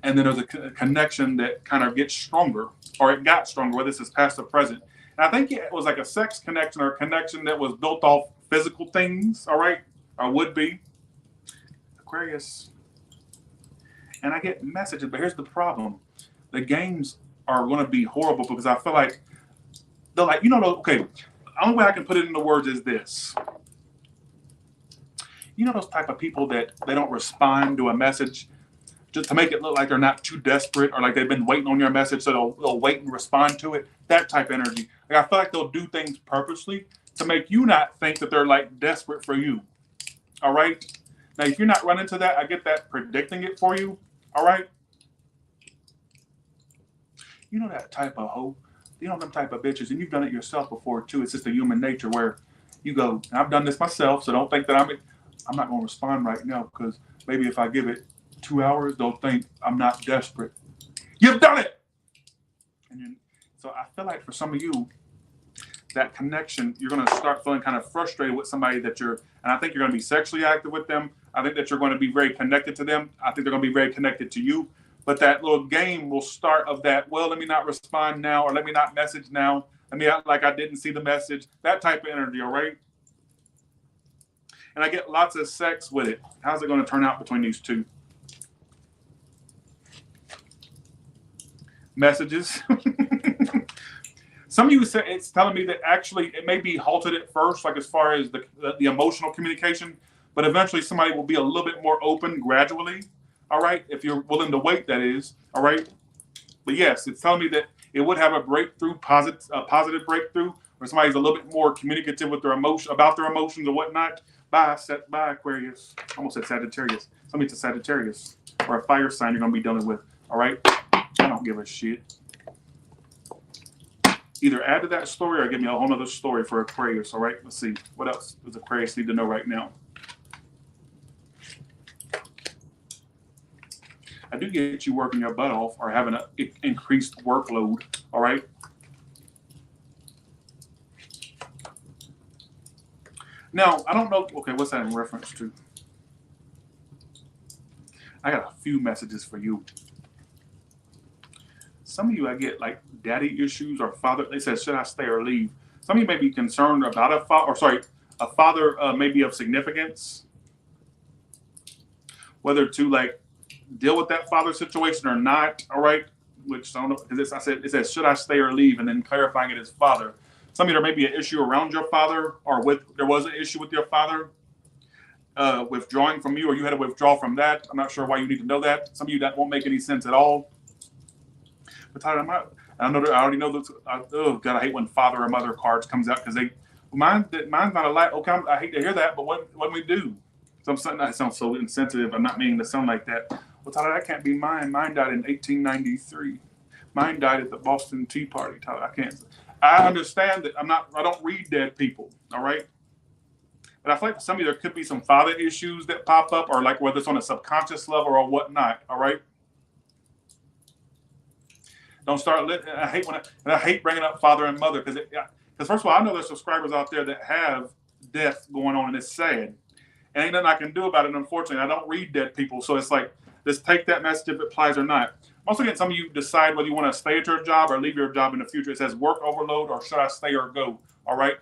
and then there's a connection that kind of gets stronger, or it got stronger, whether this is past or present. And I think it was like a sex connection or a connection that was built off physical things, all right, or would be. Aquarius. And I get messages, but here's the problem. The games are going to be horrible because I feel like they're like, okay, the only way I can put it into words is this. You know those type of people that they don't respond to a message just to make it look like they're not too desperate or like they've been waiting on your message, so they'll wait and respond to it. That type of energy. Like I feel like they'll do things purposely to make you not think that they're like desperate for you. All right? Now, if you're not running into that, I get that predicting it for you. All right? You know that type of hoe. You know them type of bitches, and you've done it yourself before too. It's just a human nature where you go, I've done this myself, so don't think that I'm not going to respond right now because maybe if I give it 2 hours, they'll think I'm not desperate. You've done it! So I feel like for some of you, that connection, you're going to start feeling kind of frustrated with somebody and I think you're going to be sexually active with them. I think that you're going to be very connected to them. I think they're going to be very connected to you. But that little game will start of that, well, let me not respond now, or let me not message now. Let me act like I didn't see the message. That type of energy, all right? And I get lots of sex with it. How's it going to turn out between these two? Messages. Some of you say it's telling me that actually it may be halted at first, like as far as the emotional communication, but eventually somebody will be a little bit more open gradually. All right, if you're willing to wait, that is. All right, but yes, it's telling me that it would have a breakthrough, positive breakthrough, where somebody's a little bit more communicative with their about their emotions or whatnot. Bye, Aquarius. I almost said Sagittarius. Somebody to Sagittarius or a fire sign you're going to be dealing with. All right, I don't give a shit. Either add to that story or give me a whole other story for Aquarius. All right, let's see. What else does Aquarius need to know right now? I do get you working your butt off or having an increased workload. All right. Now, I don't know. Okay, what's that in reference to? I got a few messages for you. Some of you, I get like daddy issues or father. They said, should I stay or leave? Some of you may be concerned about a father maybe of significance, whether to like deal with that father situation or not. All right, which I don't know because it says should I stay or leave, and then clarifying it as father. Some of you there may be an issue around your father, or there was an issue with your father withdrawing from you, or you had to withdraw from that. I'm not sure why you need to know that. Some of you that won't make any sense at all. But Tyler, I already know this. Oh God, I hate when father or mother cards comes out because mine's not a lot. Okay, I hate to hear that, but what do we do? That sounds so insensitive. I'm not meaning to sound like that. Well, Tyler, that can't be mine. Mine died in 1893. Mine died at the Boston Tea Party. Tyler, I can't. I understand that I don't read dead people. All right. But I feel like for some of you, there could be some father issues that pop up, or like whether it's on a subconscious level or whatnot. All right. Don't start. I hate bringing up father and mother because first of all, I know there's subscribers out there that have death going on, and it's sad. And ain't nothing I can do about it. Unfortunately, I don't read dead people, so it's like just take that message if it applies or not. Also, getting some of you decide whether you want to stay at your job or leave your job in the future. It says work overload or should I stay or go? All right.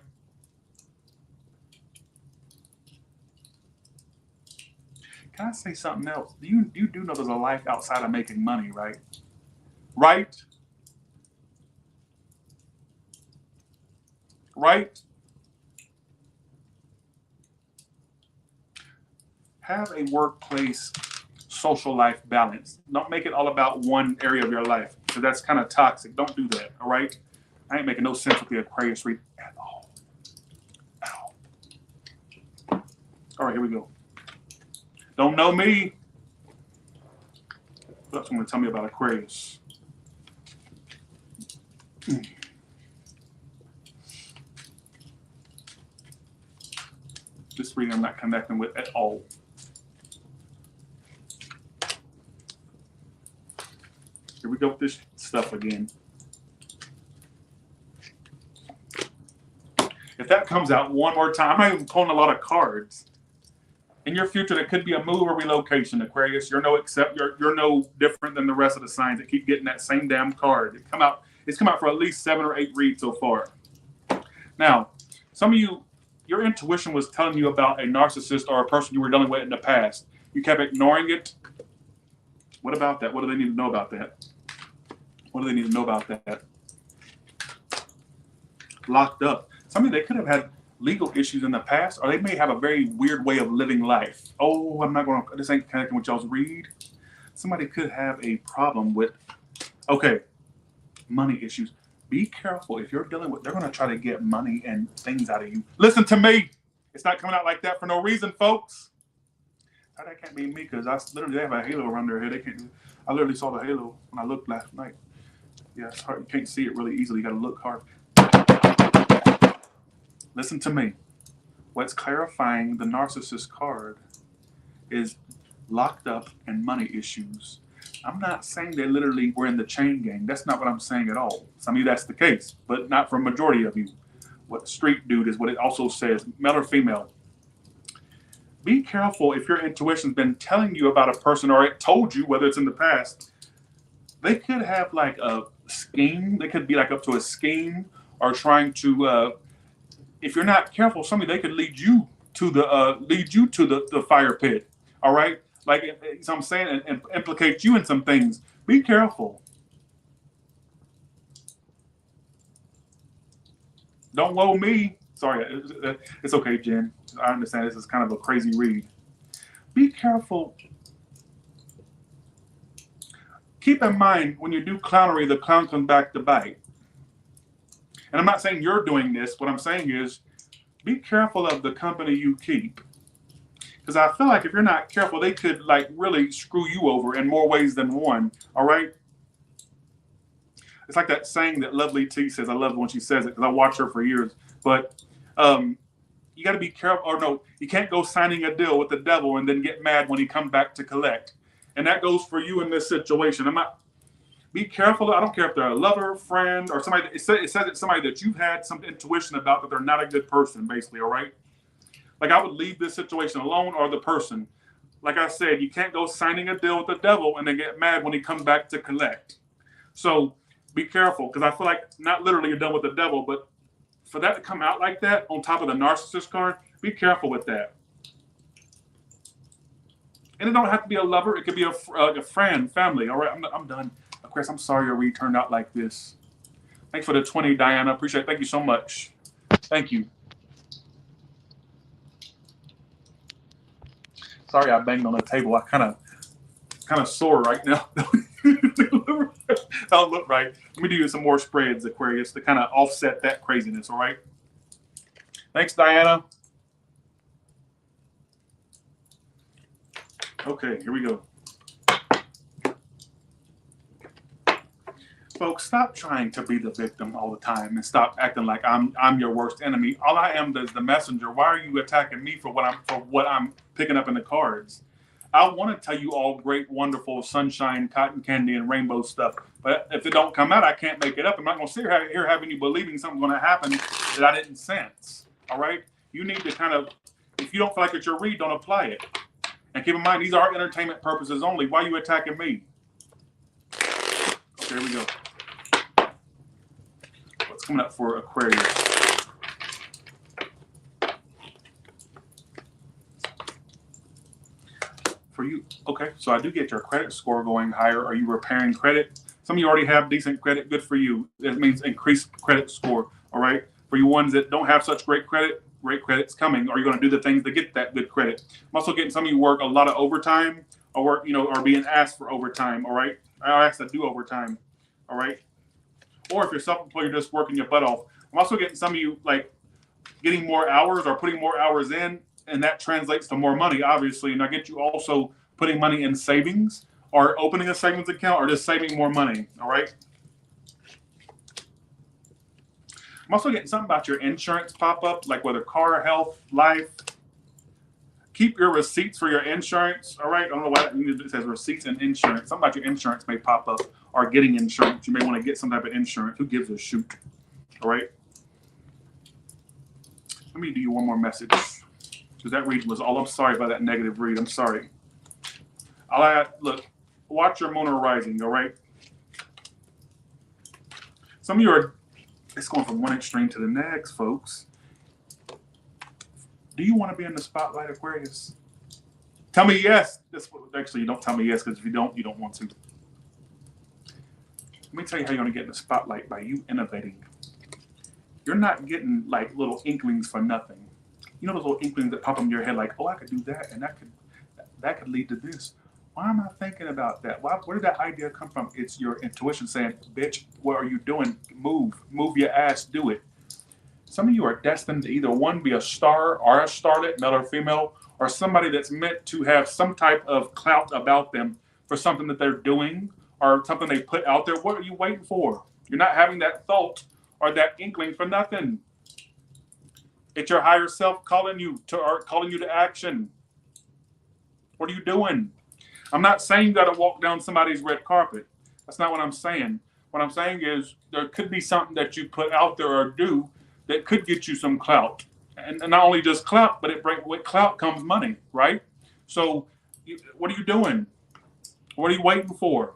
Can I say something else? You do know there's a life outside of making money, right? Right? Right? Have a workplace social life balance. Don't make it all about one area of your life, because that's kind of toxic. Don't do that, all right? I ain't making no sense with the Aquarius read at all. At all. All right, here we go. Don't know me. What else you want to tell me about Aquarius? This reading I'm not connecting with at all. Here we go with this stuff again. If that comes out one more time, I'm not even pulling a lot of cards. In your future, there could be a move or relocation, Aquarius. You're no different than the rest of the signs that keep getting that same damn card. It's come out for at least 7 or 8 reads so far. Now, some of you, your intuition was telling you about a narcissist or a person you were dealing with in the past. You kept ignoring it. What about that? What do they need to know about that? What do they need to know about that? Locked up. Some of you, they could have had legal issues in the past, or they may have a very weird way of living life. Oh, I'm not going to, this ain't connecting with y'all's read. Somebody could have a problem with, okay, money issues. Be careful if you're dealing with, they're going to try to get money and things out of you. Listen to me. It's not coming out like that for no reason, folks. That can't be me, because they have a halo around their head. They can't. I literally saw the halo when I looked last night. Yeah, it's hard. You can't see it really easily. You got to look hard. Listen to me. What's clarifying the narcissist card is locked up and money issues. I'm not saying they literally were in the chain gang. That's not what I'm saying at all. Some of you, that's the case, but not for a majority of you. What street dude is what it also says, male or female. Be careful if your intuition's been telling you about a person, or it told you, whether it's in the past. They could have like a scheme. They could be like up to a scheme, or trying to, if you're not careful, somebody, they could lead you to the fire pit. All right, like so I'm saying, and implicate you in some things. Be careful. Don't woe me. Sorry, it's okay, Jen. I understand this is kind of a crazy read. Be careful. Keep in mind, when you do clownery, the clown comes back to bite. And I'm not saying you're doing this. What I'm saying is, be careful of the company you keep. Because I feel like if you're not careful, they could like really screw you over in more ways than one. All right? It's like that saying that Lovely T says. I love it when she says it, because I watched her for years. But you got to be careful. Or no, you can't go signing a deal with the devil and then get mad when he comes back to collect. And that goes for you in this situation. Be careful. I don't care if they're a lover, friend, or somebody. It says it's somebody that you've had some intuition about that they're not a good person, basically. All right. Like, I would leave this situation alone, or the person. Like I said, you can't go signing a deal with the devil and then get mad when he comes back to collect. So be careful, because I feel like not literally you're done with the devil, but for that to come out like that on top of the narcissist card, be careful with that. And it don't have to be a lover. It could be a friend, family. All right, I'm done. Chris, I'm sorry your read turned out like this. Thanks for the 20, Diana. Appreciate it. Thank you so much. Thank you. Sorry I banged on the table. I kind of sore right now. Don't look right. Let me do you some more spreads, Aquarius, to kind of offset that craziness, all right? Thanks, Diana. Okay, here we go. Folks, stop trying to be the victim all the time and stop acting like I'm your worst enemy. All I am is the messenger. Why are you attacking me for what I'm picking up in the cards? I want to tell you all great, wonderful sunshine, cotton candy, and rainbow stuff. But if it don't come out, I can't make it up. I'm not going to sit here having you believing something's going to happen that I didn't sense. All right? You need to kind of, if you don't feel like it's your read, don't apply it. And keep in mind, these are entertainment purposes only. Why are you attacking me? Here we go. What's coming up for Aquarius? For you, okay, so I do get your credit score going higher. Are you repairing credit? Some of you already have decent credit. Good for you. That means increased credit score, all right? For you ones that don't have such great credit's coming. Are you going to do the things to get that good credit? I'm also getting some of you work a lot of overtime or work, or being asked for overtime, all right? I asked to do overtime, all right? Or if you're self-employed, you're just working your butt off. I'm also getting some of you like getting more hours or putting more hours in, and that translates to more money, obviously. And I get you also putting money in savings or opening a savings account or just saving more money, all right? I'm also getting something about your insurance pop up, like whether car, health, life. Keep your receipts for your insurance, all right? I don't know why it says receipts and insurance. Something about your insurance may pop up or getting insurance. You may want to get some type of insurance. Who gives a shoot, all right? Let me do you one more message because that reading was all. I'm sorry about that negative read. I'm sorry. Look, watch your moon rising, all right? Some of you are, it's going from one extreme to the next, folks. Do you want to be in the spotlight, Aquarius? Tell me yes. Actually, you don't tell me yes, because if you don't want to. Let me tell you how you're going to get in the spotlight by you innovating. You're not getting like little inklings for nothing. You know those little inklings that pop in your head like, oh, I could do that, and that could lead to this. Why am I thinking about that? Where did that idea come from? It's your intuition saying, bitch, what are you doing? Move your ass, do it. Some of you are destined to either one, be a star or a starlet, male or female, or somebody that's meant to have some type of clout about them for something that they're doing or something they put out there. What are you waiting for? You're not having that thought or that inkling for nothing. It's your higher self calling you to action. What are you doing? I'm not saying you got to walk down somebody's red carpet. That's not what I'm saying. What I'm saying is there could be something that you put out there or do that could get you some clout. And not only just clout, but with clout comes money, right? So what are you doing? What are you waiting for?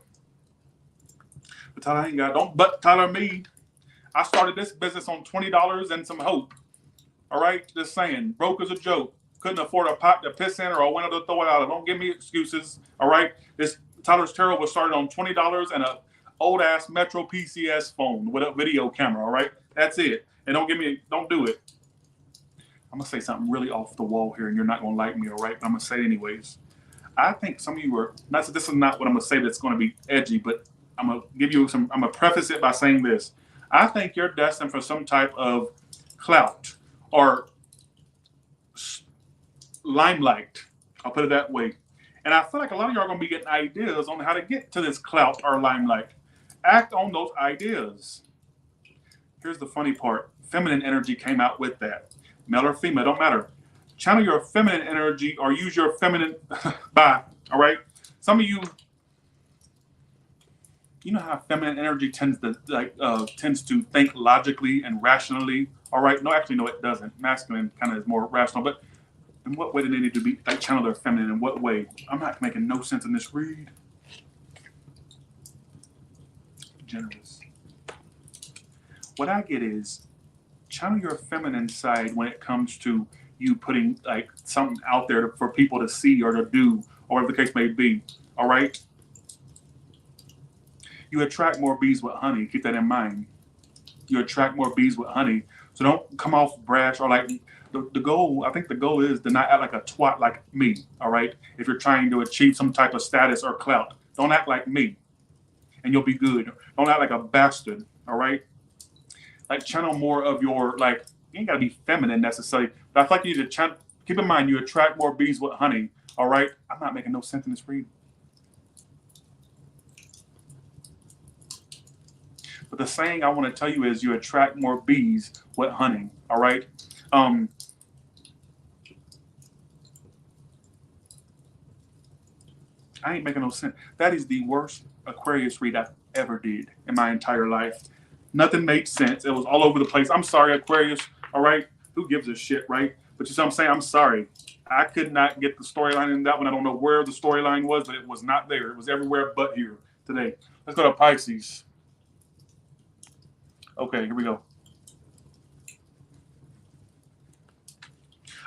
But Tyler, I ain't got, don't but Tyler me. I started this business on $20 and some hope. All right? Just saying, broke as a joke. Couldn't afford a pot to piss in or a window to throw it out of. Don't give me excuses. All right? This Tyler's Tarot was started on $20 and a old ass Metro PCS phone with a video camera. All right? That's it. And don't do it. I'm gonna say something really off the wall here, and you're not gonna like me, all right? But I'm gonna say it anyways. I think some of you are not. This is not what I'm gonna say that's gonna be edgy, but I'm gonna give you some. I'm gonna preface it by saying this. I think you're destined for some type of clout or limelight. I'll put it that way. And I feel like a lot of you are gonna be getting ideas on how to get to this clout or limelight. Act on those ideas. Here's the funny part. Feminine energy came out with that. Male or female, don't matter. Channel your feminine energy or use your feminine bye, all right? Some of you know how feminine energy tends to think logically and rationally, all right? No, actually, no, it doesn't. Masculine kind of is more rational, but in what way do they need to be channel their feminine? In what way? I'm not making no sense in this read. Generous. What I get is channel your feminine side when it comes to you putting like something out there for people to see or to do, or whatever the case may be. All right. You attract more bees with honey. Keep that in mind. You attract more bees with honey. So don't come off brash or like the goal. I think the goal is to not act like a twat like me. All right. If you're trying to achieve some type of status or clout, don't act like me, and you'll be good. Don't act like a bastard. All right. Like channel more of your you ain't gotta be feminine necessarily, but I feel like you need to keep in mind you attract more bees with honey. All right, I'm not making no sense in this read. But the saying I want to tell you is you attract more bees with honey. All right. I ain't making no sense. That is the worst Aquarius read I've ever did in my entire life. Nothing made sense. It was all over the place. I'm sorry, Aquarius. All right. Who gives a shit, right? But you see what I'm saying? I'm sorry. I could not get the storyline in that one. I don't know where the storyline was, but it was not there. It was everywhere but here today. Let's go to Pisces. Okay, here we go.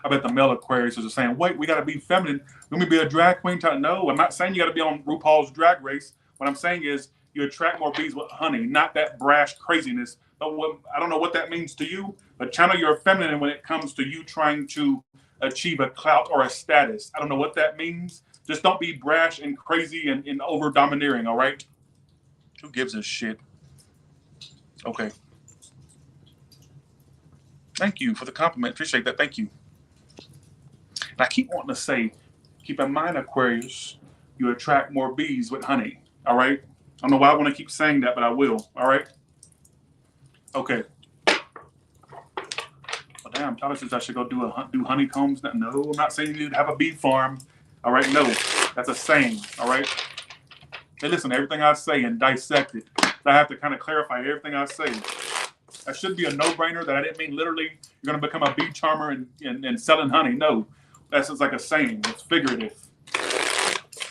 I bet the male Aquarius is saying, wait, we got to be feminine. Let me be a drag queen. No, I'm not saying you got to be on RuPaul's Drag Race. What I'm saying is you attract more bees with honey, not that brash craziness. But I don't know what that means to you, but channel your feminine when it comes to you trying to achieve a clout or a status. I don't know what that means. Just don't be brash and crazy and over domineering, all right? Who gives a shit? Okay. Thank you for the compliment. Appreciate that. Thank you. And I keep wanting to say, keep in mind, Aquarius, you attract more bees with honey. All right? I don't know why I want to keep saying that, but I will. All right? Okay. Well, damn, Tyler says I should go do honeycombs. No, I'm not saying you need to have a bee farm. All right? No, that's a saying. All right? Hey, listen to everything I say and dissect it. I have to kind of clarify everything I say. That should be a no-brainer that I didn't mean literally you're going to become a bee charmer and selling honey. No, that's just like a saying. It's figurative.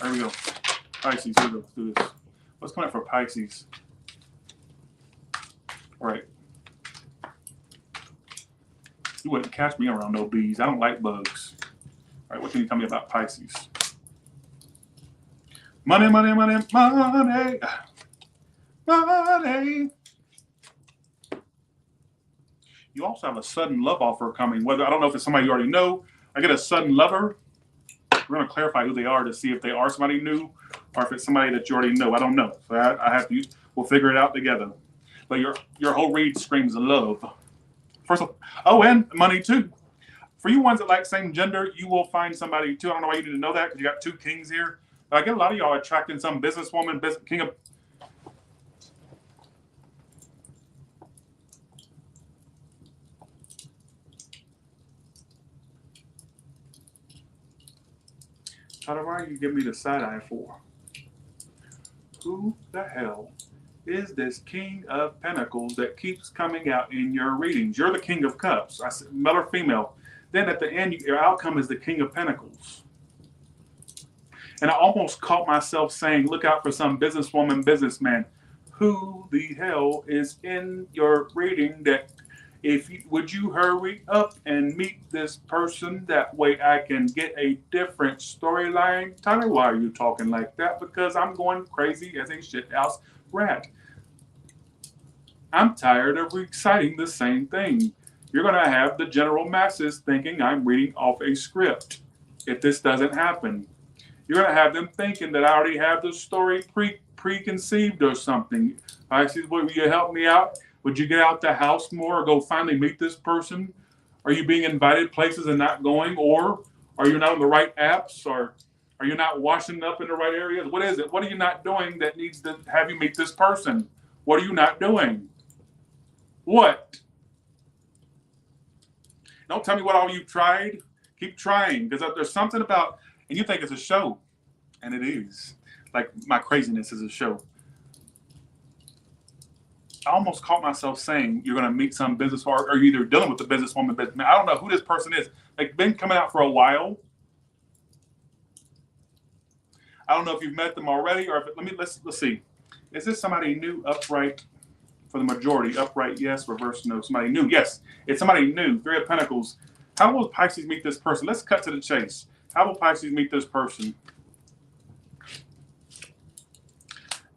There we go. Pisces, here we go. Let's do this. What's coming up for Pisces? All right. You wouldn't catch me around no bees. I don't like bugs. All right, what can you tell me about Pisces? Money, money, money, money. Money. You also have a sudden love offer coming. Whether I don't know if it's somebody you already know. I get a sudden lover. We're going to clarify who they are to see if they are somebody new or if it's somebody that you already know. I don't know. So I have to. We'll figure it out together. But your whole read screams love. First of all, and money too. For you ones that like same gender, you will find somebody too. I don't know why you need to know that because you got two kings here. But I get a lot of y'all attracting some businesswoman, king of. Why are you giving me the side eye for? Who the hell is this King of Pentacles that keeps coming out in your readings? You're the King of Cups. I said male or female. Then at the end, your outcome is the King of Pentacles. And I almost caught myself saying, look out for some businesswoman, businessman. Who the hell is in your reading that would you hurry up and meet this person? That way I can get a different storyline. Tyler, why are you talking like that? Because I'm going crazy as a shithouse rat. I'm tired of reciting the same thing. You're going to have the general masses thinking I'm reading off a script if this doesn't happen. You're going to have them thinking that I already have the story preconceived or something. Pisces, will you help me out? Would you get out the house more or go finally meet this person? Are you being invited places and not going? Or are you not on the right apps? Or are you not washing up in the right areas? What is it? What are you not doing that needs to have you meet this person? What are you not doing? What? Don't tell me what all you've tried. Keep trying because there's something about, and you think it's a show, and it is. Like my craziness is a show. I almost caught myself saying you're going to meet some business or you're either dealing with the businesswoman, businessman. I don't know who this person is. They've been coming out for a while. I don't know if you've met them already or if let's see. Is this somebody new, upright? For the majority, upright, yes. Reverse, no. Somebody new, yes. It's somebody new. Three of Pentacles. How will Pisces meet this person? Let's cut to the chase. How will Pisces meet this person?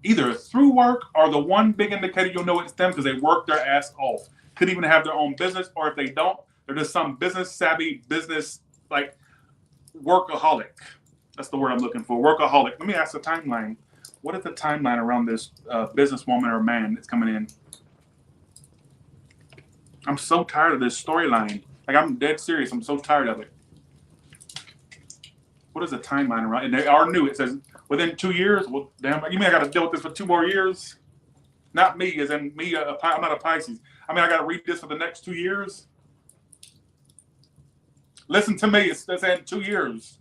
Either through work or the one big indicator you'll know it's them because they work their ass off. Could even have their own business, or if they don't, they're just some business savvy, business like workaholic. That's the word I'm looking for, workaholic. Let me ask the timeline. What is the timeline around this businesswoman or man that's coming in? I'm so tired of this storyline. Like, I'm dead serious. I'm so tired of it. What is the timeline around? And they are new. It says within 2 years. Well, damn, you mean I got to deal with this for 2 more years? Not me, as in me. I'm not a Pisces. I mean, I got to read this for the next 2 years. Listen to me. It's saying 2 years.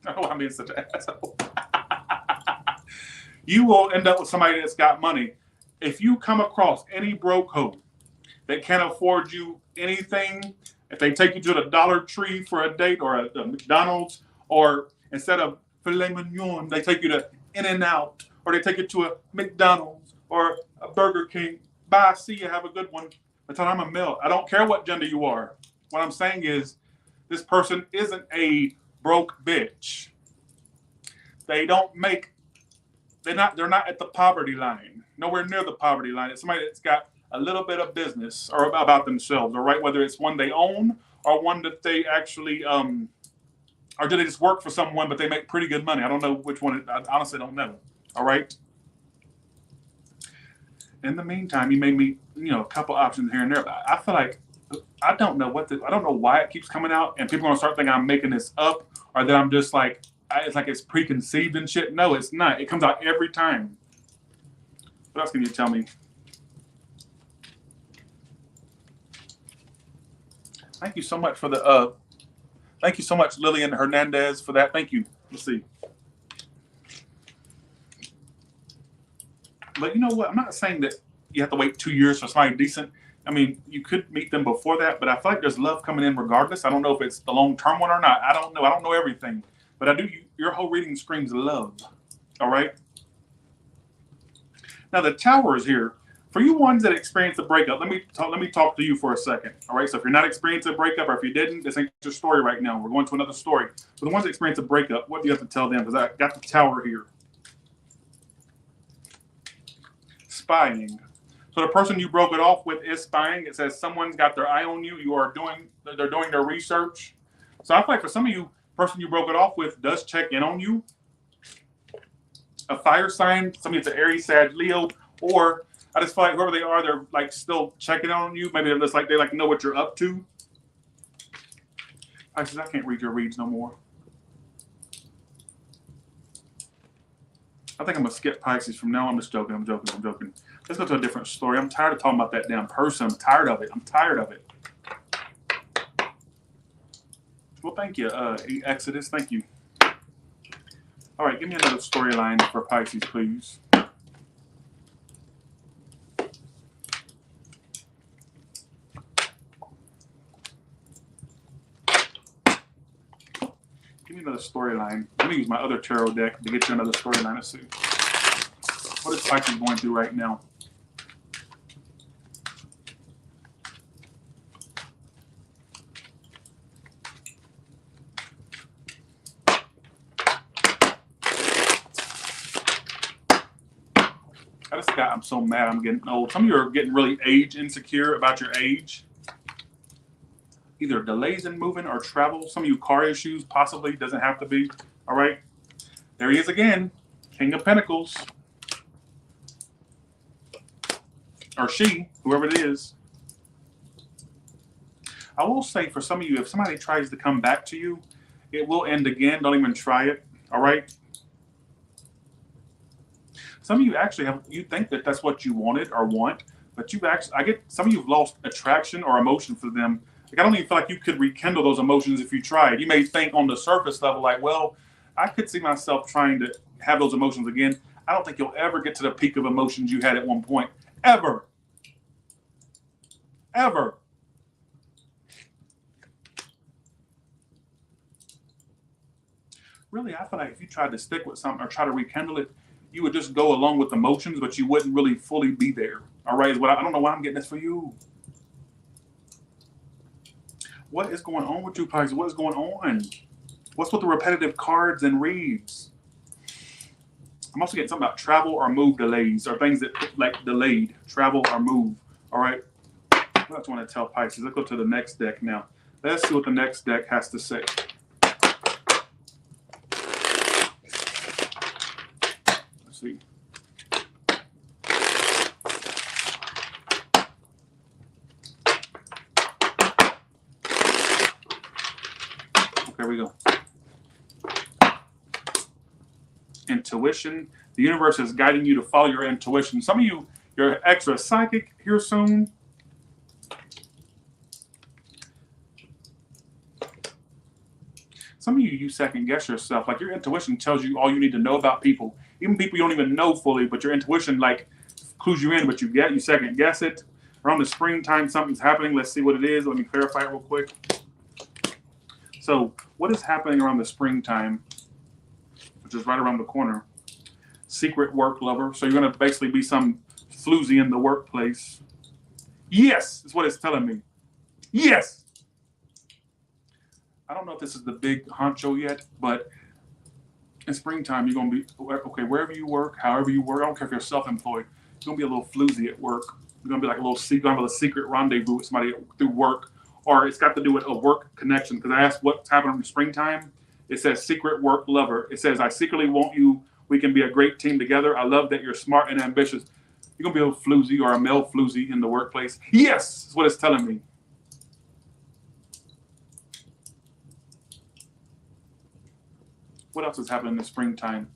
Oh, I mean, such an asshole. You will end up with somebody that's got money. If you come across any broke hoe that can't afford you anything, if they take you to the Dollar Tree for a date or a McDonald's, or instead of filet mignon, they take you to In-N-Out, or they take you to a McDonald's or a Burger King, Bye. See you. Have a good one. I tell them I'm a male. I don't care what gender you are. What I'm saying is this person isn't a broke bitch. They don't make, they're not at the poverty line. Nowhere near the poverty line. It's somebody that's got a little bit of business or about themselves, all right? Whether it's one they own or one that they actually, or do they just work for someone but they make pretty good money? I don't know which one. I honestly don't know. All right. In the meantime, you may meet, a couple options here and there. But I feel like I don't know why it keeps coming out, and people are gonna start thinking I'm making this up or that I'm just like it's like it's preconceived and shit. No, it's not. It comes out every time. What else can you tell me? Thank you so much for the thank you so much, Lillian Hernandez, for that. Thank you. Let's see. But you know what? I'm not saying that you have to wait 2 years for somebody decent. I mean, you could meet them before that, but I feel like there's love coming in regardless. I don't know if it's the long-term one or not. I don't know. I don't know everything. But I do. Your whole reading screams love. All right? Now, the Tower is here. For you ones that experience a breakup, let me talk to you for a second. All right? So if you're not experiencing a breakup or if you didn't, this ain't your story right now. We're going to another story. For the ones that experience a breakup, what do you have to tell them? Because I got the Tower here. Spying. So the person you broke it off with is spying. It says someone's got their eye on you. They're doing their research. So I feel like for some of you, the person you broke it off with does check in on you. A fire sign, somebody that's an Aries, Sag, Leo, or I just feel like whoever they are, they're like still checking on you. Maybe they're just like they know what you're up to. Pisces, I can't read your reads no more. I think I'm gonna skip Pisces from now. I'm just joking. I'm joking. Let's go to a different story. I'm tired of talking about that damn person. I'm tired of it. Well, thank you, Exodus. Thank you. All right, give me another storyline for Pisces, please. Give me another storyline. Let me use my other tarot deck to get you another storyline. Let's see. What is Pisces going through right now? I'm so mad I'm getting old. Some of you are getting really age insecure about your age. Either delays in moving or travel. Some of you car issues, possibly. Doesn't have to be. All right. There he is again. King of Pentacles. Or she, whoever it is. I will say for some of you, if somebody tries to come back to you, it will end again. Don't even try it. All right. Some of you actually you think that that's what you wanted or want, but some of you have lost attraction or emotion for them. Like, I don't even feel like you could rekindle those emotions if you tried. You may think on the surface level, like, well, I could see myself trying to have those emotions again. I don't think you'll ever get to the peak of emotions you had at one point. Ever. Ever. Really, I feel like if you tried to stick with something or try to rekindle it, you would just go along with emotions, but you wouldn't really fully be there. All right, I don't know why I'm getting this for you. What is going on with you, Pisces? What is going on? What's with the repetitive cards and reads? I'm also getting something about travel or move delays or things that like delayed, travel or move. All right. What else do I want to tell Pisces? Let's go to the next deck now. Let's see what the next deck has to say. Let's see. There we go. Intuition. The universe is guiding you to follow your intuition. Some of you, you're extra psychic here soon. Some of you second guess yourself. Like your intuition tells you all you need to know about people. Even people you don't even know fully, but your intuition like clues you in, but you second guess it. Around the springtime, something's happening. Let's see what it is. Let me clarify it real quick. So what is happening around the springtime, which is right around the corner? Secret work lover. So you're going to basically be some floozy in the workplace. Yes, is what it's telling me. Yes. I don't know if this is the big honcho yet, but in springtime, you're going to be, okay, wherever you work, however you work, I don't care if you're self-employed, you're going to be a little floozy at work. You're going to be like a little secret rendezvous with somebody through work, or it's got to do with a work connection. Because I asked what's happening in springtime. It says secret work lover. It says, I secretly want you. We can be a great team together. I love that you're smart and ambitious. You're going to be a little floozy or a male floozy in the workplace. Yes, is what it's telling me. What else is happening in the springtime?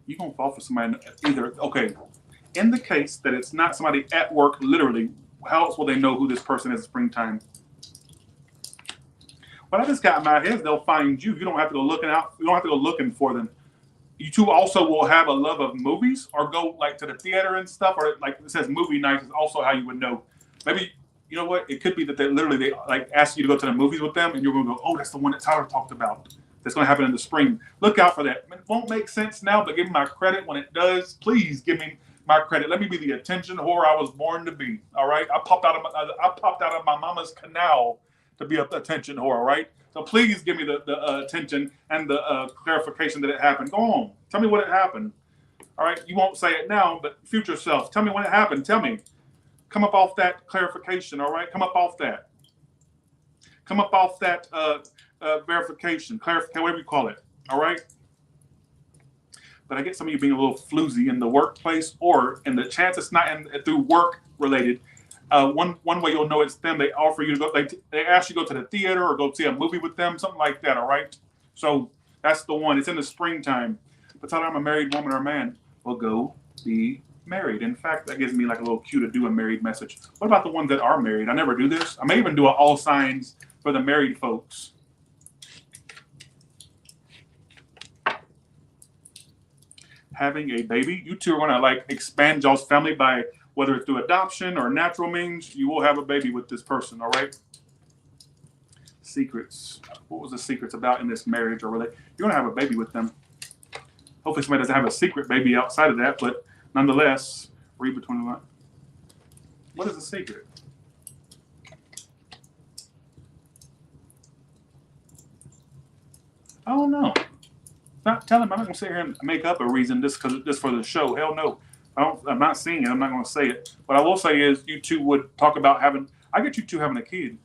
You're going to fall for somebody either, okay, in the case that it's not somebody at work, literally, how else will they know who this person is in springtime? What I just got in my head is they'll find you. You don't have to go looking out. You don't have to go looking for them. You two also will have a love of movies or go like to the theater and stuff, or like it says movie nights is also how you would know. Maybe, you know what? It could be that they like ask you to go to the movies with them and you're going to go, oh, that's the one that Tyler talked about. That's going to happen in the spring. Look out for that. It won't make sense now, but give me my credit when it does. Please give me my credit. Let me be the attention whore I was born to be. All right. I popped out of my mama's canal to be an attention whore. All right. So please give me the attention and the clarification that it happened. Go on. Tell me what it happened. All right. You won't say it now, but future self. Tell me when it happened. Tell me. Come up off that clarification. All right. Come up off that. Come up off that verification, clarification, whatever you call it. All right. But I get some of you being a little floozy in the workplace, or in the chance it's not through work related. One way you'll know it's them. They offer you to go. They ask you to go to the theater or go see a movie with them, something like that. All right. So that's the one. It's in the springtime. But tell them I'm a married woman or man. Well, go be married. In fact, that gives me like a little cue to do a married message. What about the ones that are married? I never do this. I may even do an all signs for the married folks. Having a baby. You two are going to like expand y'all's family by whether it's through adoption or natural means. You will have a baby with this person. All right. Secrets. What was the secrets about in this marriage or relate? You're going to have a baby with them. Hopefully somebody doesn't have a secret baby outside of that, but nonetheless, read between the lines. What is the secret? I don't know. Not telling him. I'm not going to sit here and make up a reason just for the show. Hell no. I'm not seeing it. I'm not going to say it. What I will say is you two would talk about I get you two having a kid.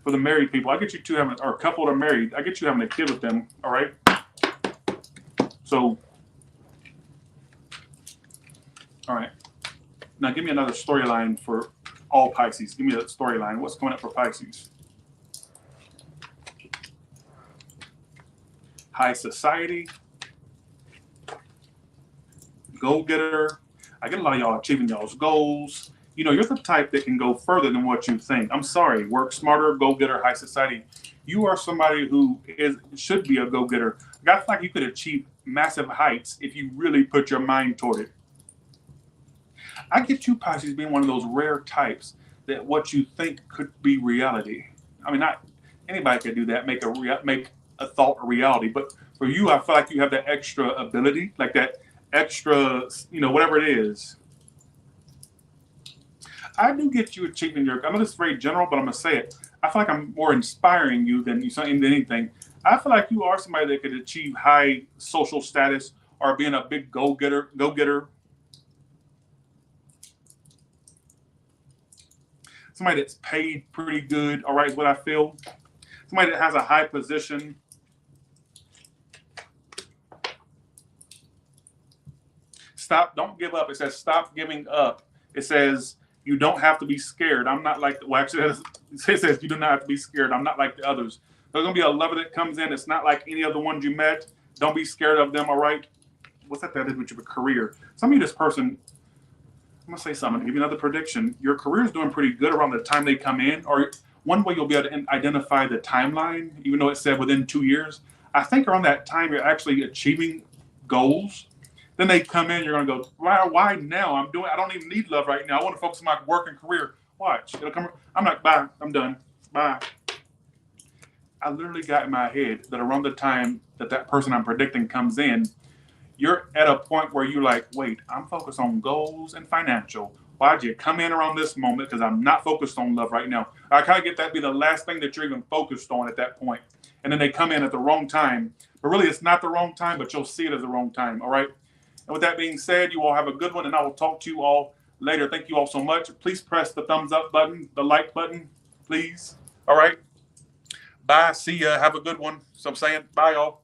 For the married people, I get you two or a couple that are married, I get you having a kid with them. All right. So, all right. Now give me another storyline for all Pisces. Give me a storyline. What's coming up for Pisces? High society, go-getter. I get a lot of y'all achieving y'all's goals. You know, you're the type that can go further than what you think. I'm sorry, work smarter, go-getter, high society. You are somebody who should be a go-getter. I feel like you could achieve massive heights if you really put your mind toward it. I get you, Pisces, being one of those rare types that what you think could be reality. I mean, not anybody could do that, make a thought a reality. But for you, I feel like you have that extra ability, like that extra, whatever it is. I do get you achieving I know this is very general, but I'm going to say it. I feel like I'm more inspiring you than anything. I feel like you are somebody that could achieve high social status or being a big go-getter. Somebody that's paid pretty good, all right, is what I feel. Somebody that has a high position. Don't give up. It says stop giving up. It says you don't have to be scared. I'm not like, actually, it says you do not have to be scared. I'm not like the others. There's going to be a lover that comes in. It's not like any other ones you met. Don't be scared of them, all right? What's that is with your career? Some of you, this person, I'm going to say something. Give you another prediction. Your career is doing pretty good around the time they come in. Or one way you'll be able to identify the timeline, even though it said within 2 years. I think around that time you're actually achieving goals. Then they come in, you're going to go, why now? I don't even need love right now. I want to focus on my work and career. Watch. It'll come. I'm like, bye. I'm done. Bye. I literally got in my head that around the time that that person I'm predicting comes in, you're at a point where you're like, wait, I'm focused on goals and financial. Why'd you come in around this moment? Because I'm not focused on love right now. I kind of get that be the last thing that you're even focused on at that point. And then they come in at the wrong time. But really, it's not the wrong time, but you'll see it as the wrong time. All right. And with that being said, you all have a good one, and I will talk to you all later. Thank you all so much. Please press the thumbs up button, the like button, please. All right. Bye. See ya. Have a good one. So I'm saying bye, y'all.